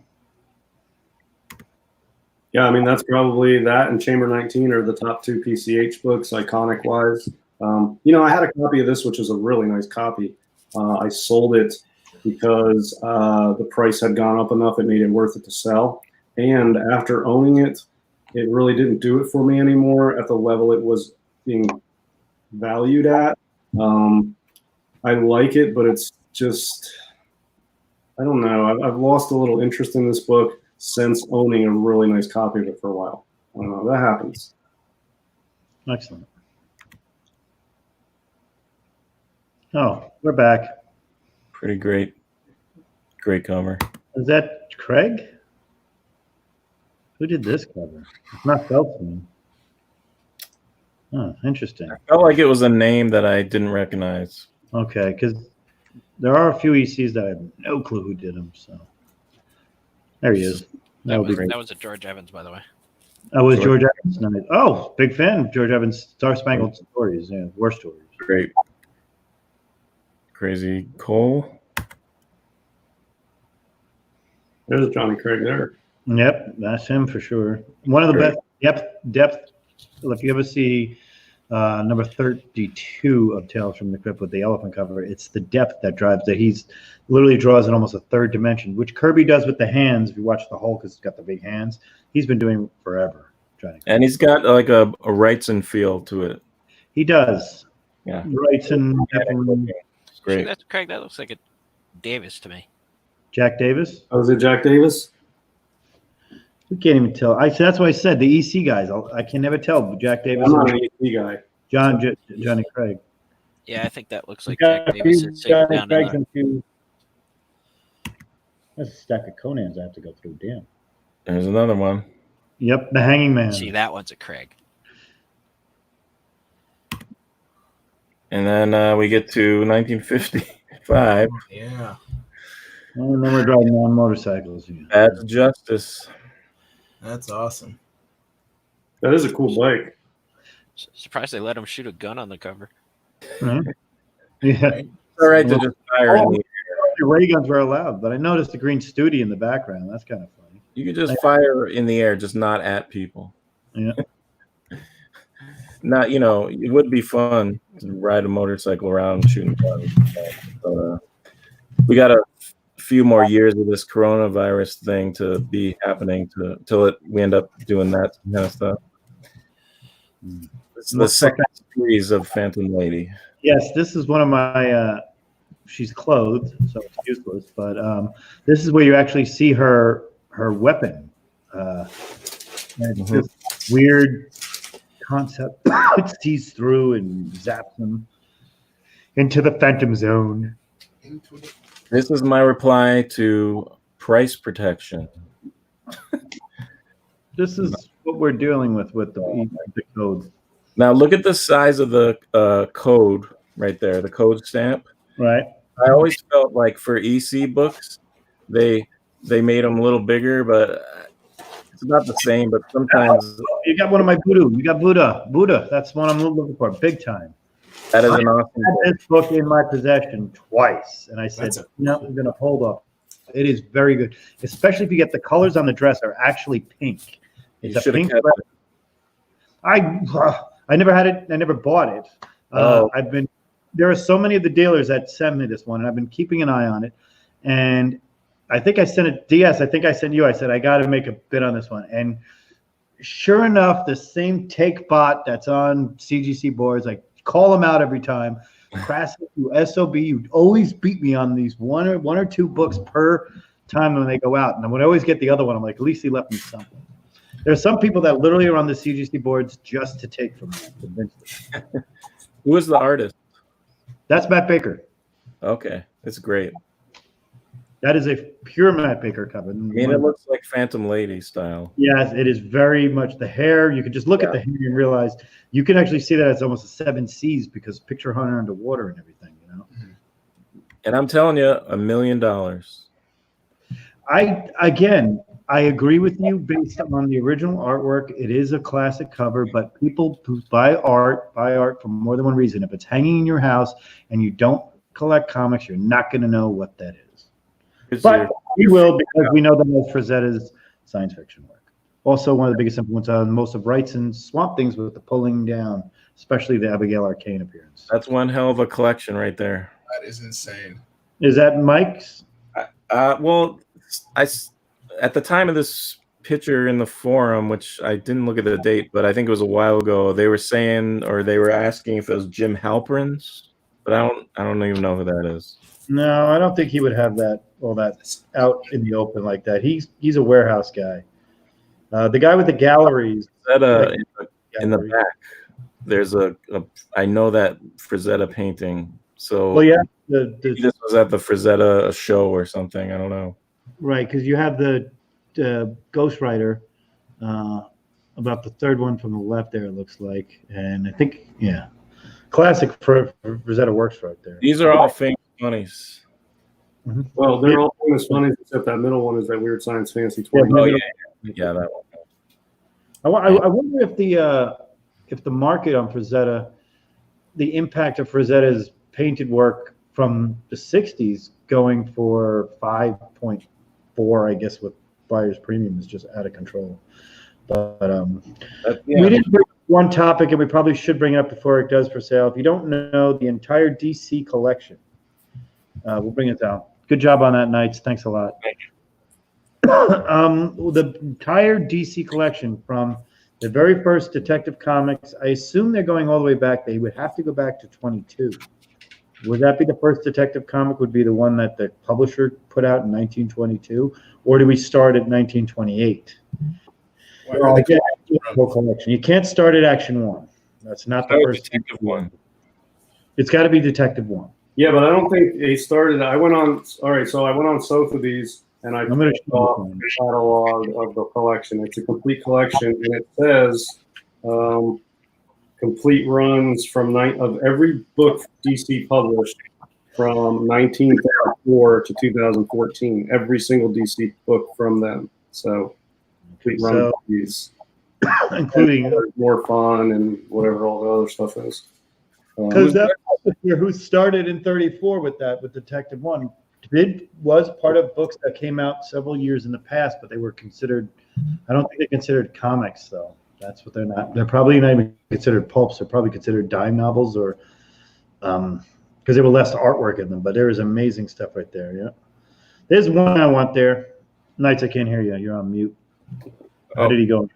Yeah, I mean, that's probably that and Chamber 19 are the top 2 PCH books, iconic wise. I had a copy of this, which is a really nice copy. I sold it because the price had gone up enough. It made it worth it to sell. And after owning it, it really didn't do it for me anymore at the level it was being valued at. I like it, but it's just, I don't know. I've lost a little interest in this book since owning a really nice copy of it for a while. That happens. Excellent. Oh, we're back. Pretty great cover. Is that Craig? Who did this cover? It's not Feltzman. Oh, interesting. I felt like it was a name that I didn't recognize. Okay, because there are a few ECs that I have no clue who did them. So there he is. That would be great. was a George Evans, by the way. That was George Evans. Nice. Oh, big fan of George Evans' Star Spangled Stories. Yeah, war stories. Great. Crazy Cole. There's Johnny Craig there. Yep, that's him for sure. One of the best depth. If you ever see number 32 of Tales from the Crypt with the elephant cover, it's the depth that drives that. He's literally draws in almost a third dimension, which Kirby does with the hands. If you watch the Hulk, it's got the big hands. He's been doing forever. And he's got like a Wrightson feel to it. He does. Yeah. Wrightson. It's great. See, that's Craig. That looks like a Davis to me. Jack Davis. Oh, is it Jack Davis? We can't even tell. That's why I said the EC guys. I can never tell. But Jack Davis. I'm not an EC guy. Johnny Craig. Yeah, I think that looks like Jack Davis. Johnny Craig's into. That's a stack of Conans I have to go through. Damn. There's another one. Yep, the Hanging Man. See, that one's a Craig. And then we get to 1955. Yeah. I remember driving on motorcycles. Yeah. That's Justice. That's awesome. That is a cool bike. Surprised they let him shoot a gun on the cover. Mhm. Yeah. Right. It's all right to just fire in the air. Ray guns were allowed, but I noticed the green Studi in the background. That's kind of funny. You could just fire in the air, just not at people. Yeah. Not, it would be fun to ride a motorcycle around shooting guns. But, we got a few more years of this coronavirus thing to be happening till we end up doing that kind of stuff. It's the second series of Phantom Lady. Yes, this is one of my. She's clothed, so it's useless. But this is where you actually see her weapon. And it's this weird concept. It sees through and zaps them into the Phantom Zone. This is my reply to price protection. This is what we're dealing with the code. Now look at the size of the code right there, the code stamp. Right. I always felt like for EC books, they made them a little bigger, but it's not the same. But sometimes You got one of my voodoo. You got Buddha. That's one I'm looking for, big time. that is an awesome I had this book in my possession twice, and I said, "No, I'm going to hold up." It is very good, especially if you get the colors on the dress are actually pink. It's a pink. I never had it. I never bought it. There are so many of the dealers that send me this one, and I've been keeping an eye on it. And I think I sent it, DS. I think I sent you. I said I got to make a bid on this one, and sure enough, the same take bot that's on CGC boards, I call them out every time. Crass, you SOB, you always beat me on these one or two books per time when they go out, and when I always get the other one, I'm like, at least he left me something. There's some people that literally are on the CGC boards just to take from me. Who is the artist? That's Matt Baker. Okay, it's great. That is a pure Matt Baker cover. I mean, it looks like Phantom Lady style. Yes, it is very much the hair. You could just look at the hair and realize you can actually see that it's almost a 7 Cs because picture Hunter underwater and everything, And I'm telling you, $1 million. I agree with you based on the original artwork. It is a classic cover, but people who buy art for more than one reason. If it's hanging in your house and you don't collect comics, you're not going to know what that is. But we will, because we know that most Frazetta's science fiction work. Also, one of the biggest influences on most of Wrightson's Swamp Things with the pulling down, especially the Abigail Arcane appearance. That's one hell of a collection right there. That is insane. Is that Mike's? Well, at the time of this picture in the forum, which I didn't look at the date, but I think it was a while ago, they were saying, or they were asking if it was Jim Halperin's, but I don't even know who that is. No, I don't think he would have all that out in the open like that. He's a warehouse guy. The guy with the galleries. Frazetta in the back. There's I know that Frazetta painting. So well, yeah, this was at the Frazetta show or something. I don't know. Right, because you have the ghostwriter about the third one from the left there. It looks like, and I think classic for Frazetta works right there. These are all famous funnies. Mm-hmm. Well, they're all famous funnies except that middle one is that weird Science Fantasy 20. Oh yeah, that one. I wonder if the market on Frazetta, the impact of Frazetta's painted work from the 60s going for 5.4, I guess, with buyer's premium is just out of control. But we didn't bring up one topic, and we probably should bring it up before it does for sale. If you don't know the entire DC collection, we'll bring it down. Good job on that, Knights. Thanks a lot. The entire DC collection from the very first Detective Comics, I assume they're going all the way back. They would have to go back to 22. Would that be the first Detective comic? Would be the one that the publisher put out in 1922, or do we start at 1928? Well, collection. You can't start at Action 1. That's not the first Detective one. It's got to be Detective 1. Yeah, but I don't think he started. I went on Sotheby's and I'm going to show the catalog of the collection. It's a complete collection, and it says complete runs of every book DC published from 1934 to 2014. Every single DC book from them. So complete run of these, including more fun and whatever all the other stuff is. Because that who started in 34 with Detective 1 was part of books that came out several years in the past, but they were considered, I don't think they're considered comics, though. That's what they're not. They're probably not even considered pulps. They're probably considered dime novels, or because there were less artwork in them. But there is amazing stuff right there. Yeah, there's one I want there. Knights, I can't hear you. You're on mute. How did he go?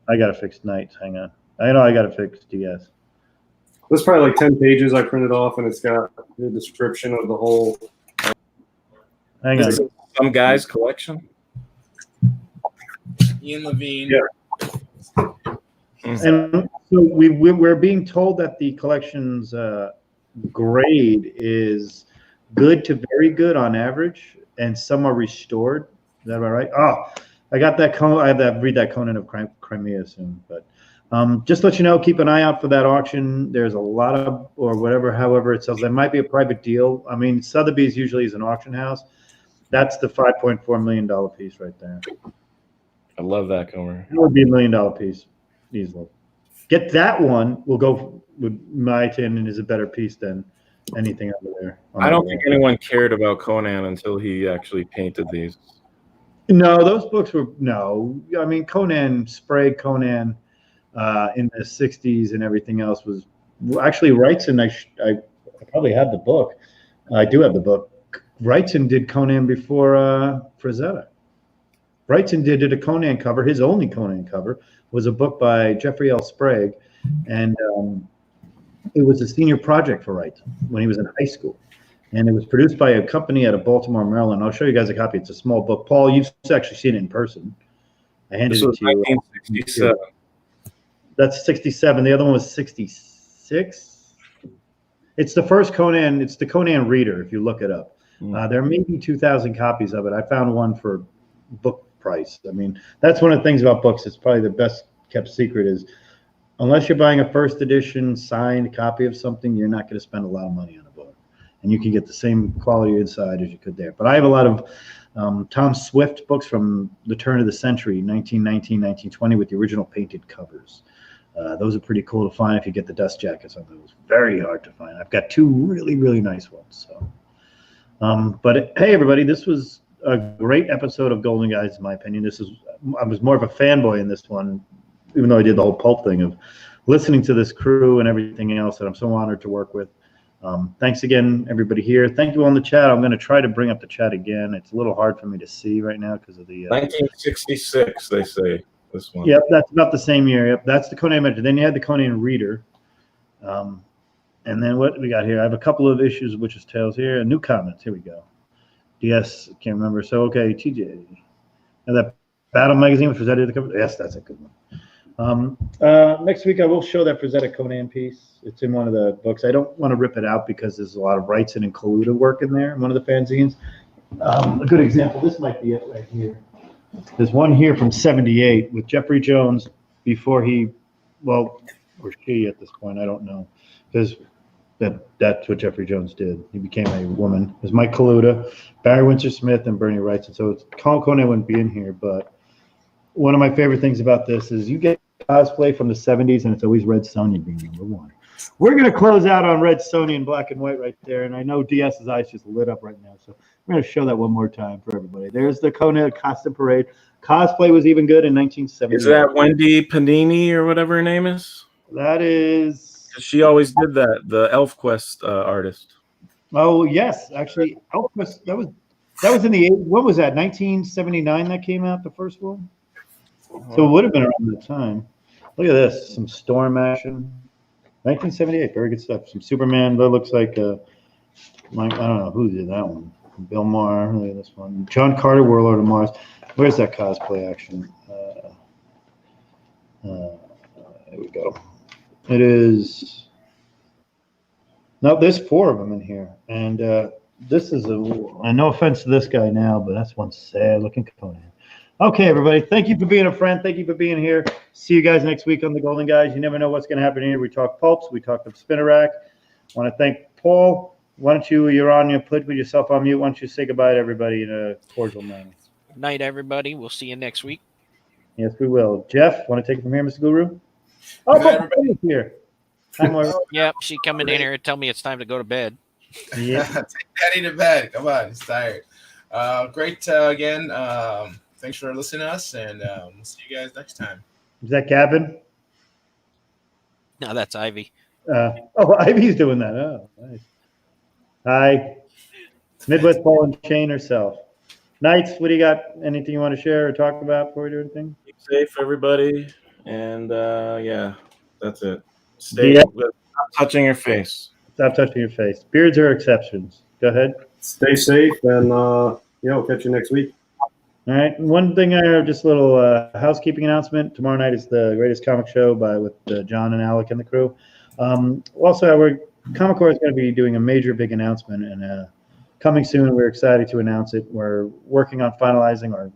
I gotta fix Knights. Hang on. I know I gotta fix DS. This is probably like 10 pages I printed off, and it's got the description of the whole. Hang on. Some guy's collection. Ian Levine. Yeah. And so we're being told that the collection's grade is good to very good on average, and some are restored. Is that about right? Oh, I got that. I have to read that Conan of Crimea soon. But just to let you know, keep an eye out for that auction. There's a lot of, or whatever, however it sells. There might be a private deal. I mean, Sotheby's usually is an auction house. That's the $5.4 million piece right there. I love that cover. It would be $1 million piece easily. Get that one. We'll go with my opinion is a better piece than anything over there. I don't think anyone cared about Conan until he actually painted these. No, those books were no. I mean, Conan sprayed Conan in the '60s, and everything else was actually Wrightson. I probably had the book. I do have the book. Wrightson did Conan before Frazetta. Wrightson did a Conan cover. His only Conan cover was a book by Jeffrey L. Sprague, and it was a senior project for Wrightson when he was in high school. And it was produced by a company out of Baltimore, Maryland. I'll show you guys a copy. It's a small book. Paul, you've actually seen it in person. I handed it to you. 1967. That's 67. The other one was 66. It's the first Conan. It's the Conan Reader, if you look it up. There may be 2,000 copies of it. I found one for book price. I mean, that's one of the things about books. It's probably the best kept secret is unless you're buying a first edition signed copy of something, you're not going to spend a lot of money on a book. And you can get the same quality inside as you could there. But I have a lot of Tom Swift books from the turn of the century, 1919, 1920, with the original painted covers. Those are pretty cool to find if you get the dust jackets on those. Very hard to find. I've got 2 really, really nice ones. So, but hey, everybody, this was a great episode of Golden Guys, in my opinion. I was more of a fanboy in this one, even though I did the whole pulp thing of listening to this crew and everything else that I'm so honored to work with. Thanks again, everybody here. Thank you on the chat. I'm going to try to bring up the chat again. It's a little hard for me to see right now because of the 1966, they say, this one. Yep, that's about the same year. Yep, that's the Conan mentioned. Then you had the Conan Reader. And then what we got here? I have a couple of issues of Witch's Tales here. New comments. Here we go. DS, can't remember. So, okay, TJ. And that Battle Magazine with Frazetta the cover. Yes, that's a good one. Next week I will show that Frazetta Conan piece. It's in one of the books. I don't want to rip it out because there's a lot of Wrightson and Kaluta work in there in one of the fanzines. A good example, this might be it right here. There's one here from 78 with Jeffrey Jones before he, well, or she at this point, I don't know, because that's what Jeffrey Jones did. He became a woman. There's Mike Kaluta, Barry Windsor Smith, and Bernie Wrightson. So Conan wouldn't be in here, but one of my favorite things about this is you get cosplay from the 70s, and it's always Red Sonja being number one. We're going to close out on Red Sonja in black and white right there, and I know DS's eyes just lit up right now, so I'm going to show that one more time for everybody. There's the Conan Costume Parade. Cosplay was even good in 1970. Is that Wendy Panini or whatever her name is? That is... She always did that, the ElfQuest artist. Oh, yes. Actually, ElfQuest, that was in the... What was that, 1979 that came out, the first one? So it would have been around that time. Look at this, some Storm action. 1978, very good stuff. Some Superman, that looks like, I don't know who did that one. Bill Maher, look at this one. John Carter, Warlord of Mars. Where's that cosplay action? There we go. It is, no, there's 4 of them in here. And this is and no offense to this guy now, but that's one sad looking Conan. Okay, everybody. Thank you for being a friend. Thank you for being here. See you guys next week on the Golden Guys. You never know what's going to happen here. We talk pulps. We talk the spinner rack. I want to thank Paul. Why don't you're on, you put yourself on mute. Why don't you say goodbye to everybody in a cordial manner? Good night, everybody. We'll see you next week. Yes, we will. Jeff, want to take it from here, Mr. Guru? Oh, everybody's here. Yep, she coming in here and tell me it's time to go to bed. Yeah. Take Daddy to bed. Come on, he's tired. Great again. Thanks for listening to us, and we'll see you guys next time. Is that Gavin? No, that's Ivy. Ivy's doing that. Oh, nice. Hi. Midwest Ball and Chain herself. Knights, what do you got? Anything you want to share or talk about before we do anything? Keep safe, everybody. And yeah, that's it. Stop touching your face. Stop touching your face. Beards are exceptions. Go ahead. Stay safe, and we'll catch you next week. All right. One thing I have, just a little housekeeping announcement. Tomorrow night is the Greatest Comic Show with John and Alec and the crew. Also, our Comic Core is going to be doing a major big announcement, and coming soon. We're excited to announce it. We're working on finalizing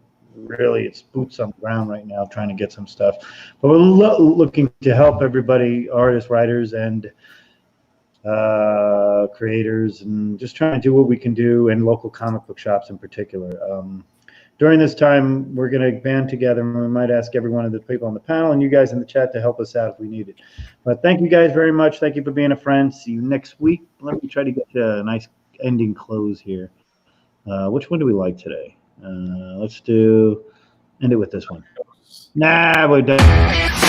it's boots on the ground right now, trying to get some stuff. But we're looking to help everybody, artists, writers, and creators, and just trying to do what we can do, and local comic book shops in particular. During this time, we're going to band together, and we might ask every one of the people on the panel and you guys in the chat to help us out if we need it. But thank you guys very much. Thank you for being a friend. See you next week. Let me try to get a nice ending close here. Which one do we like today? Let's end it with this one. Nah, we're done.